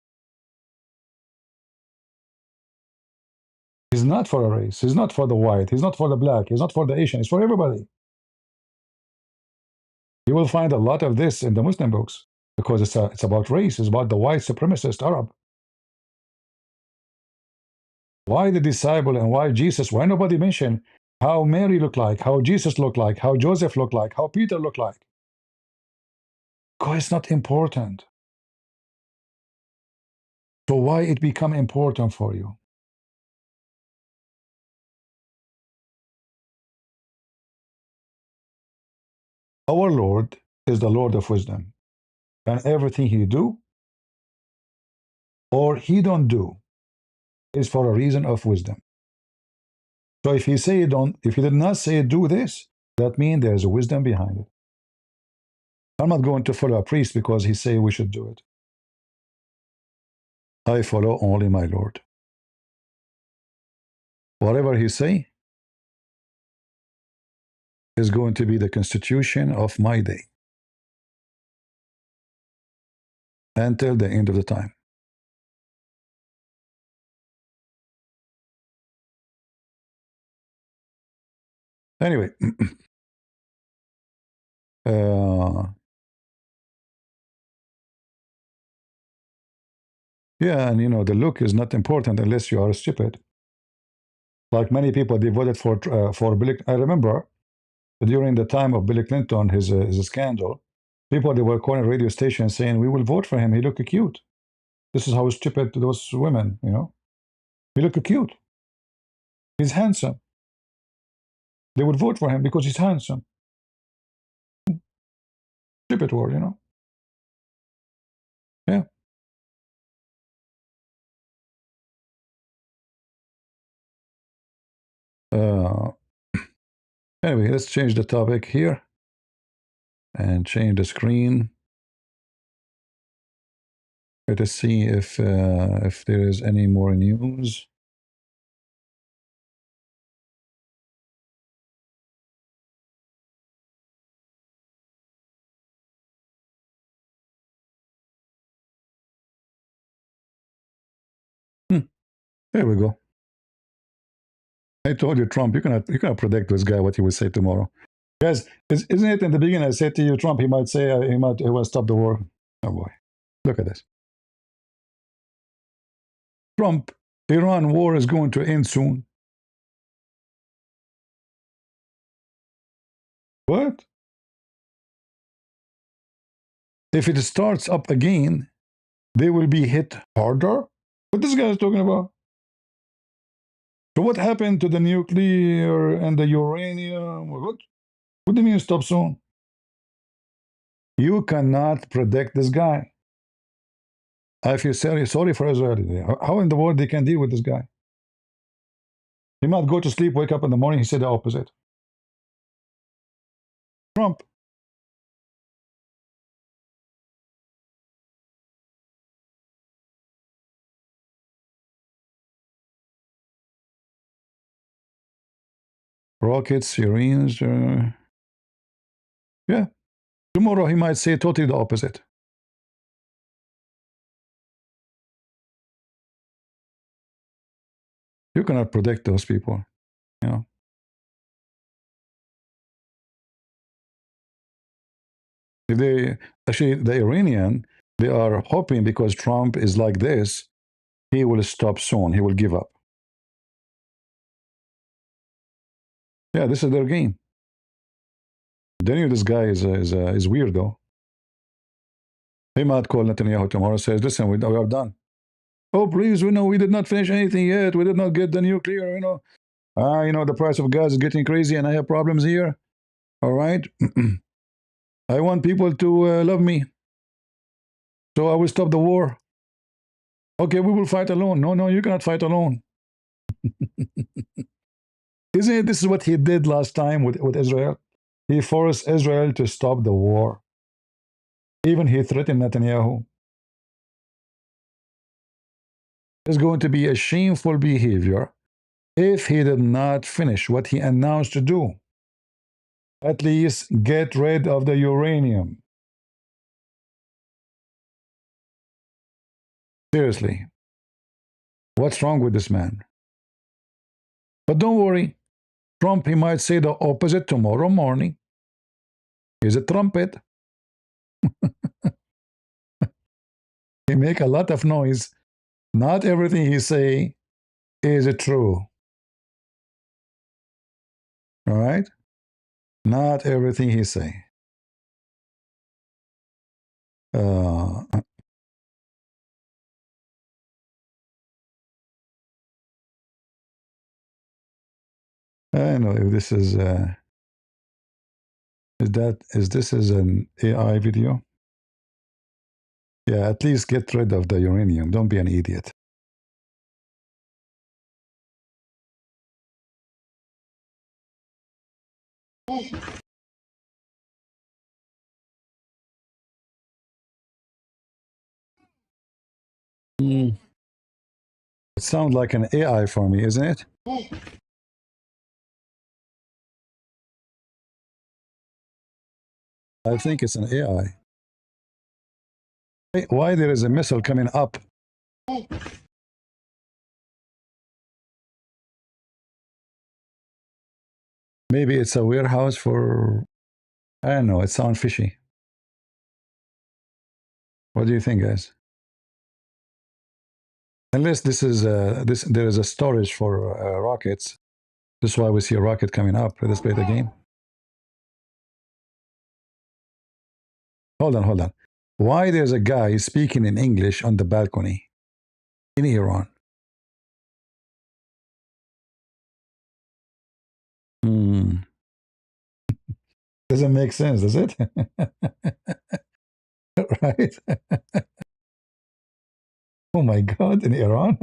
He's not for a race. He's not for the white. He's not for the black. He's not for the Asian. It's for everybody. You will find a lot of this in the Muslim books because it's about race. It's about the white supremacist Arab. Why the disciple and why Jesus? Why nobody mentioned how Mary looked like, how Jesus looked like, how Joseph looked like, how Peter looked like? Because it's not important. So why it become important for you? Our Lord is the Lord of wisdom, and everything He do or He don't do is for a reason of wisdom. So if He say don't, if He did not say do this, that means there is a wisdom behind it. I'm not going to follow a priest because he say we should do it. I follow only my Lord. Whatever He say is going to be the constitution of my day until the end of the time. Anyway, yeah, and you know, the look is not important unless you are stupid. Like many people, they voted for Bill. I remember during the time of Bill Clinton, his scandal, people they were calling radio stations saying, "We will vote for him. He look cute." This is how stupid those women, you know. He look cute. He's handsome. They would vote for him because he's handsome. Stupid word, you know. Yeah. Uh, anyway, let's change the topic here and change the screen. Let us see if there is any more news. There we go. I told you, Trump, you cannot predict this guy what he will say tomorrow. Guys, isn't it in the beginning I said to you, Trump, he might say he will stop the war. Oh boy, look at this. Trump, Iran war is going to end soon. What? If it starts up again, they will be hit harder? What this guy is talking about? So what happened to the nuclear and the uranium? What do you mean stop soon? You cannot predict this guy. I feel sorry for Israel. How in the world they can deal with this guy? He might go to sleep, wake up in the morning, he said the opposite. Trump. Rockets, Syrians. Yeah. Tomorrow he might say totally the opposite. You cannot predict those people. You know. If they actually, the Iranian, they are hoping because Trump is like this, he will stop soon. He will give up. Yeah, this is their game. They knew this guy is weird though. He might call Netanyahu tomorrow. Says, "Listen, we are done. Oh, please, we did not finish anything yet. We did not get the nuclear. The price of gas is getting crazy, and I have problems here. All right, I want people to love me, so I will stop the war. Okay, we will fight alone. No, you cannot fight alone. Isn't it? This is what he did last time with Israel. He forced Israel to stop the war. Even he threatened Netanyahu. It's going to be a shameful behavior if he did not finish what he announced to do. At least get rid of the uranium. Seriously. What's wrong with this man? But don't worry. Trump, he might say the opposite tomorrow morning. He's a trumpet. He make a lot of noise. Not everything he say is true. All right? Not everything he say. I don't know if this is this an AI video? Yeah, at least get rid of the uranium. Don't be an idiot. It sounds like an AI for me, isn't it? I think it's an AI. Why there is a missile coming up? Maybe it's a warehouse for, I don't know, it sounds fishy. What do you think, guys? Unless this is there is a storage for rockets. This is why we see a rocket coming up. Let us play the game. Hold on. Why there's a guy speaking in English on the balcony in Iran? Doesn't make sense, does it? Right? Oh my God, in Iran?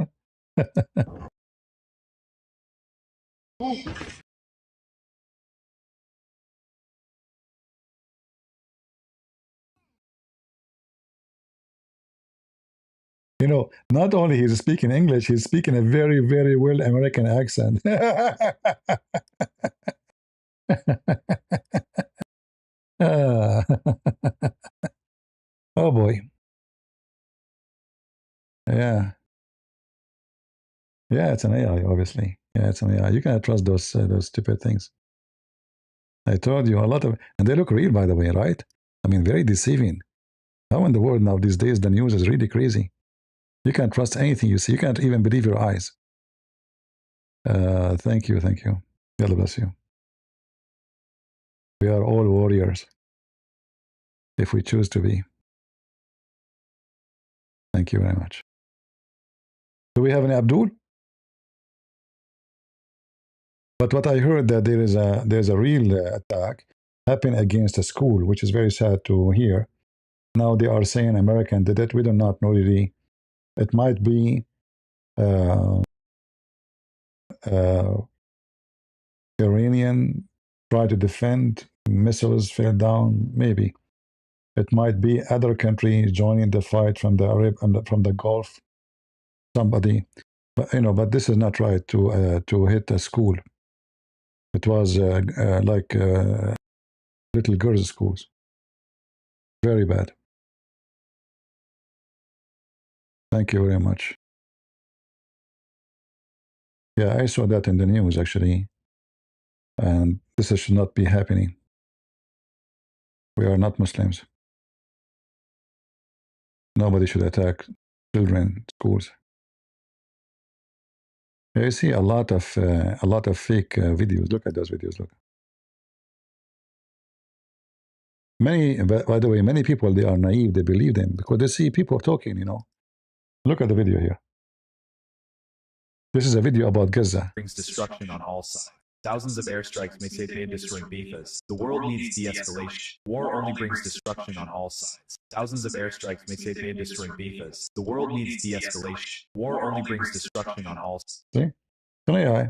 Not only he's speaking English, he's speaking a very, very well American accent. Oh boy. Yeah. Yeah, it's an AI, obviously. Yeah, it's an AI. You cannot trust those stupid things. I told you a lot of, and they look real, by the way, right? I mean, very deceiving. How in the world now these days the news is really crazy. You can't trust anything you see. You can't even believe your eyes. Thank you. God bless you. We are all warriors if we choose to be. Thank you very much. Do we have any Abdul? But what I heard that there's a real attack happening against a school, which is very sad to hear. Now they are saying American did it. We do not know really. It might be Iranian try to defend, missiles fell down. Maybe it might be other countries joining the fight from the Arab and from the Gulf. Somebody, but this is not right to hit a school. It was like little girls' schools. Very bad. Thank you very much. Yeah, I saw that in the news actually. And this should not be happening. We are not Muslims. Nobody should attack children, schools. You see a lot of fake videos. Look at those videos. Look. Many, by the way, many people, they are naive. They believe them because they see people talking. You know. Look at the video here. This is a video about Gaza. Brings destruction on all sides. Thousands of airstrikes may save made destroying beefas. The world needs de-escalation. War only brings destruction on all sides. Thousands of airstrikes may save made destroying beefas. The world needs de-escalation. War only brings destruction on all sides. See? So yeah,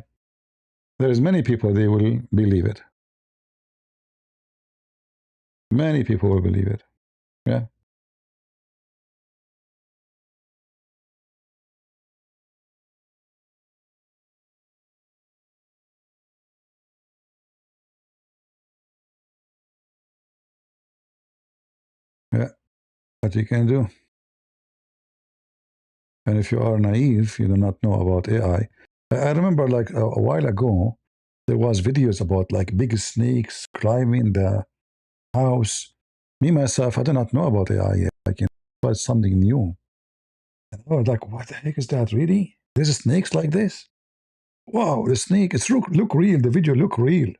there is many people, they will believe it. Many people will believe it. Yeah. Yeah. What you can do. And if you are naive, you do not know about AI. I remember like a while ago, there was videos about like big snakes climbing the house. Me, myself, I do not know about AI yet. Like, you know, it's something new. And I was like, what the heck is that, really? There's snakes like this? Wow, the snake, it's look real. The video look real.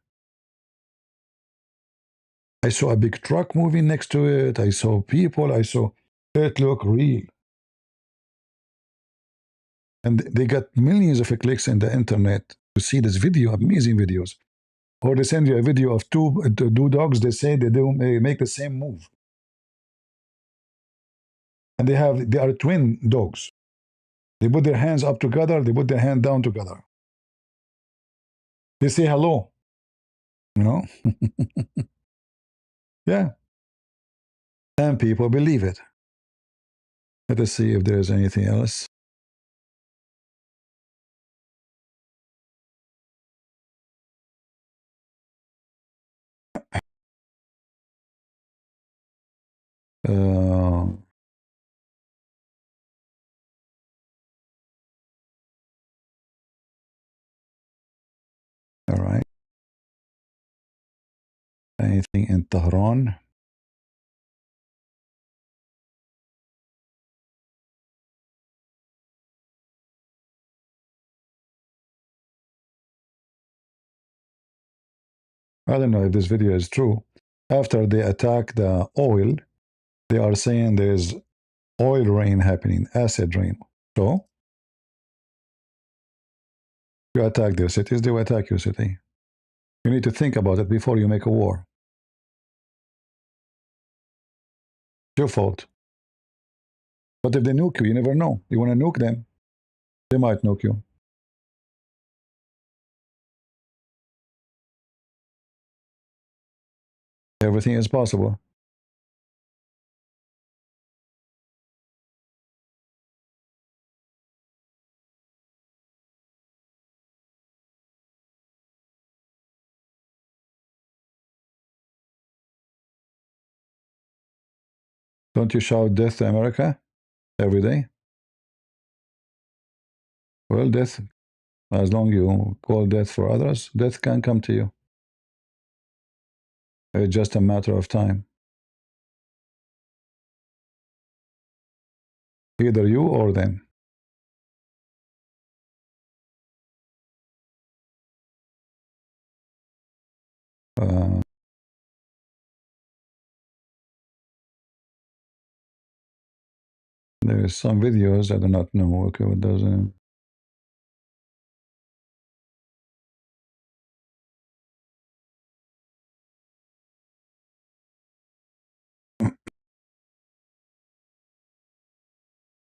I saw a big truck moving next to it. I saw people. I saw it look real. And they got millions of clicks in the internet to see this video, amazing videos. Or they send you a video of two dogs. They say they do make the same move. And they are twin dogs. They put their hands up together. They put their hand down together. They say hello. You know? Yeah. And people believe it. Let us see if there is anything else. All right. Anything in Tehran? I don't know if this video is true. After they attack the oil, they are saying there's oil rain happening, acid rain. So, you attack their cities, they will attack your city. You need to think about it before you make a war. It's your fault. But if they nuke you, you never know. You want to nuke them, they might nuke you. Everything is possible. Don't you shout death to America every day? Well, death, as long as you call death for others, death can come to you. It's just a matter of time. Either you or them. There is some videos, I do not know. Okay, what does it?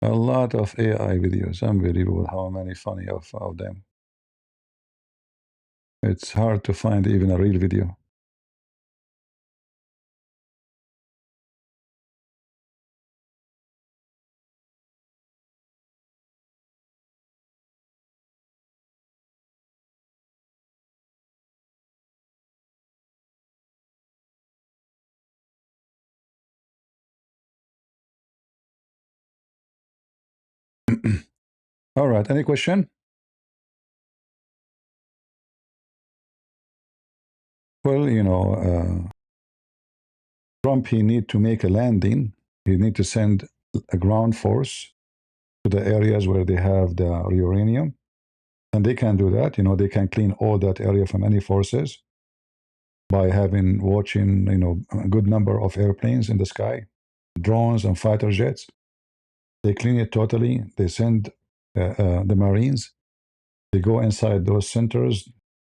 A lot of AI videos. Unbelievable how many funny of them. It's hard to find even a real video. All right, any question? Well, you know, Trump, he need to make a landing. He need to send a ground force to the areas where they have the uranium. And they can do that. They can clean all that area from any forces by watching, a good number of airplanes in the sky, drones and fighter jets. They clean it totally. They send the Marines. They go inside those centers.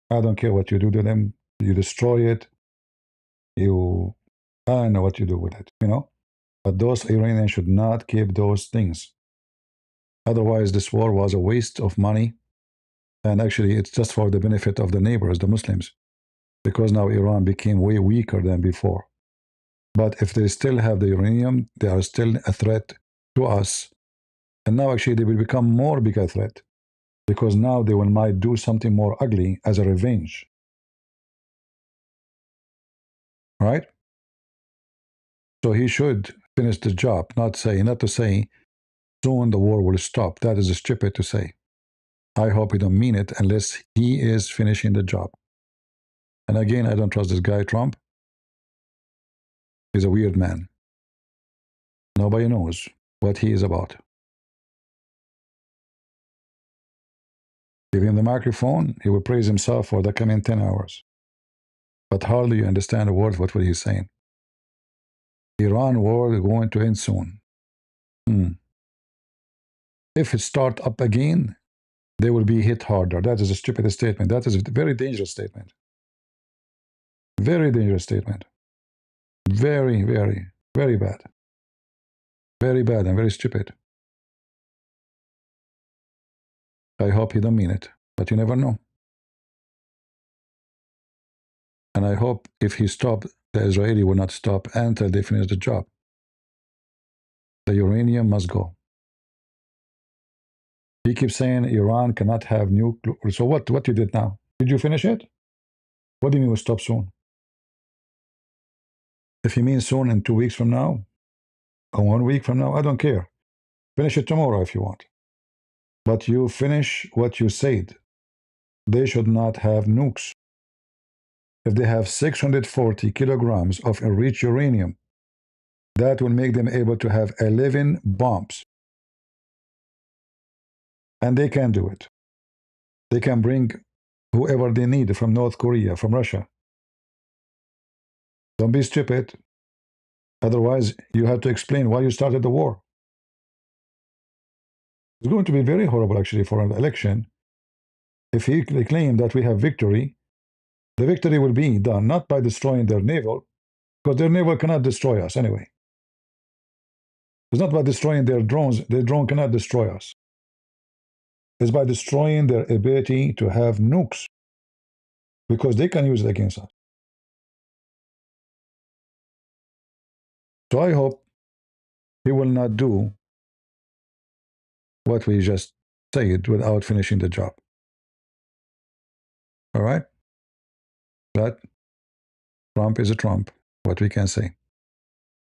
I don't care what you do to them. You destroy it. I don't know what you do with it, But those Iranians should not keep those things. Otherwise, this war was a waste of money. And actually, it's just for the benefit of the neighbors, the Muslims, because now Iran became way weaker than before. But if they still have the uranium, they are still a threat to us. And now actually they will become more bigger threat because now they might do something more ugly as a revenge. Right? So he should finish the job, not to say soon the war will stop. That is stupid to say. I hope he don't mean it unless he is finishing the job. And again, I don't trust this guy, Trump. He's a weird man. Nobody knows what he is about. Give him the microphone, he will praise himself for the coming 10 hours. But hardly you understand a word of what he's saying. Iran war is going to end soon. If it starts up again, they will be hit harder. That is a stupid statement. That is a very dangerous statement. Very dangerous statement. Very, very, very bad. Very bad and very stupid. I hope he don't mean it, but you never know. And I hope if he stopped, the Israeli will not stop until they finish the job. The uranium must go. He keeps saying Iran cannot have nuclear. So what you did now? Did you finish it? What do you mean we'll stop soon? If you mean soon in 2 weeks from now, or 1 week from now, I don't care. Finish it tomorrow if you want. But you finish what you said. They should not have nukes. If they have 640 kilograms of enriched uranium, that will make them able to have 11 bombs. And they can do it. They can bring whoever they need from North Korea, from Russia. Don't be stupid. Otherwise, you have to explain why you started the war. It's going to be very horrible, actually, for an election. If they claim that we have victory, the victory will be done not by destroying their naval, because their naval cannot destroy us anyway. It's not by destroying their drones. Their drone cannot destroy us. It's by destroying their ability to have nukes, because they can use it against us. So I hope he will not do what we just said without finishing the job. All right? But Trump is a Trump, what we can say.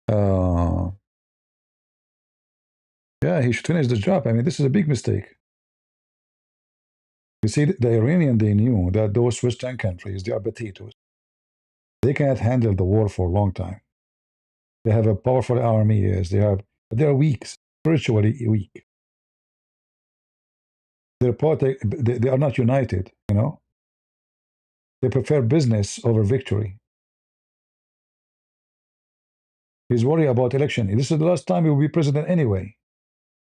Yeah, he should finish the job. I mean, this is a big mistake. You see, the Iranian, they knew that those Western countries, they are potatoes. They cannot handle the war for a long time. They have a powerful army, yes. They are weak, spiritually weak. They are not united, They prefer business over victory. He's worried about election. This is the last time he will be president anyway.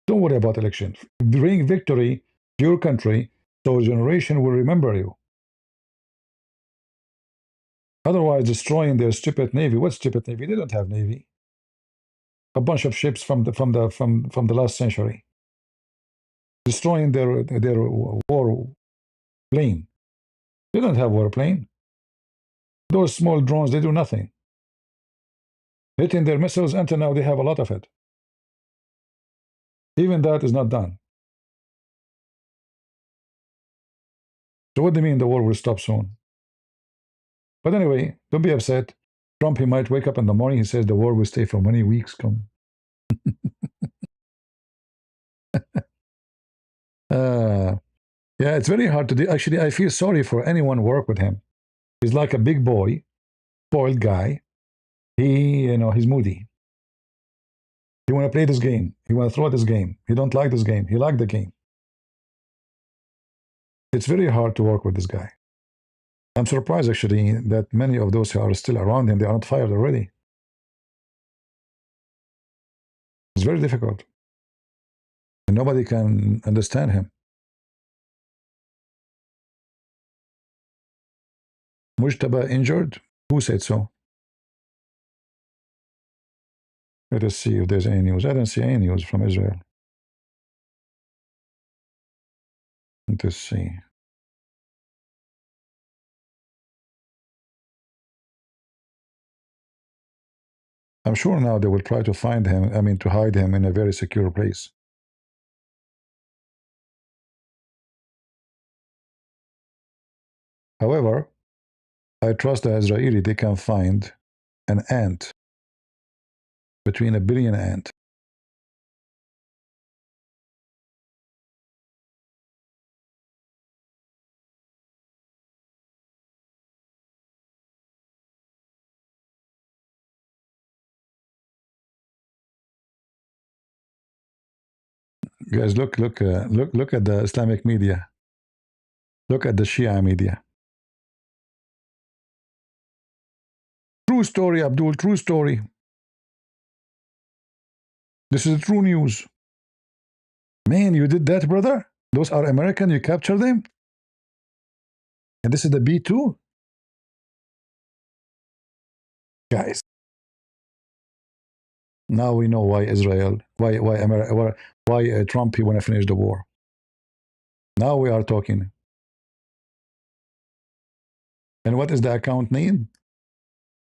Don't worry about election. Bring victory to your country so a generation will remember you. Otherwise, destroying their stupid navy. What stupid navy? They don't have navy. A bunch of ships from the last century. Destroying their war plane. They don't have warplane. Those small drones, they do nothing. Hitting their missiles until now, they have a lot of it. Even that is not done. So what do you mean the war will stop soon? But anyway, don't be upset. Trump, he might wake up in the morning, he says the war will stay for many weeks. Come. Yeah, it's very hard to do. Actually, I feel sorry for anyone who work with him. He's like a big boy, spoiled guy. He's moody. He want to play this game. He want to throw this game. He don't like this game. He like the game. It's very hard to work with this guy. I'm surprised, actually, that many of those who are still around him, they are not fired already. It's very difficult. And nobody can understand him. Mujtaba injured? Who said so? Let us see if there's any news. I don't see any news from Israel. Let us see. I'm sure now they will try to find him, to hide him in a very secure place. However, I trust the Israeli, they can find an ant, between a billion ant. Guys, look at the Islamic media. Look at the Shia media. True story, Abdul, true story. This is true news. Man, you did that, brother? Those are American, you captured them? And this is the B-2? Guys. Now we know why Israel, why America, why Trump, he want to finish the war. Now we are talking. And what is the account name?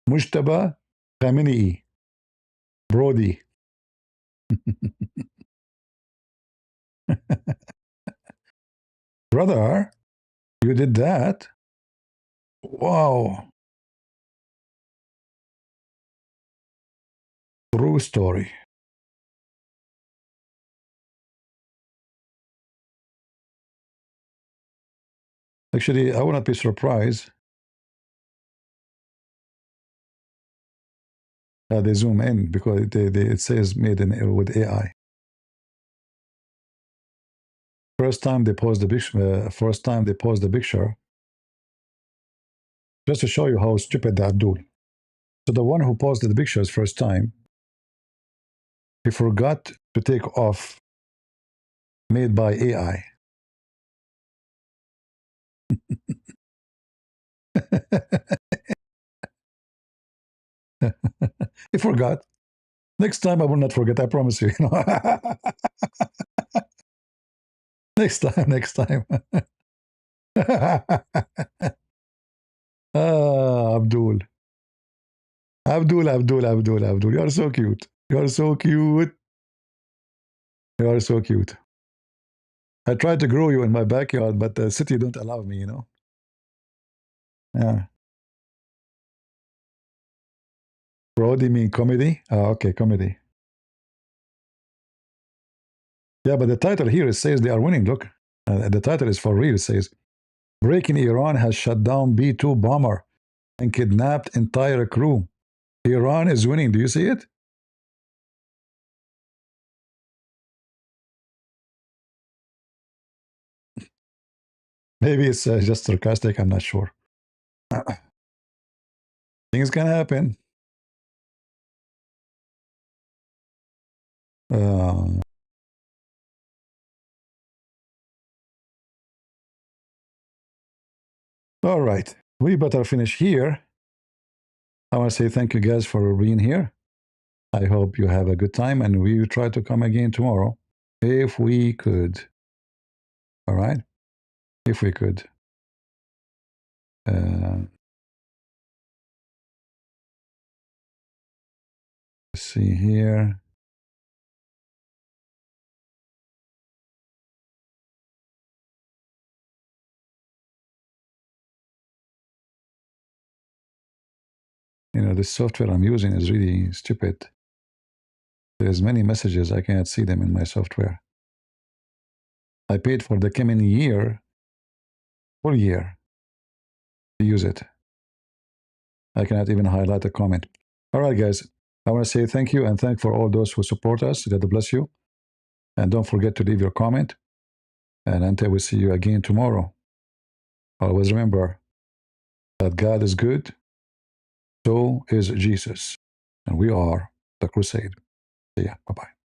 Mujtaba Khamenei. Brody. Brother, you did that? Wow. True story. Actually, I would not be surprised. They zoom in because it says made with AI. First time they post the picture, just to show you how stupid the Abdul. So the one who posted the pictures first time, he forgot to take off made by AI. He forgot. Next time I will not forget, I promise you. Next time. Abdul. Abdul. You are so cute. You are so cute. You are so cute. I tried to grow you in my backyard, but the city don't allow me, Yeah. Brody mean comedy? Okay, comedy. Yeah, but the title here, it says they are winning. Look, the title is for real. It says, breaking Iran has shut down B-2 bomber and kidnapped entire crew. Iran is winning. Do you see it? Maybe it's just sarcastic. I'm not sure. Things can happen. All right. We better finish here. I want to say thank you guys for being here. I hope you have a good time, and we will try to come again tomorrow if we could. All right? If we could. Let's see here. The software I'm using is really stupid. There's many messages, I cannot see them in my software. I paid for the coming year, full year, to use it. I cannot even highlight a comment. All right, guys. I want to say thank you and thank for all those who support us. God bless you. And don't forget to leave your comment. And until we see you again tomorrow, always remember that God is good, so is Jesus. And we are the crusade. See ya. Bye-bye.